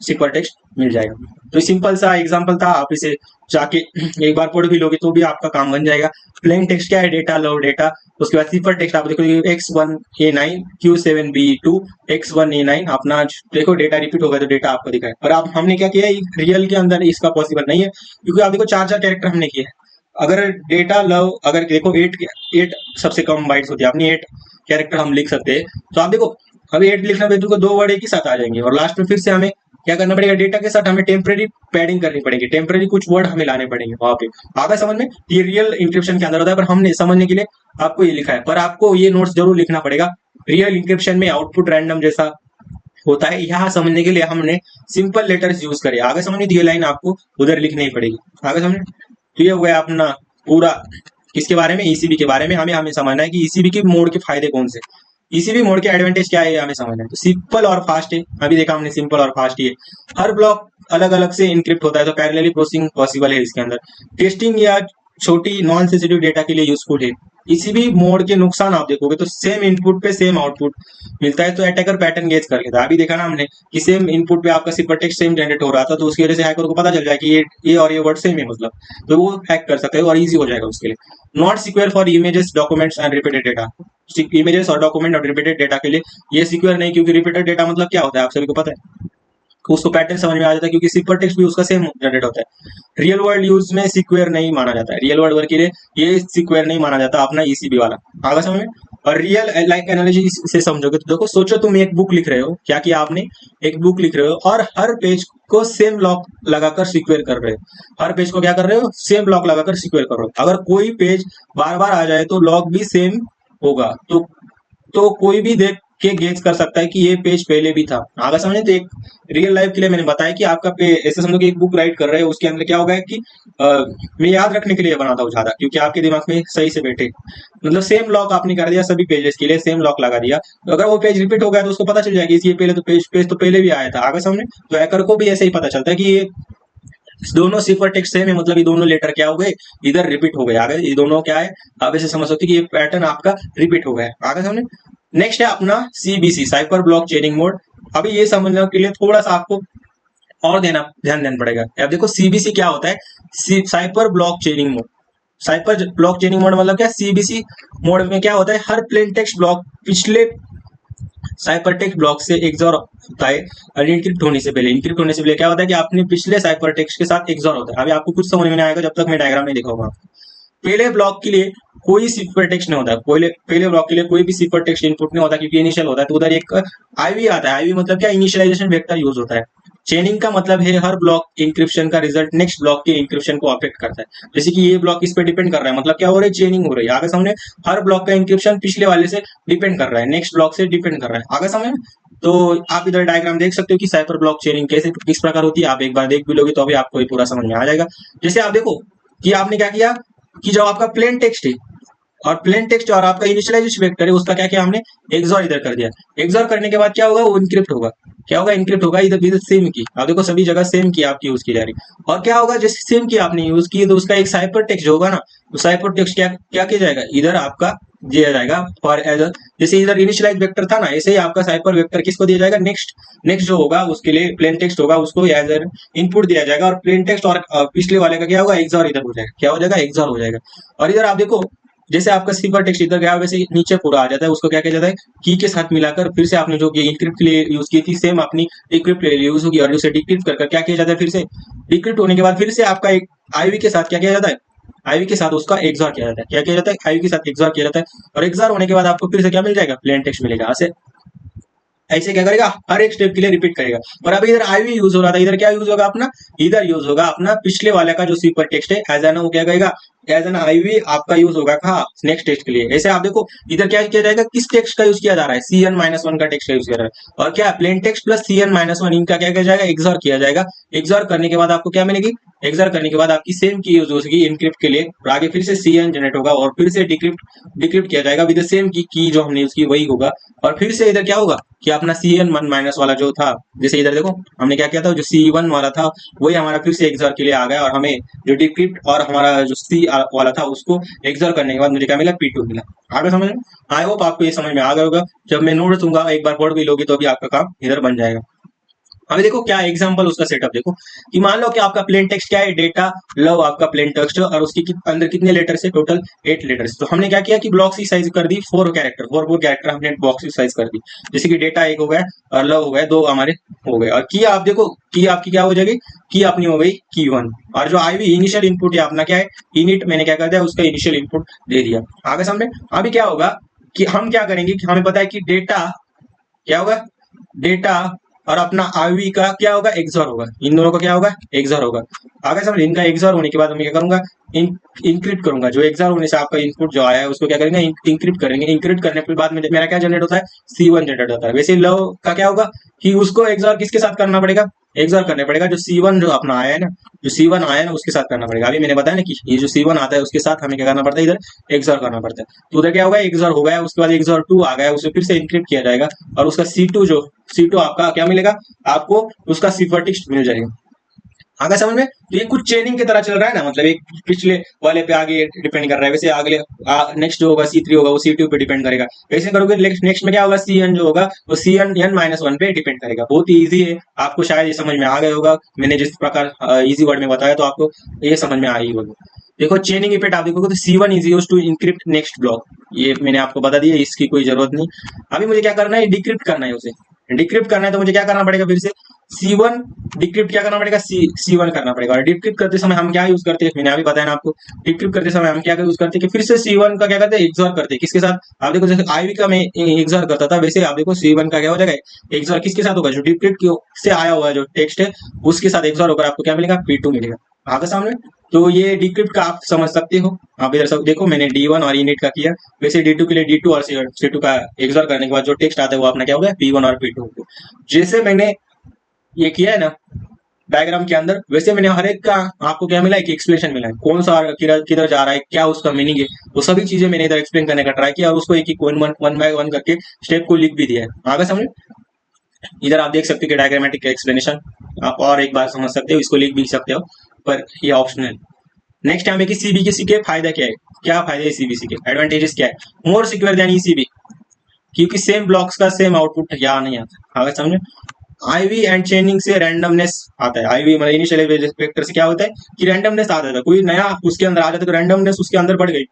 सिपर टेक्स्ट मिल जाएगा। तो सिंपल सा एग्जांपल था, आप इसे जाके एक बार पढ़ भी लोगे तो भी आपका काम बन जाएगा। प्लेन टेक्स्ट क्या है, डेटा लव डेटा। उसके बाद सिपर टेक्स्ट आप देखो, X1A9 Q7B2 X1A9, अपना देखो डेटा रिपीट होगा तो डेटा आपको दिखाए। पर आप हमने क्या किया, रियल के अंदर इसका पॉसिबल नहीं है, क्योंकि आप देखो चार चार कैरेक्टर हमने किए। अगर डेटा लव, अगर देखो एट सबसे कम बाइट्स होती है, अपनी 8 कैरेक्टर हम लिख सकते हैं। तो आप देखो, अभी 8 लिखना पे तुमको दो वर्ड एक ही साथ आ जाएंगे, और लास्ट में फिर से हमें क्या करना पड़ेगा, डेटा के साथ हमें टेम्परेरी पैडिंग करनी पड़ेगी, टेम्परेरी कुछ वर्ड हमें लाने पड़ेंगे वहां पे। आगे समझ में, ये रियल इंक्रिप्शन के अंदर होता है, पर हमने समझने के लिए आपको ये लिखा है। पर आपको ये नोट्स जरूर लिखना पड़ेगा। रियल इंक्रिप्शन में आउटपुट रैंडम जैसा होता है, यहाँ समझने के लिए हमने सिंपल लेटर्स यूज करे। आगे समझ में, ये लाइन आपको उधर लिखनी ही पड़ेगी। आगे समझ, तो ये हो गया अपना पूरा किसके बारे में, ईसीबी के बारे में। हमें हमें समझना है कि ईसीबी के मोड के फायदे कौन से, ईसीबी मोड के एडवांटेज क्या है, हमें समझना है। तो सिंपल और फास्ट है, अभी देखा हमने सिंपल और फास्ट ही है। हर ब्लॉक अलग अलग से इनक्रिप्ट होता है, तो पैरेलली प्रोसेसिंग पॉसिबल है इसके अंदर। टेस्टिंग या छोटी नॉन सेंसिटिव डेटा के लिए यूजफुल है। इसी मोड के नुकसान आप देखोगे तो सेम इनपुट पे सेम आउटपुट मिलता है, तो अटैकर पैटर्न गेज कर लेता है। अभी देखा ना हमने कि सेम इनपुट पे आपका सिपर टेक्स्ट सेम जनरेट हो रहा था, तो उसकी वजह से हैकर को पता चल जाए कि ये और ये वर्ड सेम है, मतलब तो वो हैक कर सकते हैं और इजी हो जाएगा उसके लिए। Not secure for images documents and repeated data, images और डॉक्यूमेंट और रिपीटेड डेटा के लिए ये सिक्योर नहीं, क्योंकि रिपीटेड डेटा मतलब क्या होता है आप सभी को पता है, उसको पैटर्न समझ में आ जाता है, क्योंकि सिपर टेक्स्ट भी उसका सेम जनरेट होता है। रियल वर्ल्ड यूज में सिक्योर नहीं माना जाता है, रियल वर्ल्ड वर्क के लिए ये सिक्योर नहीं माना जाता अपना ईसीबी वाला। आगे समझ में। और रियल लाइक एनालॉजी से समझोगे तो देखो, सोचो तुम एक बुक लिख रहे हो, क्या किया आपने, एक बुक लिख रहे हो और हर पेज को सेम लॉक लगाकर सिक्योर कर रहे हो। हर पेज को क्या कर रहे हो, सेम लॉक लगाकर सिक्योर कर रहे हो। अगर कोई पेज बार बार आ जाए तो लॉक भी सेम होगा, तो कोई भी देख के गेज कर सकता है कि ये पेज पहले भी था। आगे समझे, तो एक रियल लाइफ के लिए मैंने बताया कि आपका ऐसे समझो कि एक बुक राइट कर रहे हो, उसके अंदर क्या होगा कि मैं याद रखने के लिए बनाता हूँ ज्यादा, क्योंकि आपके दिमाग में सही से बैठे। मतलब सेम लॉक आपने कर दिया, सभी पेजेस के लिए सेम लॉक लगा दिया, तो अगर वो पेज रिपीट हो गया तो उसको पता चल जाएगा ये पहले तो पेज तो पहले भी आया था। आगे समझे, तो हैकर को भी ऐसे ही पता चलता है कि ये दोनों सिफर टेक्स्ट सेम है, मतलब ये दोनों लेटर क्या हो गए, इधर रिपीट हो गए। आगे ये दोनों क्या है, आप ऐसे समझ सकते कि ये पैटर्न आपका रिपीट हो गया है। आगे समझे। नेक्स्ट है अपना सीबीसी, साइपर ब्लॉक चेनिंग मोड। अभी ये समझने के लिए थोड़ा सा आपको और ध्यान देना पड़ेगा। अब देखो सीबीसी क्या होता है, cipher block chaining mode. Cipher block chaining mode मतलब क्या, सीबीसी मोड में क्या होता है, हर प्लेन टेक्स्ट ब्लॉक पिछले साइपर टेक्स्ट ब्लॉक से एक्सॉर होता है। और इनक्रिप्ट होने से पहले, इनक्रिप्ट होने से पहले क्या होता है कि आपने पिछले साइपर टेक्स्ट के साथ एक्सॉर होता है। अभी आपको कुछ समझ में नहीं आएगा जब तक मैं डायग्राम नहीं दिखाऊंगा। पहले ब्लॉक के लिए कोई सिफर टेक्स्ट नहीं होता, पहले ब्लॉक के लिए कोई भी सिफर टेक्स्ट इनपुट नहीं होता, क्योंकि इनिशियल होता है। तो उधर एक आईवी आता है। आईवी मतलब क्या, इनिशियलाइजेशन वेक्टर यूज होता है। चेनिंग का मतलब है हर ब्लॉक इंक्रिप्शन का रिजल्ट नेक्स्ट ब्लॉक के इंक्रिप्शन को अफेक्ट करता है। जैसे कि ये ब्लॉक इस पे डिपेंड कर रहा है, मतलब क्या हो रहा है, चेनिंग हो रही है। आगे समझे, हर ब्लॉक का इंक्रिप्शन पिछले वाले से डिपेंड कर रहा है, नेक्स्ट ब्लॉक से डिपेंड कर रहा है। आगे समझे। तो आप इधर डायग्राम देख सकते हो कि साइपर ब्लॉक चेनिंग कैसे किस प्रकार होती है। आप एक बार देख भी लोगे तो अभी आपको ये पूरा समझ में आ जाएगा। जैसे आप देखो कि आपने क्या किया कि जो आपका प्लेन टेक्स्ट है और प्लेन टेक्स्ट और आपका इनिशियलाइजेशन वेक्टर है, उसका क्या किया हमने, एक्सॉर इधर कर दिया। एक्सॉर करने के बाद क्या होगा, वो इनक्रिप्ट होगा। क्या होगा, इनक्रिप्ट होगा। इधर इधर सेम की, आप देखो सभी जगह सेम की आपकी यूज की जा रही है। और क्या होगा, जैसे सेम की आपने यूज की तो उसका एक साइपर टेक्स्ट जो होगा ना, तो साइपर टेक्स्ट क्या क्या किया जाएगा, इधर आपका दिया जाएगा फॉर एज, जैसे इधर इनिशियलाइज वेक्टर था ना, ऐसे ही आपका साइपर वेक्टर किसको दिया जाएगा, नेक्स्ट नेक्स्ट जो होगा उसके लिए प्लेन टेक्स्ट होगा, उसको एज इनपुट दिया जाएगा। और प्लेन टेक्स्ट और पिछले वाले का क्या होगा, एक्सॉर इधर हो जाएगा। क्या हो जाएगा, एक्सॉर हो जाएगा। और इधर आप देखो, जैसे आपका सिंपल टेक्स्ट इधर गया वैसे नीचे पूरा आ जाता है। उसको क्या किया जाता है, की के साथ मिलाकर फिर से आपने जो इंक्रिप्ट के लिए यूज की थी, सेम अपनी डिक्रिप्ट के लिए यूज होगी। और उसे डिक्रिप्ट कर क्या किया जाता है, फिर से डिक्रिप्ट होने के बाद फिर से आपका एक आईवी के साथ क्या किया जाता है, आईवी के साथ उसका एक्सॉर किया जाता है। क्या किया जाता है, आईवी के साथ एक्सॉर किया जाता है। और एक्सॉर होने के बाद आपको फिर से क्या मिल जाएगा, प्लेन टेक्स्ट मिलेगा। ऐसे ऐसे क्या करेगा, हर एक स्टेप के लिए रिपीट करेगा। और अभी इधर आईवी यूज हो रहा था, इधर क्या यूज होगा अपना, इधर यूज होगा अपना पिछले वाले का जो सुपर टेक्स्ट है, एज एन वो क्या करेगा, एज एन आईवी आपका यूज होगा कहा, नेक्स्ट टेक्स्ट के लिए। ऐसे आप देखो इधर क्या किया जाएगा, किस टेक्स्ट का यूज किया जा रहा है, CN-1 का टेक्स्ट का यूज किया जा रहा है। और क्या प्लेन टेक्स्ट प्लस CN-1 इनका क्या किया जाएगा, एक्सॉर किया जाएगा। एक्सॉर करने के बाद आपको क्या मिलेगी, एक्सॉर करने के बाद आपकी सेम की यूज होगी इनक्रिप्ट के लिए। और आगे फिर से CN जनरेट होगा और फिर से डिक्रिप्ट डिक्रिप्ट किया जाएगा विद सेम की जो हमने यूज की वही होगा। और फिर से इधर क्या होगा कि अपना CN-1 वाला जो था, जैसे इधर देखो हमने क्या किया था, जो C1 वाला था वही हमारा फिर से एक्सॉर के लिए आ गया। और हमें जो डिक्रिप्ट और हमारा जो C वाला था उसको एक्सॉर करने के बाद मुझे क्या मिला, P2 मिला। आगे समझ में, आई होप आपको ये समझ में आ गया होगा। जब मैं नोट दूंगा एक बार पढ़ भी लोगे तो भी आपका काम इधर बन जाएगा। अभी देखो क्या एग्जांपल उसका सेटअप देखो, कि मान लो कि आपका प्लेन टेक्स्ट क्या है, डेटा लव आपका प्लेन टेक्स्ट, और उसके अंदर कितने लेटर्स है, टोटल 8 लेटर्स। तो हमने क्या किया कि ब्लॉक्स की साइज कर दी 4 कैरेक्टर, 4 कैरेक्टर हमने बॉक्स की साइज कर दी। जैसे कि डेटा एक हो गया और लव हो गया, 2 हमारे हो गए। और की आप देखो, की आपकी क्या हो जाएगी, की अपनी हो गई की1। और जो आईवी इनिशियल इनपुट है अपना क्या है, इनिट, मैंने क्या कर दिया, उसका इनिशियल इनपुट दे दिया। आगे सामने अभी क्या होगा कि हम क्या करेंगे कि हमें पता है कि डेटा क्या होगा, डेटा और अपना आईवी का क्या होगा, एक्सॉर होगा। इन दोनों का क्या होगा, एक्सॉर होगा। आगे समझ, इनका एक्सॉर होने के बाद मैं क्या करूंगा, इंक्रिप्ट करूंगा। जो एक्सॉर होने से आपका इनपुट जो आया है उसको क्या करेंगे, इंक्रिप्ट करेंगे। इंक्रिप्ट करने के बाद मेरा क्या जनरेट होता है, C1 जनरेट होता है। वैसे लव का क्या होगा कि उसको एक्सॉर किसके साथ करना पड़ेगा, एक्सॉर करने पड़ेगा जो C1 जो अपना आया है ना, जो C1 आया है ना उसके साथ करना पड़ेगा। अभी मैंने बताया ना कि ये जो C1 आता है उसके साथ हमें क्या करना पड़ता है, इधर एक्सॉर करना पड़ता है। तो उधर क्या होगा, एक्सॉर हो गया, उसके बाद एक्सॉर 2 आ गया, उसे फिर से इंक्रिप्ट किया जाएगा। और उसका C2 आपका क्या मिलेगा, आपको उसका सिफर टेक्स्ट मिल जाएगा। आगे समझ में, तो ये कुछ चेनिंग की तरह चल रहा है ना, मतलब एक पिछले वाले पे आगे डिपेंड कर रहा है। वैसे अगले नेक्स्ट जो होगा C3 होगा वो C2 पे डिपेंड करेगा। वैसे करोगे नेक्स्ट में क्या होगा, CN जो होगा वो CN-1 पे डिपेंड करेगा। बहुत ही ईजी है, आपको शायद ये समझ में आ गया होगा। मैंने जिस प्रकार इजी वर्ड में बताया तो आपको ये समझ में आ ही होगा। देखो चेनिंग इफेक्ट आप देखोगे तो C1 is used to encrypt next block, ये मैंने आपको बता दिया, इसकी कोई जरूरत नहीं। अभी मुझे क्या करना है, डिक्रिप्ट करना है। उसे डिक्रिप्ट करना है तो मुझे क्या करना पड़ेगा, फिर से C1 डिक्रिप्ट क्या करना पड़ेगा, C1 करना पड़ेगा। और डिक्रिप्ट करते समय हम क्या यूज करते हैं, मैंने अभी बताया ना आपको, डिक्रिप्ट करते समय हम क्या यूज करते हैं कि फिर से C1 का क्या करते हैं, एक्सॉर करते हैं। किसके साथ, आप देखो जैसे आईवी का मैं एक्सॉर करता था, वैसे आप देखो C1 का क्या हो जाएगा, एक्सॉर किसके साथ होगा, जो डिक्रिप्ट से आया हुआ जो टेक्स्ट है उसके साथ एक्सॉर होकर आपको क्या मिलेगा, P2 मिलेगा। आगे सामने, तो ये डिक्रिप्ट का आप समझ सकते हो। आप इधर सब देखो, मैंने D1 और इनिट का किया, वैसे D2 के लिए D2 और C2 का एक्सॉर करने के बाद जो टेक्स्ट आता है वो अपना क्या होगा, P1 और P2। जैसे मैंने ये किया है ना डायग्राम के अंदर, वैसे मैंने हर एक का आपको क्या मिला है कि एक्सप्लेनेशन मिला है, कौन सा किधर किधर जा रहा है, क्या उसका मीनिंग है, वो सभी चीजें मैंने इधर एक्सप्लेन करने का ट्राई किया। और उसको एक एक वन बाय वन करके स्टेप को लिख भी दिया है। आगे समझ, इधर आप देख सकते हो कि डायग्रामेटिक का एक्सप्लेनेशन आप और एक बार समझ सकते हो, इसको लिख भी सकते हो, पर ये ऑप्शनल। नेक्स्ट यहाँ पे कि सीबीसी के फायदा क्या है, क्या फायदा है सीबीसी के, एडवांटेजेस क्या है, मोर सिक्योर देन ईसीबी। क्योंकि सेम ब्लॉक्स का सेम आउटपुट यहाँ नहीं आता। आगे समझे। आईवी एंड चेनिंग से रैंडमनेस आता है। आईवी मतलब इनिशियल वेक्टर से क्या होता है कि रैंडमनेस आ जाता है, कोई नया उसके अंदर आ जाता है तो रैंडमनेस उसके अंदर बढ़ गई।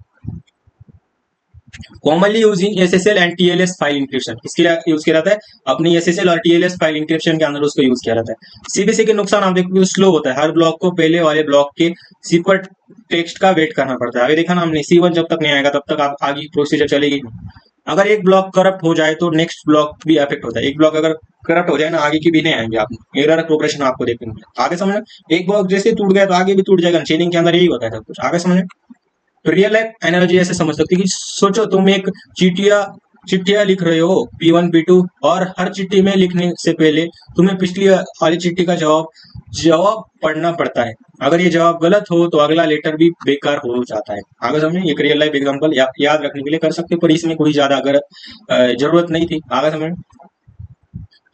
Commonly using SSL and TLS file encryption, इसके लिए यूज किया जाता है। अपनी एसएसएल और टीएलएस फाइल इंक्रिप्शन के अंदर उसको यूज किया जाता है। सीबीसी के नुकसान आप देखो स्लो होता है, हर ब्लॉक को पहले वाले ब्लॉक के सीपर टेक्स्ट का वेट करना पड़ता है। अभी देखा ना हमने, C1 जब तक नहीं आएगा तब तक आप आगे प्रोसीजर चलेगी नहीं। अगर एक ब्लॉक करप्ट हो जाए तो नेक्स्ट ब्लॉक भी अफेक्ट होता है। एक ब्लॉक अगर करप्ट हो जाए ना, आगे की भी नहीं आएंगे, आप एरर प्रोग्रेशन आपको देखने को मिलेगा। आगे समझ। एक ब्लॉक जैसे टूट गया तो आगे भी टूट जाएगा, चेनिंग के अंदर यही होता है सब कुछ। आगे समझ। तो रियल लाइफ एनालॉजी ऐसे समझ सकते हो कि सोचो तुम एक चिट्ठिया लिख रहे हो P1 P2, और हर चिट्ठी में लिखने से पहले तुम्हें पिछली वाली चिट्ठी का जवाब पढ़ना पड़ता है। अगर ये जवाब गलत हो तो अगला लेटर भी बेकार हो जाता है। आगे समझे। एक रियल लाइफ एग्जांपल याद रखने के लिए कर सकते हो, पर इसमें कोई ज्यादा अगर जरूरत नहीं थी। आगे समझ।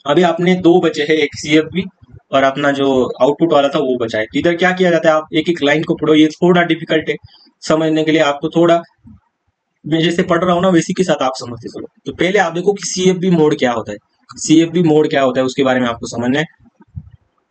अभी आपने दो बचे हैं, एक CFB और अपना जो आउटपुट वाला था वो बचा है। इधर क्या किया जाता है, आप एक एक लाइन को पढ़ो, ये थोड़ा डिफिकल्ट है समझने के लिए। आपको थोड़ा, मैं जैसे पढ़ रहा हूँ ना वैसी के साथ आप समझते चलो। तो पहले आप देखो कि CFB मोड क्या होता है। CFB मोड क्या होता है उसके बारे में आपको समझना है।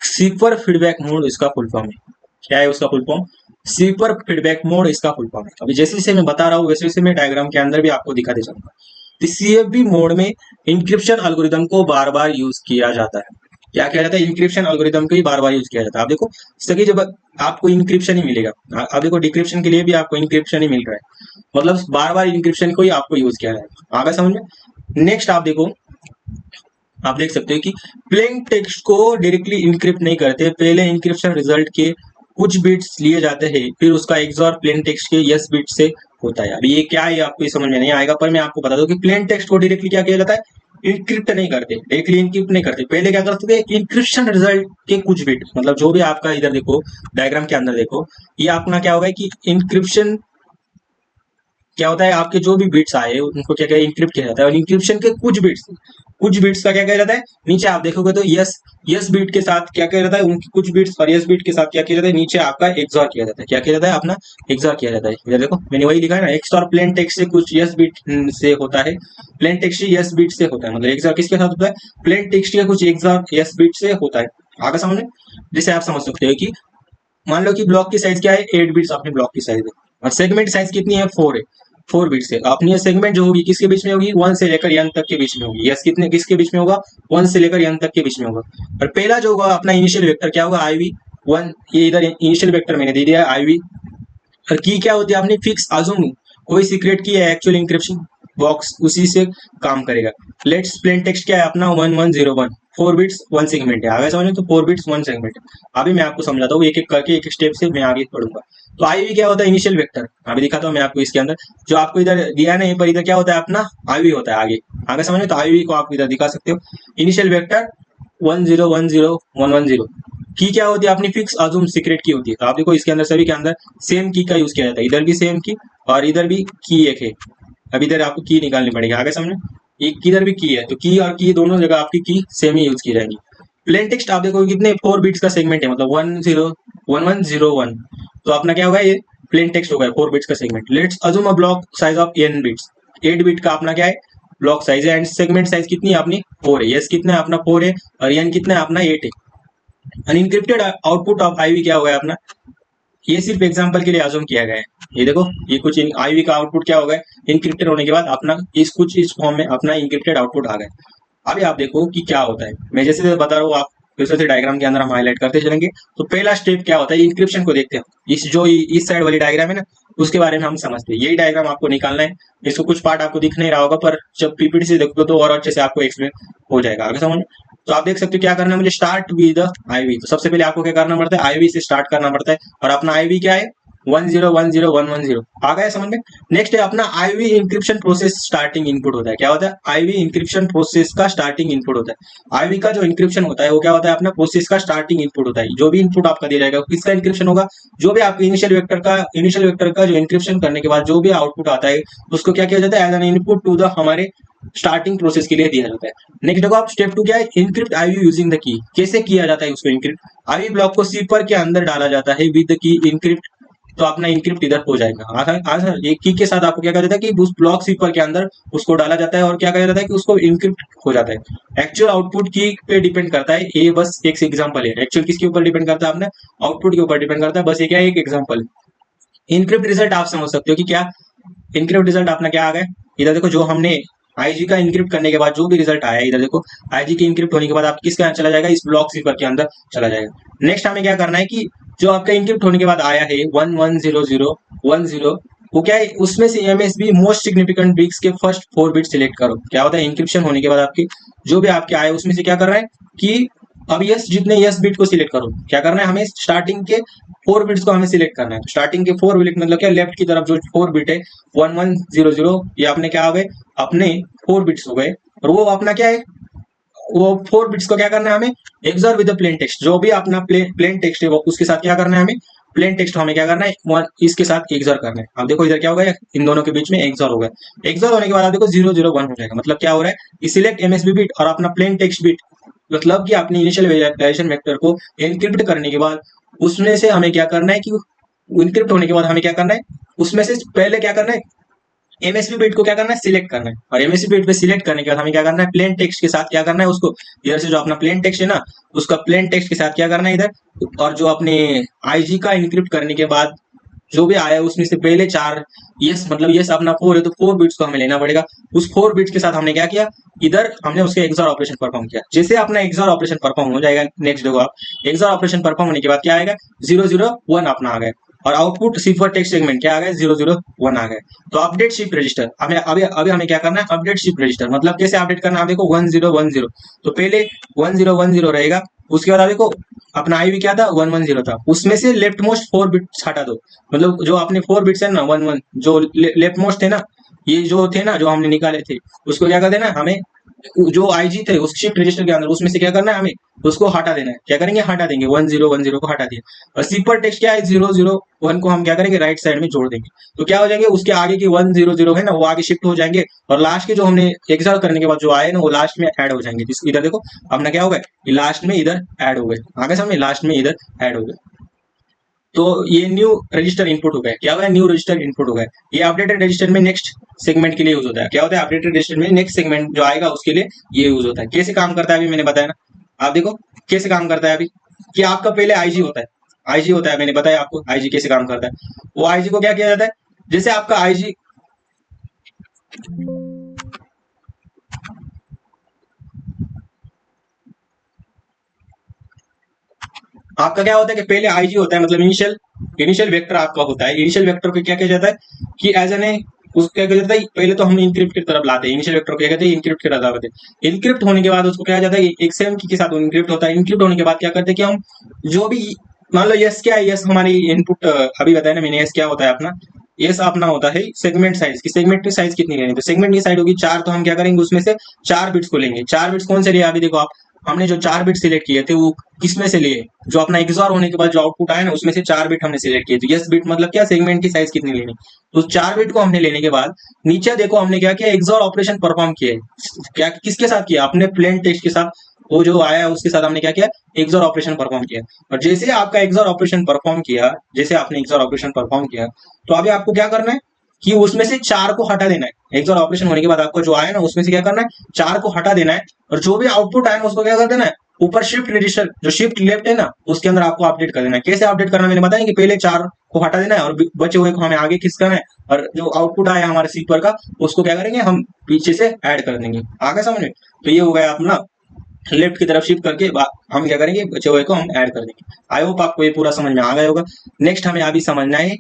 सीपर फीडबैक मोड इसका फुल फॉर्म है। क्या है उसका फुल फॉर्म? सीपर फीडबैक मोड इसका फुल फॉर्म है। अभी जैसे जैसे मैं बता रहा हूँ वैसे वैसे मैं डायग्राम के अंदर भी आपको दिखाते चलूंगा। तो CFB मोड में इंक्रिप्शन एल्गोरिदम को बार बार यूज किया जाता है। क्या किया जाता है? इंक्रिप्शन एल्गोरिदम को ही बार बार यूज किया जाता है। आप देखो सभी जब आपको इंक्रिप्शन ही मिलेगा, आप देखो डिक्रिप्शन के लिए भी आपको इंक्रिप्शन ही मिल रहा है, मतलब बार बार इंक्रिप्शन को ही आपको यूज किया जाएगा। आगे समझ में। नेक्स्ट आप देखो, आप देख सकते हो कि प्लेन टेक्स्ट को डायरेक्टली इनक्रिप्ट नहीं करते, पहले इंक्रिप्शन रिजल्ट के कुछ बिट्स लिए जाते हैं, फिर उसका एक्सऑर प्लेन टेक्स्ट के यस बिट से होता है। अभी ये क्या है आपको समझ में नहीं आएगा, पर मैं आपको बता दूं कि प्लेन टेक्स्ट को डायरेक्टली क्या किया जाता है, इनक्रिप्ट नहीं करते, डायरेक्टली इनक्रिप्ट नहीं करते। पहले क्या करते थे, इंक्रिप्शन रिजल्ट के कुछ बिट, मतलब जो भी आपका इधर देखो डायग्राम के अंदर देखो, ये अपना क्या होगा कि इंक्रिप्शन क्या होता है, आपके जो भी बिट्स आए उनको क्या क्या इंक्रिप्ट किया जाता है, और इंक्रिप्शन के कुछ बिट्स का क्या किया जाता है, नीचे आप देखोगे तो यस बिट के साथ क्या किया जाता है, उनकी कुछ बिट्स और यस बिट के साथ क्या किया जाता है, नीचे आपका एक्सऑर किया जाता है। क्या किया जाता है? अपना एक्सऑर किया जाता है। इधर देखो मैंने वही लिखा है ना, एक्सऑर प्लेन टेक्स्ट से कुछ यस बिट से होता है, प्लेन टेक्स्ट यस बिट से होता है। मतलब एक्सऑर किसके साथ होता है? प्लेन टेक्स्ट के कुछ एक्सऑर यस बिट से होता है। आगे समझे। जैसे आप समझ सकते हो कि मान लो कि ब्लॉक की साइज क्या है, 8 बिट्स अपने ब्लॉक की साइज है, और सेगमेंट साइज कितनी है, 4 है। 4 बिट से अपनी ये सेगमेंट जो होगी किसके बीच में होगी, 1 से लेकर n तक के बीच में होगी। यस कितने किसके बीच में होगा, 1 से लेकर n तक के बीच में होगा। और पहला जो होगा अपना इनिशियल वेक्टर क्या होगा, IV1। ये इधर इनिशियल वेक्टर मैंने दे दिया है IV। और की क्या होती है आपने फिक्स अज्यूम, कोई सीक्रेट की है एक्चुअल इंक्रिप्शन बॉक्स उसी से काम करेगा। लेट्स प्लेन टेक्स्ट क्या है अपना 1101, 4 बिट्स 1 सेगमेंट है। आगे समझे तो 4 बिट्स 1 सेगमेंट है। अभी मैं आपको समझाता हूँ एक एक करके, एक स्टेप से मैं आगे पढ़ूंगा। तो IV क्या होता है, इनिशियल वेक्टर। अभी दिखाता हूँ मैं आपको इसके अंदर, जो आपको इधर दिया नहीं पर इधर क्या होता है अपना IV होता है आगे। आगे समझे तो IV को आप इधर दिखा सकते हो, इनिशियल वेक्टर 1010 की क्या होती है अपनी फिक्स अज्यूम सीक्रेट की होती है। तो आप देखो इसके अंदर सभी के अंदर सेम की का यूज किया जाता है, इधर भी सेम की और इधर भी की एक है। अब इधर आपको की निकालनी पड़ेगी। आगे समझे। एक किधर भी की है तो की और की दोनों जगह आपकी की सेम ही यूज की जाएगी। प्लेन टेक्स्ट आप देखो कितने 4 बिट्स का सेगमेंट है, मतलब 1101। तो अपना क्या होगा, ये प्लेन टेक्स्ट होगा 4 बिट्स का segment. Let's assume a block size of n bits, 8 bit का अपना क्या है ब्लॉक साइज है, एंड सेगमेंट साइज कितनी है अपनी 4 है। यस कितना है अपना 4 है, और n कितना है अपना 8 है। अनइनक्रिप्टेड आउटपुट ऑफ IV क्या होगा अपना, ये सिर्फ एग्जांपल के लिए अज्यूम किया गया है। ये देखो ये कुछ IV का आउटपुट क्या होगा, इनक्रिप्टेड होने के बाद अपना इस फॉर्म में अपना इनक्रिप्टेड आउटपुट आ गया। अभी आप देखो कि क्या होता है, मैं जैसे बता रहा हूँ आप वैसे से डायग्राम के अंदर हम हाईलाइट करते चलेंगे। तो पहला स्टेप क्या होता है, इंक्रिप्शन को देखते हैं। इस साइड वाली डायग्राम है ना, उसके बारे में हम समझते हैं। यही डायग्राम आपको निकालना है। इसको कुछ पार्ट आपको दिख नहीं रहा होगा, पर जब PPT से देखोगे तो और अच्छे से आपको एक्सप्लेन हो जाएगा। आगे समझ। तो आप देख सकते हो क्या करना है मुझे, स्टार्ट विद IV। तो सबसे पहले आपको क्या करना पड़ता है, IV से स्टार्ट करना पड़ता है, और अपना IV क्या है 1010 आ गया समझ में। नेक्स्ट है अपना IV encryption process starting input होता है। क्या होता है, IV इंक्रिप्शन प्रोसेस का स्टार्टिंग इनपुट होता है। IV का जो इंक्रिप्शन होता है वो क्या होता है, अपना प्रोसेस का स्टार्टिंग इनपुट होता है। जो भी इनपुट आपका दिया जाएगा किसका इंक्रिप्शन होगा, जो भी आपके इनिशियल वेक्टर का जो इंक्रिप्शन करने के बाद जो भी आउटपुट आता है उसको क्या किया जाता है, as an input to the हमारे स्टार्टिंग प्रोसेस के लिए दिया जाता है। नेक्स्ट देखो आप स्टेप 2 क्या है, encrypt IV using the key. कैसे किया जाता है उसको इनक्रिप्ट, IV ब्लॉक को सीपर के अंदर डाला जाता है विद द की इनक्रिप्ट तो अपना इंक्रिप्ट इधर हो जाएगा। आंसर एक की के साथ आपको क्या कहा जाता है कि उस ब्लॉक सीपर के अंदर उसको डाला जाता है और क्या कहा जाता है कि उसको इंक्रिप्ट हो जाता है। एक्चुअल आउटपुट की पे डिपेंड करता है, ये बस एक एग्जांपल है। एक्चुअल किसके ऊपर डिपेंड करता है? अपने आउटपुट के ऊपर डिपेंड करता है, बस ये क्या है, एक एग्जांपल। इनक्रिप्ट रिजल्ट आप समझ सकते हो कि क्या इनक्रिप्ट रिजल्ट अपना क्या आ गया। इधर देखो, जो हमने आईजी का इनक्रिप्ट करने के बाद जो भी रिजल्ट आया है, इधर देखो आईजी के इनक्रिप्ट होने के बाद आप किसके अंदर चला जाएगा? इस ब्लॉक सीपर के अंदर चला जाएगा। नेक्स्ट हमें क्या करना है कि जो आपका इनक्रिप्ट होने के बाद आया है 110010, वो क्या है, उसमें से एमएसबी मोस्ट सिग्निफिकेंट बिट्स के फर्स्ट 4 बिट सिलेक्ट करो। क्या होता है, इंक्रिप्शन होने के बाद आपके जो भी आपके आए उसमें से क्या कर रहा है कि अब यस, जितने यस बिट को सिलेक्ट करो। क्या करना है, हमें स्टार्टिंग के 4 बिट्स को हमें सिलेक्ट करना है। स्टार्टिंग के 4 बिट मतलब क्या, लेफ्ट की तरफ जो 4 बिट है 1100, ये अपने क्या हो गए, अपने 4 बिट्स हो गए। और वो अपना क्या है, वो 4 बिट्स को क्या करना है हमें, एक्सॉर विद प्लेन टेक्स्ट। जो भी अपना प्लेन टेक्स्ट है वो उसके साथ क्या करना है हमें, प्लेन टेक्स्ट हमें क्या करना है, इसके साथ एक्सॉर करना है। अब देखो इधर क्या हो गया, इन दोनों के बीच में एक्सॉर हो गया। एक्सॉर होने के बाद आप देखो 001 हो जाएगा। मतलब क्या हो रहा है, सिलेक्ट एमएसबी बिट और अपना प्लेन टेक्स्ट बिट, मतलब कि अपनी इनिशियल वैल्यूएशन वेक्टर को एनक्रिप्ट करने के बाद उसमें से हमें क्या करना है कि इनक्रिप्ट होने के बाद हमें क्या करना है, उसमें से पहले क्या करना है, एमएसपी बिट को क्या करना है, सिलेक्ट करना है। और एमएसपी बिट पे सिलेक्ट करने के बाद हमें क्या करना है, प्लेन टेक्स्ट के साथ क्या करना है, उसको इधर से जो अपना प्लेन टेक्स्ट है ना, उसका प्लेन टेक्स्ट के साथ क्या करना है इधर। और जो अपने आईजी का इनक्रिप्ट करने के बाद जो भी आया उसमें से पहले 4 यस, मतलब यस अपना 4 है तो 4 बिट्स को हमें लेना पड़ेगा। उस 4 बिट्स के साथ हमने क्या किया, इधर हमने उसके एक्सॉर ऑपरेशन परफॉर्म किया। जैसे अपना एक्सॉर ऑपरेशन परफॉर्म हो जाएगा, नेक्स्ट देखो आप, एक्सॉर ऑपरेशन परफॉर्म होने के बाद क्या आएगा, 001 अपना आ गया। और आउटपुट सिफर टेक्स्ट सेगमेंट क्या आ गया, 001 आ गया। तो अपडेट शिफ्ट रजिस्टर हमें अभी अभी हमें क्या करना है, अपडेट शिफ्ट रजिस्टर मतलब कैसे अपडेट करना है, आप देखो 1010, तो पहले 1010 रहेगा। उसके बाद आप देखो अपना आईवी क्या था, 110 था। उसमें से लेफ्ट मोस्ट 4 बिट्स हटा दो। मतलब जो अपने 4 बिट्स है ना, 11 जो लेफ्ट मोस्ट थे ना, ये जो थे ना, जो हमने निकाले थे, उसको क्या कर देना है हमें, जो आईजी थे उस शिफ्ट रजिस्टर के अंदर उसमें से क्या करना है हमें, उसको हटा देना है। क्या करेंगे, हटा देंगे, 1010 को हटा दिया। और सिपर टेक्स्ट क्या है, 001 को हम क्या करेंगे, राइट साइड में जोड़ देंगे। तो क्या हो जाएंगे, उसके आगे की 100 है ना, वो आगे शिफ्ट हो जाएंगे। और लास्ट के जो हमने एग्जाम करने के बाद जो आए ना, वो लास्ट में ऐड हो जाएंगे। इधर देखो अपना क्या हो गया, लास्ट में इधर ऐड हो गए। आगे समझ, लास्ट में इधर ऐड हो गए। तो ये न्यू रजिस्टर इनपुट हो गया। क्या हुआ, न्यू रजिस्टर इनपुट हो गया। ये अपडेटेड रजिस्टर में नेक्स्ट सेगमेंट के लिए यूज होता है। क्या होता है, अपडेटेड रजिस्टर में नेक्स्ट सेगमेंट जो आएगा उसके लिए ये यूज होता है। कैसे काम करता है अभी मैंने बताया ना, आप देखो कैसे काम करता है अभी, कि आपका पहले आईजी होता है, आईजी होता है, मैंने बताया आपको आईजी कैसे काम करता है। वो आईजी को क्या किया जाता है, जैसे आपका आईजी, आपका क्या होता है कि पहले आईजी होता है, मतलब इनिशियल इनिशियल वेक्टर आपका होता है। इनिशियल वेक्टर को क्या किया जाता है कि एज एन ए, उसको क्या किया जाता है, पहले तो हम इंक्रिप्ट की तरफ लाते हैं। इनिशियल वेक्टर को क्या कहते हैं, इंक्रिप्ट की तरफ लाते हैं। इंक्रिप्ट होने के बाद उसको क्या जाता है, एक सेम की के साथ इंक्रिप्ट होता है। इंक्रिप्ट होने के बाद क्या करते हैं कि हम जो भी, मान लो यस क्या है, यस हमारी इनपुट अभी बताया ना मैंने, यस क्या होता है अपना, यस अपना होता है सेगमेंट साइज की। सेगमेंट की साइज कितनी लेनी, तो सेगमेंट की साइज होगी 4। तो हम क्या करेंगे, उसमें से 4 बिट्स को लेंगे। 4 बिट्स कौन से लिए, अभी देखो आप, हमने जो 4 बिट सिलेक्ट किए थे वो किसमें से लिए, जो अपना एक्सॉर होने के बाद जो आउटपुट आया ना उसमें से 4 बिट हमने सिलेक्ट किए। तो यस बिट मतलब क्या, सेगमेंट की साइज कितनी लेनी, तो 4 बिट को हमने लेने के बाद नीचे देखो हमने क्या किया, एक्सॉर ऑपरेशन परफॉर्म किया। क्या किसके साथ किया, अपने प्लेन टेक्स्ट के साथ, वो जो आया उसके साथ हमने क्या किया, एक्सॉर ऑपरेशन परफॉर्म किया। और जैसे आपका एक्सॉर ऑपरेशन परफॉर्म किया, जैसे आपने एक्सॉर ऑपरेशन परफॉर्म किया, तो अभी आपको क्या करना है कि उसमें से 4 को हटा देना है। एक्सॉर ऑपरेशन होने के बाद आपको जो आया ना उसमें से क्या करना है, 4 को हटा देना है। और जो भी आउटपुट आया ना उसको क्या कर देना है, ऊपर शिफ्ट रजिस्टर जो शिफ्ट लेफ्ट है ना उसके अंदर आपको अपडेट कर देना है। कैसे अपडेट करना मैंने बताया कि पहले 4 को हटा देना है और बचे हुए को हमें आगे खिसकाना है। और जो आउटपुट आया हमारे सीपर का उसको क्या करेंगे, हम पीछे से ऐड कर देंगे। आगे समझ में, तो ये हो गया अपना लेफ्ट की तरफ शिफ्ट करके हम क्या करेंगे, बचे हुए को हम ऐड कर देंगे। आई होप आपको ये पूरा समझ में आ गया होगा। नेक्स्ट हमें अभी समझना है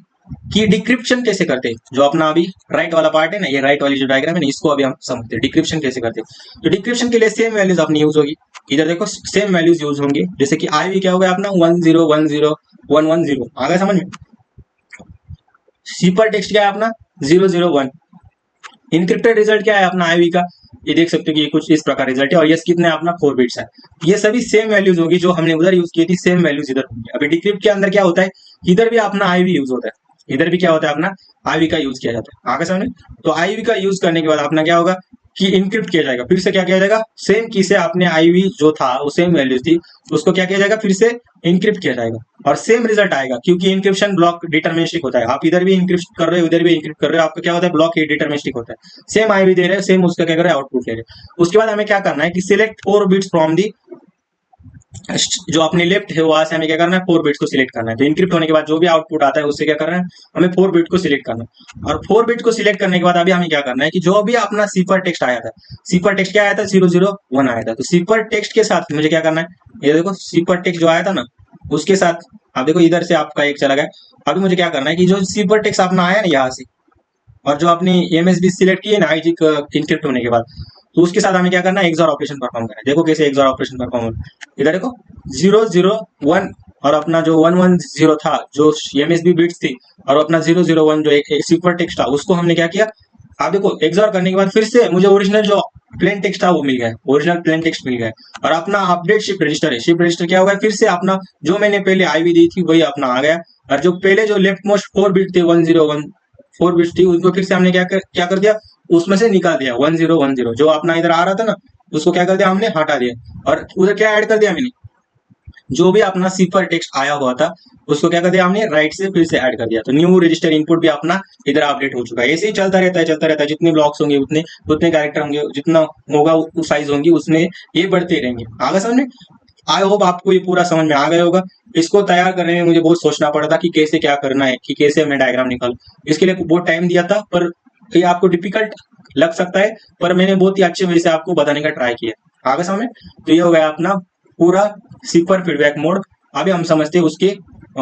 कि डिक्रिप्शन कैसे करते हैं। जो अपना अभी राइट वाला पार्ट है ना, ये राइट वाली जो डायग्राम है ना, इसको अभी हम समझते हैं डिक्रिप्शन कैसे करते हैं। तो डिक्रिप्शन के लिए सेम वैल्यूज अपनी यूज होगी। इधर देखो सेम वैल्यूज यूज होंगे, जैसे कि आई वी क्या होगा अपना 1010 आगे समझ में। सीपर टेक्स्ट क्या है अपना 001। इनक्रिप्टेड रिजल्ट क्या है अपना आईवी का, ये देख सकते हो कि ये कुछ इस प्रकार रिजल्ट है। और यस कितने अपना 4 बिट्स है। ये सभी सेम वैल्यूज होगी जो हमने उधर यूज की थी, सेम वैल्यूज इधर होंगी। अभी डिक्रिप्ट के अंदर क्या होता है, इधर भी अपना आईवी यूज होता है, इधर भी क्या होता है अपना आईवी का यूज किया जाता है। आगे समझ। तो आईवी का यूज करने के बाद अपना क्या होगा कि इनक्रिप्ट किया जाएगा। फिर से क्या किया जाएगा, सेम की से अपने आईवी जो था वो सेम वैल्यूज थी, उसको क्या किया जाएगा, फिर से इनक्रिप्ट किया जाएगा। और सेम रिजल्ट आएगा, क्योंकि इंक्रिप्शन ब्लॉक डिटरमिनिस्टिक होता है। आप इधर भी इंक्रिप्ट कर रहे हो, इधर भी इंक्रिप्ट कर रहे हो, आपका क्या होता है, ब्लॉक ये डिटरमिनिस्टिक होता है। सेम आईवी दे रहे हो, सेम उसका क्या कर रहे हैं, आउटपुट ले रहे हैं। उसके बाद हमें क्या करना है कि सिलेक्ट 4 बिट्स फ्रॉम दी, जो अपनी लेफ्ट है वहां से हमें क्या करना है, 4 बिट्स को सिलेक्ट करना है। तो इंक्रिप्ट होने के बाद जो भी आउटपुट आता है उससे क्या करना है, हमें 4 बिट को सिलेक्ट करना है। और 4 बिट को सिलेक्ट करने के बाद अभी हमें क्या करना है कि जो भी अपना सीपर टेक्स्ट आया था, सीपर टेक्स्ट क्या आया था, 001 आया था। तो सीपर टेक्स्ट के साथ मुझे क्या करना है, ये देखो सीपर टेक्स्ट जो आया था ना, उसके साथ आप देखो इधर से आपका एक चला गया। अभी मुझे क्या करना है कि जो सीपर टेक्स्ट अपना आया ना यहाँ से, और जो अपनी एमएसबी सिलेक्ट की है ना आईजी इंक्रिप्ट होने के बाद, तो उसके साथ हमें क्या करना है, एक्सऑर ऑपरेशन परफॉर्म करना है। देखो कैसे एक्सऑर ऑपरेशन परफॉर्म हो, इधर देखो 001 और अपना जो 110 था जो एमएसबी बिट्स थी, और अपना 001 जो एक सुपर टेक्स्ट था उसको हमने क्या किया। आप देखो एक्सऑर करने के बाद फिर से मुझे ओरिजिनल जो प्लेन टेक्स्ट था वो मिल गया, ओरिजिनल प्लेन टेक्स्ट मिल गया। और अपना अपडेट शिफ्ट रजिस्टर है, शिफ्ट रजिस्टर क्या होगा, फिर से अपना जो मैंने पहले आईवी दी थी वही अपना आ गया। और जो पहले जो लेफ्ट मोस्ट 4 बिट थे 101 4 बिट्स थी, उनको फिर से हमने क्या कर दिया, उसमें से निकाल दिया 1010 जो अपना इधर आ रहा था ना, उसको क्या कर दिया हमने, हटा दिया। और उधर क्या ऐड कर दिया मैंने, जो भी अपना सिपर टेक्स्ट आया हुआ था उसको क्या कर दिया हमने, राइट से फिर से ऐड कर दिया। तो न्यू रजिस्टर इनपुट भी अपना इधर अपडेट हो चुका है। ऐसे ही चलता रहता है, चलता रहता है। जितने ब्लॉक्स होंगे उतने उतने कैरेक्टर होंगे, जितना होगा उस साइज होंगी, उसमें ये बढ़ते रहेंगे। आगे समझ, आई होप आपको ये पूरा समझ में आ गया होगा। इसको तैयार करने में मुझे बहुत सोचना पड़ा था कि कैसे क्या करना है, कि कैसे मैं डायग्राम निकालूं। इसके लिए बहुत टाइम दिया था, पर ये आपको डिफिकल्ट लग सकता है, पर मैंने बहुत ही अच्छे वे से आपको बताने का ट्राई किया। आगे समझ, तो ये हो गया अपना पूरा सिपर फीडबैक मोड। अभी हम समझते हैं उसके,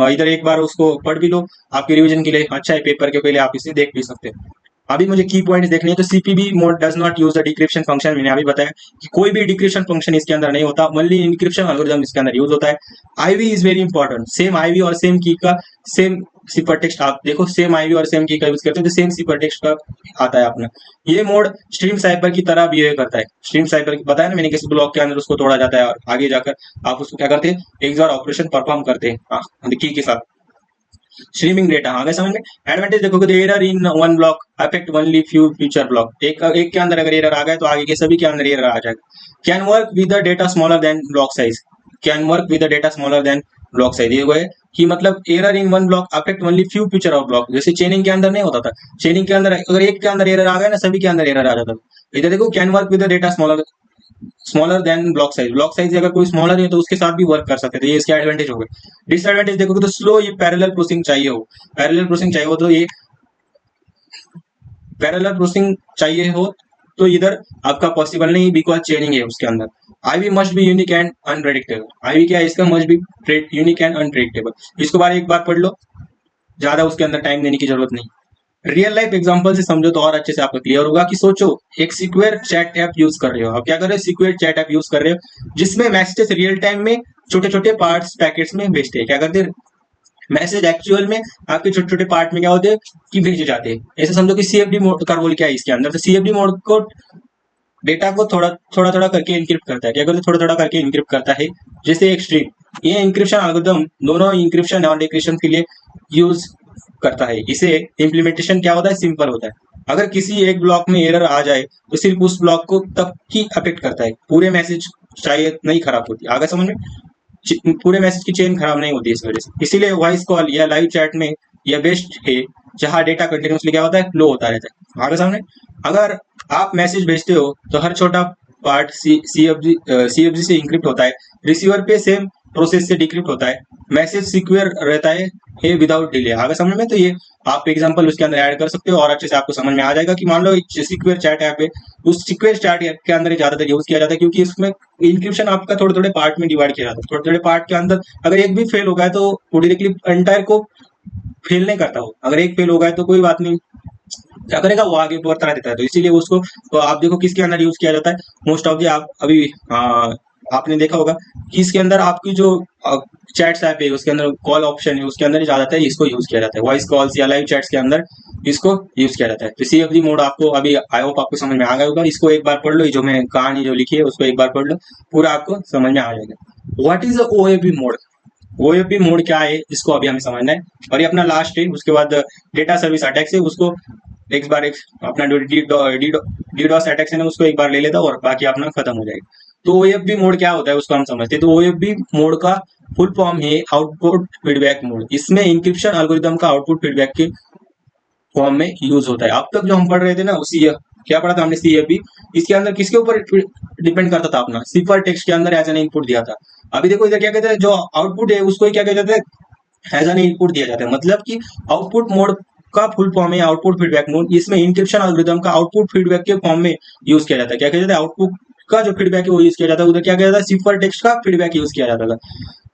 इधर एक बार उसको पढ़ भी लो, आपके रिवीजन के लिए अच्छा है, पेपर के पहले आप इसे देख भी सकते हैं। अभी मुझे की पॉइंट्स देखने हैं। तो CPB mode does not use the decryption function, मैंने अभी बताया कि कोई भी डिक्रिप्शन फंक्शन इसके अंदर नहीं होता, ओनली इंक्रिप्शन एल्गोरिथम इसके अंदर यूज होता है। IV is very important, same IV और सेम की का सेम सिपर टेक्स्ट, आप देखो सेम आईवी और सेम की का यूज करते हैं तो सेम सिपर टेक्स्ट का आता है अपना। ये मोड स्ट्रीम साइपर की तरह बिहेव करता है। स्ट्रीम साइपर बताया ना मैंने, किसी ब्लॉक के अंदर उसको तोड़ा जाता है और आगे जाकर आप उसको क्या करते हैं, एक्सऑर ऑपरेशन परफॉर्म करते हैं की के साथ। स्ट्रीमिंग डेटा आगे समझ में। एडवांटेज देखोगे तो error in one block affect only few future block, एक के अंदर अगर एरर आ गया तो आगे के सभी के अंदर एरर आ जाएगा। Can work with the data smaller than block size, can work with the data smaller than block size. ये है कि मतलब error in one block affect only few future of block, जैसे चेनिंग के अंदर नहीं होता था। चेनिंग के अंदर अगर एक के अंदर एरर आ गया ना, सभी के अंदर एरर आ जाता था। इधर देखो can work with the data smaller than block size, block size अगर कोई स्मॉलर है तो उसके साथ भी वर्क कर सकते थे। ये इसके एडवांटेज हो गए। डिसएडवांटेज देखोगे तो स्लो, ये पैरेलल प्रोसेसिंग चाहिए हो, पैरेलल प्रोसेसिंग चाहिए हो तो ये पैरेलल प्रोसेसिंग चाहिए हो तो इधर आपका पॉसिबल नहीं, बिकॉज चेनिंग है उसके अंदर। IV must be unique and unpredictable, IV क्या है इसका, must be unique and unpredictable. इसको बार एक बार पढ़ लो, ज्यादा उसके अंदर टाइम देने की जरूरत नहीं। रियल लाइफ एग्जांपल से समझो तो और अच्छे से आपको क्लियर होगा। कि सोचो एक सिक्योर चैट ऐप यूज कर रहे हो, आप क्या कर रहे हो, सिक्योर चैट ऐप यूज कर रहे हो, जिसमें मैसेजेस रियल टाइम में छोटे छोटे पार्ट्स पैकेट्स में भेजते हैं। क्या करते हैं, मैसेज एक्चुअल में आपके छोटे छोटे पार्ट में क्या होते हैं कि भेजे जाते हैं। ऐसे समझो कि सीएफडी मोड का रोल क्या है इसके अंदर। तो सीएफडी मोड को डेटा को थोड़ा थोड़ा थोड़ा करके इंक्रिप्ट करता है। क्या करते, थोड़ा थोड़ा करके इंक्रिप्ट करता है, जैसे एक स्ट्रिंग। ये इंक्रिप्शन एल्गोरिथम दोनों इंक्रिप्शन और डिक्रिप्शन के लिए यूज करता है। इसे इम्प्लीमेंटेशन क्या होता है, सिंपल होता है। अगर किसी एक ब्लॉक में एरर आ जाए तो सिर्फ उस ब्लॉक को तक ही अफेक्ट करता है, पूरे मैसेज शायद नहीं खराब होती। आगे समझ में, पूरे मैसेज की चेन खराब नहीं होती इस वजह से। इसीलिए वॉइस कॉल या लाइव चैट में यह बेस्ट है, जहां डेटा कंटिन्यूसली क्या होता है, फ्लो होता रहता है। आगे सामने, अगर आप मैसेज भेजते हो तो हर छोटा पार्ट सीएफजी से इंक्रिप्ट होता है, रिसीवर पे सेम प्रोसेस से डिक्रिप्ट होता है, मैसेज सिक्योर रहता है विदाउट डिले। आगे समझ में, तो ये आप एग्जांपल उसके अंदर ऐड कर सकते हो और अच्छे से आपको समझ में आ जाएगा। कि मान लो सिक्योर चैट ऐप है, उस सिक्योर चैट ऐप के अंदर ज्यादातर यूज किया जाता है, क्योंकि इसमें इंक्रिप्शन आपका थोड़े थोड़े पार्ट में डिवाइड किया जाता है। थोड़े थोड़े पार्ट के अंदर अगर एक भी फेल हो गया तो वो डायरेक्टली एंटायर को फेल नहीं करता हो। अगर एक फेल हो गया तो कोई बात नहीं, क्या करेगा वो आगे बढ़ता रहता है। तो इसीलिए उसको, तो आप देखो किसके अंदर यूज किया जाता है मोस्ट ऑफ दी, आप अभी आपने देखा होगा कि इसके अंदर आपकी जो चैट्स ऐप है उसके अंदर कॉल ऑप्शन है, उसके अंदर ज्यादातर इसको यूज किया जाता है। वॉइस कॉल्स या लाइव चैट्स के अंदर इसको यूज किया जाता है। तो सीएफडी मोड आपको अभी आई होप आपको समझ में आ गया होगा। इसको एक बार पढ़ लो, जो मैं कहानी जो लिखी है उसको एक बार पढ़ लो, पूरा आपको समझ में आ जाएगा। व्हाट इज ओएपी मोड, ओएपी मोड क्या है इसको अभी हमें समझना है। और ये अपना लास्ट है, उसके बाद डेटा सर्विस अटैक से उसको एक बार अपना डीडॉस अटैक से उसको एक बार ले लेता और बाकी अपना खत्म हो जाएगा। तो ओएफबी मोड क्या होता है उसको हम समझते हैं। तो ओएफबी मोड का फुल फॉर्म है आउटपुट फीडबैक मोड। इसमें इंक्रिप्शन एल्गोरिदम का आउटपुट फीडबैक के फॉर्म में यूज होता है। अब तक जो हम पढ़ रहे थे ना उसी क्या पढ़ा था हमने, सीएफबी, इसके अंदर किसके ऊपर डिपेंड करता था, अपना सिफर टेक्स्ट के अंदर एज एन इनपुट दिया था। अभी देखो इधर क्या कहते हैं, जो आउटपुट है उसको ही क्या कहते हैं, एज एन इनपुट दिया जाता है। मतलब कि आउटपुट मोड का फुल फॉर्म है आउटपुट फीडबैक मोड। इसमें इंक्रिप्शन एल्गोरिदम का आउटपुट फीडबैक के फॉर्म में यूज किया जाता है। क्या कहते हैं, आउटपुट का जो फीडबैक है वो यूज किया जाता है, उधर क्या कहता है सिफर टेक्स्ट का फीडबैक यूज किया जाता था।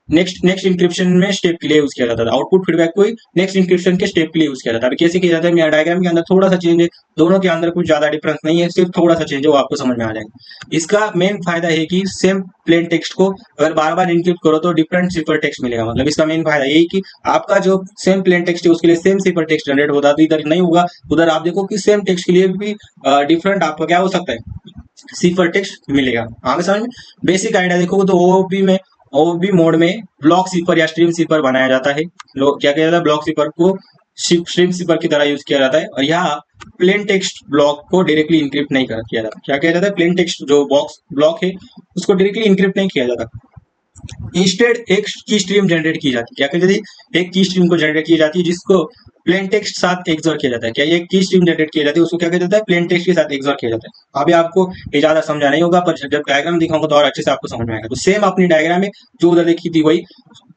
नेक्स्ट नेक्स्ट इंक्रिप्शन में स्टेप के लिए यूज किया जाता था, आउटपुट फीडबैक को ही नेक्स्ट इंक्रिप्शन के स्टेप के लिए यूज किया जाता है। कैसे किया जाता है, मेरा डायग्राम के अंदर थोड़ा सा चेंज है, दोनों के अंदर कुछ ज्यादा डिफरेंस नहीं है, सिर्फ थोड़ा सा चेंज है, वो आपको समझ में आ जाएगा। इसका मेन फायदा है कि सेम प्लेन टेक्स्ट को अगर बार बार इंक्रिप्ट करो तो डिफरेंट सिफर टेक्स्ट मिलेगा। मतलब इसका मेन फायदा यही कि आपका जो सेम प्लेन टेक्स्ट है उसके लिए सेम सिफर टेक्स्ट जनरेट होता है, तो इधर नहीं होगा। उधर आप देखो कि सेम टेक्स्ट के लिए भी डिफरेंट आपका क्या हो सकता है, सिफर टेक्स्ट मिलेगा। आगे समझ में बेसिक आइडिया देखो तो ओओबी मोड में ब्लॉक सिपर या स्ट्रीम सिपर बनाया जाता है। लोग क्या किया जाता है, ब्लॉक सिपर को स्ट्रीम सिपर की तरह यूज किया जाता है। और यहाँ प्लेन टेक्स्ट ब्लॉक को डायरेक्टली इंक्रिप्ट नहीं किया जाता। क्या किया जाता है, प्लेन टेक्स्ट जो बॉक्स ब्लॉक है उसको डायरेक्टली इंक्रिप्ट नहीं किया जाता। इंस्टेड एक की स्ट्रीम जनरेट की जाती है। क्या कहते हैं, एक की स्ट्रीम को जनरेट की जाती है जिसको प्लेन टेक्स्ट साथ एक्सॉर किया जाता है। क्या एक की स्ट्रीम जनरेट की जाती है उसको क्या कहता जाता है, प्लेन टेक्स्ट के साथ एक्सॉर किया जाता है। अभी आपको ये ज्यादा समझा नहीं होगा, पर जब डायग्राम दिखाऊंगा तो और अच्छे से आपको समझ में आएगा। तो सेम अपनी डायग्राम में जो उधर देखी थी वही,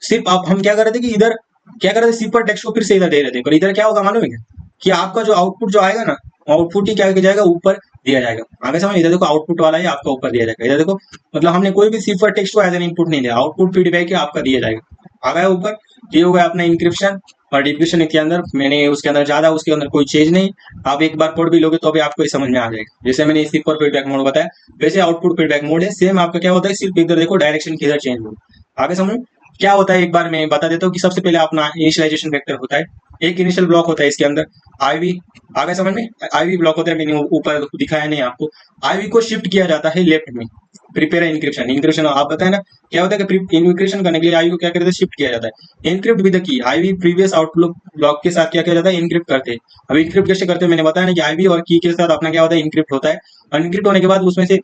सिर्फ आप हम क्या कर रहे थे कि इधर क्या कर रहे थे, सिपर टेक्स्ट को फिर से इधर दे रहे थे। पर इधर क्या होगा मालूम है क्या, कि आपका जो आउटपुट जो आएगा ना, आउटपुट ही क्या किया जाएगा, ऊपर दिया जाएगा। आगे समझ, इधर देखो आउटपुट वाला है आपका ऊपर दिया जाएगा। इधर देखो मतलब हमने कोई भी सिफर टेक्स्ट को एज एन इनपुट नहीं दिया, आउटपुट फीडबैक आपका दिया जाएगा। आ गया ऊपर, ये हो गया अपना इंक्रिप्शन और डिक्रिप्शन के अंदर। मैंने उसके अंदर ज्यादा उसके अंदर कोई चीज नहीं, आप एक बार पढ़ भी लोगे तो भी आपको ये समझ में आ जाएगा। जैसे मैंने सिफर फीडबैक मोड बताया वैसे आउटपुट फीडबैक मोड है। सेम आपका क्या होता है, सिर्फ इधर देखो डायरेक्शन किधर चेंज हो। आगे समझ क्या होता है, एक बार मैं बता देता हूँ कि सबसे पहले अपना इनिशियलाइजेशन वेक्टर होता है, एक इनिशियल ब्लॉक होता है इसके अंदर आईवी। आगे समझ में, आईवी ब्लॉक होता है, मैंने ऊपर दिखाया नहीं आपको। आईवी को शिफ्ट किया जाता है लेफ्ट में, प्रिपेयर इंक्रिप्शन। इंक्रिप्शन आप बताए ना क्या होता है कि इंक्रिप्शन करने के लिए आईवी को क्या करते हैं, शिफ्ट किया जाता है। इनक्रिप्ट विद की आईवी प्रीवियस आउटलुक ब्लॉक के साथ क्या किया जाता है, इनक्रिप्ट करते हैं। अब इनक्रिप्ट कैसे करते हैं मैंने बताया ना कि आईवी और की के साथ अपना क्या होता है, इनक्रिप्ट होता है। और इनक्रिप्ट होने के बाद उसमें से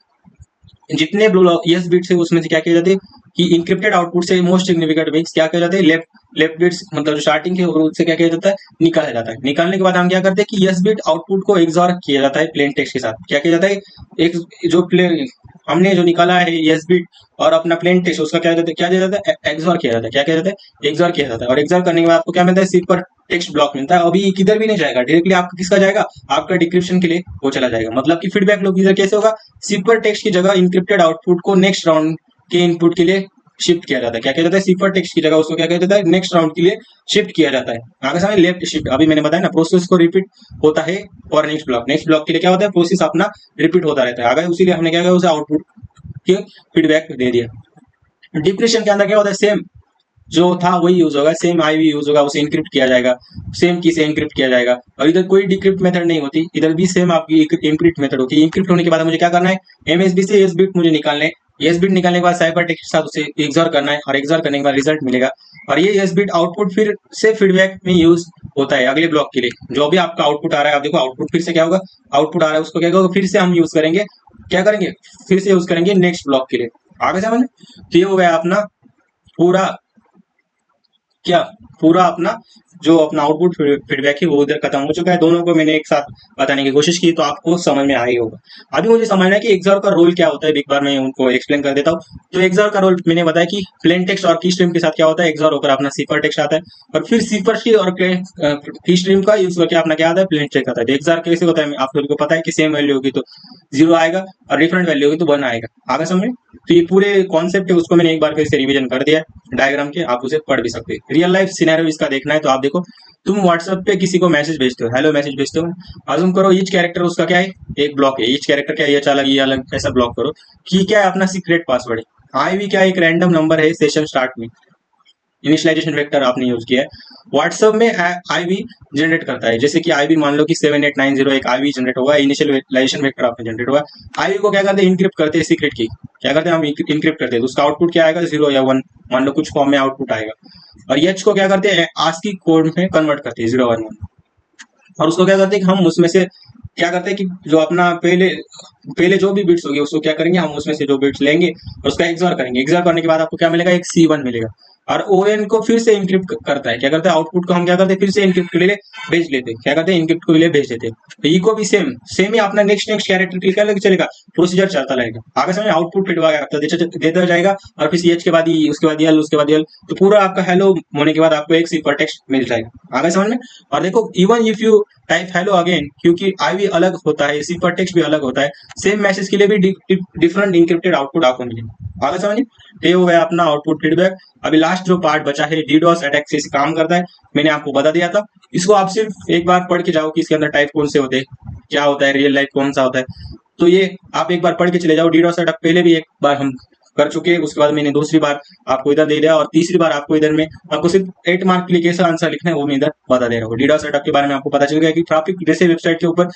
जितने यस बिट्स है उसमें से क्या किया जाता है कि इंक्रिप्टेड आउटपुट से मोस्ट सिग्निफिकेंट बिट्स क्या किया जाता है, लेफ्ट बिट्स मतलब जो स्टार्टिंग है और उससे क्या किया जाता है, निकाला जाता है। निकालने के बाद हम क्या करते हैं कि यस बिट आउटपुट को एक्सॉर किया जाता है प्लेन टेक्स्ट के साथ। क्या किया जाता है, एक जो प्लेन हमने जो निकाला है यस बिट और अपना प्लेन टेक्स्ट उसका क्या जाता है, क्या दिया जाता है, एक्सॉर किया जाता है। क्या किया जाता है, एक्सॉर किया जाता है। और एक्सॉर करने के बाद आपको क्या मिलता है, सिर्फ टेक्स्ट ब्लॉक मिलता है। अभी किधर भी नहीं जाएगा, डायरेक्टली आपका किसका जाएगा, आपका डिक्रिप्शन के लिए वो चला जाएगा। मतलब कि फीडबैक लूप इधर कैसे होगा, सिपर टेक्स्ट की जगह इंक्रिप्टेड आउटपुट को नेक्स्ट राउंड के इनपुट के लिए शिफ्ट किया जाता है। क्या किया जाता है, सिपर टेक्स्ट की जगह उसको क्या किया जाता है, नेक्स्ट राउंड के लिए शिफ्ट किया जाता है। आगे समझ, लेफ्ट शिफ्ट अभी मैंने बताया ना, प्रोसेस को रिपीट होता है और नेक्स्ट ब्लॉक के लिए क्या होता है, प्रोसेस अपना रिपीट होता रहता है। आगे उसी लिए हमने क्या किया, उसे आउटपुट के फीडबैक दे दिया। डिप्रेशन के अंदर क्या होता है, सेम जो था वही यूज होगा, सेम आईवी यूज होगा, उसे इनक्रिप्ट किया जाएगा, सेम की से इनक्रिप्ट किया जाएगा। और इधर कोई डिक्रिप्ट मेथड नहीं होती, इधर भी सेम आपकी इनक्रिप्ट मेथड होती है। इनक्रिप्ट होने के बाद मुझे क्या करना है, एमएसबी से एस बिट मुझे निकालने, एस बिट निकालने के बाद साइफर टेक्स्ट के साथ उसे एक्सॉर करना है और एक्सॉर करने के बाद रिजल्ट मिलेगा। और ये एस बिट आउटपुट फिर से फीडबैक में यूज होता है अगले ब्लॉक के लिए। जो भी आपका आउटपुट आ रहा है, आप देखो आउटपुट फिर से क्या होगा, आउटपुट आ रहा है उसको क्या होगा, फिर से हम यूज करेंगे, क्या करेंगे, फिर से यूज करेंगे नेक्स्ट ब्लॉक के लिए। आगे समझ, तो ये हो गया अपना पूरा क्या, पूरा अपना जो अपना आउटपुट फीडबैक है वो उधर खत्म हो चुका है। दोनों को मैंने एक साथ बताने की कोशिश की तो आपको समझ में आ ही होगा। अभी मुझे समझना है कि एक्सॉर का रोल क्या होता है, एक बार मैं उनको एक्सप्लेन कर देता हूँ। तो एक्सॉर का रोल मैंने बताया कि प्लेन टेक्स्ट और की स्ट्रीम के साथ क्या होता है, एक्सॉर होकर अपना सिफर टेक्स्ट आता है और फिर सिफर की और की स्ट्रीम का यूज करके अपना क्या आता है, प्लेन टेक्स्ट आता है। एक्सॉर कैसे होता है, आप लोगों को पता है कि सेम वैल्यू होगी तो 0 आएगा और डिफरेंट वैल्यू होगी तो 1 आएगा। आगे समझे, तो ये पूरे कॉन्सेप्ट है उसको मैंने एक बार फिर से रिवीजन कर दिया डायग्राम के, आप उसे पढ़ भी सकते हैं। रियल लाइफ सिनेरियो इसका देखना है तो आप देखो, तुम व्हाट्सएप पे किसी को मैसेज भेजते हो, हेलो मैसेज भेजते हो, अज्यूम करो ईच कैरेक्टर उसका क्या है, एक ब्लॉक है। ईच कैरेक्टर क्या है, ये अलग ऐसा ब्लॉक करो कि क्या है, अपना सीक्रेट पासवर्ड है। आई भी क्या एक रैंडम नंबर है सेशन स्टार्ट में, इनिशियलाइजेशन वेक्टर आपने यूज किया है। व्हाट्सएप में आईवी जनरेट करता है, जैसे कि आईवी मान लो कि 7890 एक आईवी जनरेट होगा, इनिशियलाइजेशन वेक्टर आपने जनरेट हुआ। आईवी को क्या करते हैं, इनक्रिप्ट करते हैं सीक्रेट की, क्या करते हैं हम इनक्रिप्ट करते हैं, तो उसका आउटपुट क्या आएगा, 0 या 1 मान लो कुछ फॉर्म में आउटपुट आएगा। और एच को क्या करते हैं, आस्की कोड में कन्वर्ट करते हैं 0 1 1। और उसको क्या करते हैं कि हम उसमें से क्या करते हैं कि जो अपना पहले पहले जो भी बिट्स होगी उसको क्या करेंगे, हम उसमें से जो बिट्स लेंगे और उसका एक्सॉर करेंगे। एक्सॉर करने के बाद आपको क्या मिलेगा, एक C1 मिलेगा। और ओएन को फिर से इंक्रिप्ट करता है, क्या करता है आउटपुट को हम क्या करते हैं फिर से इंक्रिप्ट के लिए भेज लेते हैं, क्या करते हैं इंक्रिप्ट के लिए भेज देते हैं। तो ई को भी सेम सेम ही अपना नेक्स्ट नेक्स्ट कैरेक्टर क्लिक करके चलेगा, प्रोसीजर चलता रहेगा। आगे समझ आउटपुट फीडबैक देता जाएगा और फिर सीएच के बाद ई, उसके बाद एल, उसके बाद एल, तो पूरा आपका हेलो होने के बाद आपको एक सिंपल टेक्स्ट मिल जाएगा। आगे समझ में। और देखो even if you type hello again, क्योंकि आई भी अलग होता है, सिंपल टेक्स्ट भी अलग होता है, सेम मैसेज के लिए भी डिफरेंट इंक्रिप्टेड आउटपुट आपको मिलेगा। आगे समझ। ये हो गया अपना आउटपुट फीडबैक। अभी लास्ट जो पार्ट बचा है डीडोस अटैक से काम करता है, मैंने आपको बता दिया था। इसको आप सिर्फ एक बार पढ़ के जाओ कि इसके अंदर टाइप कौन से होते हैं, क्या होता है, रियल लाइफ कौन सा होता है, तो ये आप एक बार पढ़ के चले जाओ। डीडोस अटैक पहले भी एक बार हम कर चुके हैं, उसके बाद मैंने दूसरी बार आपको इधर दे दिया और तीसरी बार आपको इधर में आपको सिर्फ 8 मार्क के लिए कैसा आंसर लिखना है वो मैं इधर बता दे रहा हूँ। डीडोस अटैक के बारे में आपको पता चल गया कि ट्रैफिक जैसे वेबसाइट के ऊपर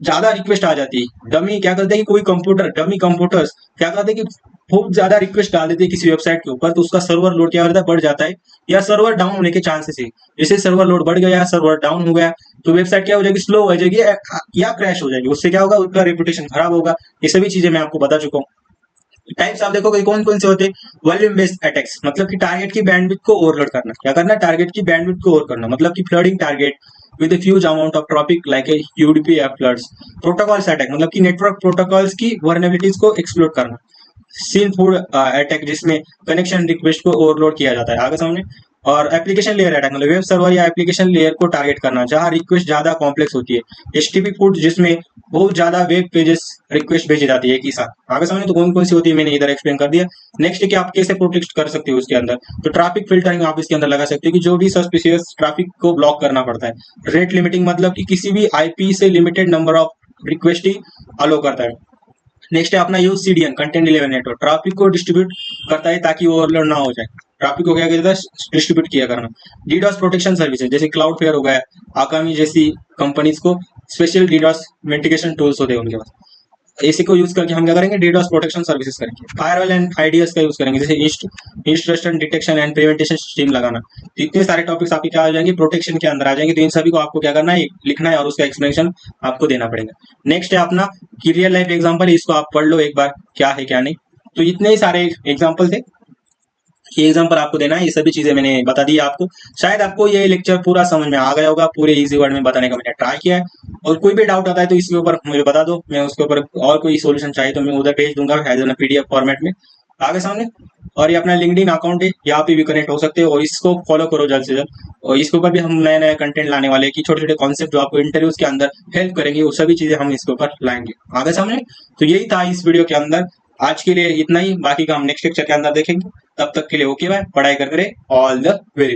ज्यादा रिक्वेस्ट आ जाती है, डमी क्या करते हैं कि कोई कंप्यूटर डमी कंप्यूटर्स क्या करते हैं कि बहुत ज्यादा रिक्वेस्ट डाल देते हैं किसी वेबसाइट के ऊपर, तो उसका सर्वर लोड क्या करता है बढ़ जाता है या सर्वर डाउन होने के चांसेस है। जैसे सर्वर लोड बढ़ गया, सर्वर डाउन हो गया, तो वेबसाइट क्या हो जाएगी, स्लो हो जाएगी या क्रैश हो जाएगी। उससे क्या होगा, उसका रेपुटेशन खराब होगा। ये सभी चीजें मैं आपको बता चुका हूँ। टाइप्स आप देखोगे कौन कौन से होते हैं। वॉल्यूम बेस्ड अटैक्स मतलब कि टारगेट की बैंडविड्थ को ओवरलोड करना, क्या करना, टारगेट की बैंडविड्थ को ओवर करना, मतलब कि flooding target with a huge amount of traffic like a UDP या floods। प्रोटोकॉल्स अटैक मतलब कि नेटवर्क प्रोटोकॉल्स की वर्नेबिलिटीज को एक्सप्लोर करना। सीन फूड अटैक जिसमें कनेक्शन रिक्वेस्ट को ओवरलोड किया जाता है, आगे सामने। और एप्लीकेशन लेयर अटैक मतलब वेब सर्वर या एप्लीकेशन लेयर को टारगेट करना जहां रिक्वेस्ट ज्यादा कॉम्प्लेक्स होती है। एचटीटीपी फूड जिसमें बहुत ज्यादा वेब पेजेस रिक्वेस्ट भेजी जाती है एक ही साथ, आगे समझे। तो कौन कौन सी होती है मैंने इधर एक्सप्लेन कर दिया। नेक्स्ट है कि आप कैसे प्रोटेक्ट कर सकते हो उसके अंदर, तो ट्रैफिक फिल्टरिंग आप इसके अंदर लगा सकते हो कि जो भी सस्पिशियस ट्रैफिक को ब्लॉक करना पड़ता है। रेट लिमिटिंग मतलब कि किसी भी आईपी से लिमिटेड नंबर ऑफ रिक्वेस्ट ही अलो करता है। नेक्स्ट है अपना use CDN content delivery network, traffic को डिस्ट्रीब्यूट करता है ताकि वो ओवरलोड ना हो जाए। ट्रैफिक को क्या कहता है, डिस्ट्रीब्यूट किया करना। डीडॉस प्रोटेक्शन सर्विसेज जैसे क्लाउड फेयर हो गया, आकामी जैसी कंपनीज को स्पेशल डीडॉस मिटिगेशन टूल्स होते हैं उनके पास। इसी को यूज करके हम क्या करेंगे, डीडॉस प्रोटेक्शन सर्विसेज करेंगे। फायरवॉल एंड आईडीएस का यूज करेंगे, जैसे instruction detection and prevention system लगाना। तो इतने सारे टॉपिक्स आपके क्या आ जाएंगे, प्रोटेक्शन के अंदर आ जाएंगे। तो इन सभी को आपको क्या करना है, लिखना है और उसका एक्सप्लेनेशन आपको देना पड़ेगा। नेक्स्ट है अपना कि रियल लाइफ एग्जाम्पल, इसको आप पढ़ लो एक बार क्या है क्या नहीं। तो इतने ही सारे एग्जाम्पल थे, ये एग्जाम्पल आपको देना है। ये सभी चीजें मैंने बता दी आपको। शायद आपको ये लेक्चर पूरा समझ में आ गया होगा, पूरे इजी वर्ड में बताने का मैंने ट्राई किया है। और कोई भी डाउट आता है तो इसके ऊपर मुझे बता दो, मैं उसके ऊपर और कोई सोल्यूशन चाहिए तो मैं उधर भेज दूंगा एज एन पीडीएफ फॉर्मेट में आगे सामने। और ये अपना लिंक्डइन अकाउंट है, यहाँ पे भी कनेक्ट हो सकते हो और इसको फॉलो करो जल्द से जल्द। और इसके ऊपर भी हम नया नया कंटेंट लाने वाले हैं कि छोटे छोटे कॉन्सेप्ट जो आपको इंटरव्यूज के अंदर हेल्प करेंगे, वो सभी चीजें हम इसके ऊपर लाएंगे आगे सामने। तो यही था इस वीडियो के अंदर। आज के लिए इतना ही, बाकी का हम नेक्स्ट लेक्चर के अंदर देखेंगे। तब तक के लिए ओके बाय, पढ़ाई करते रहे। All the very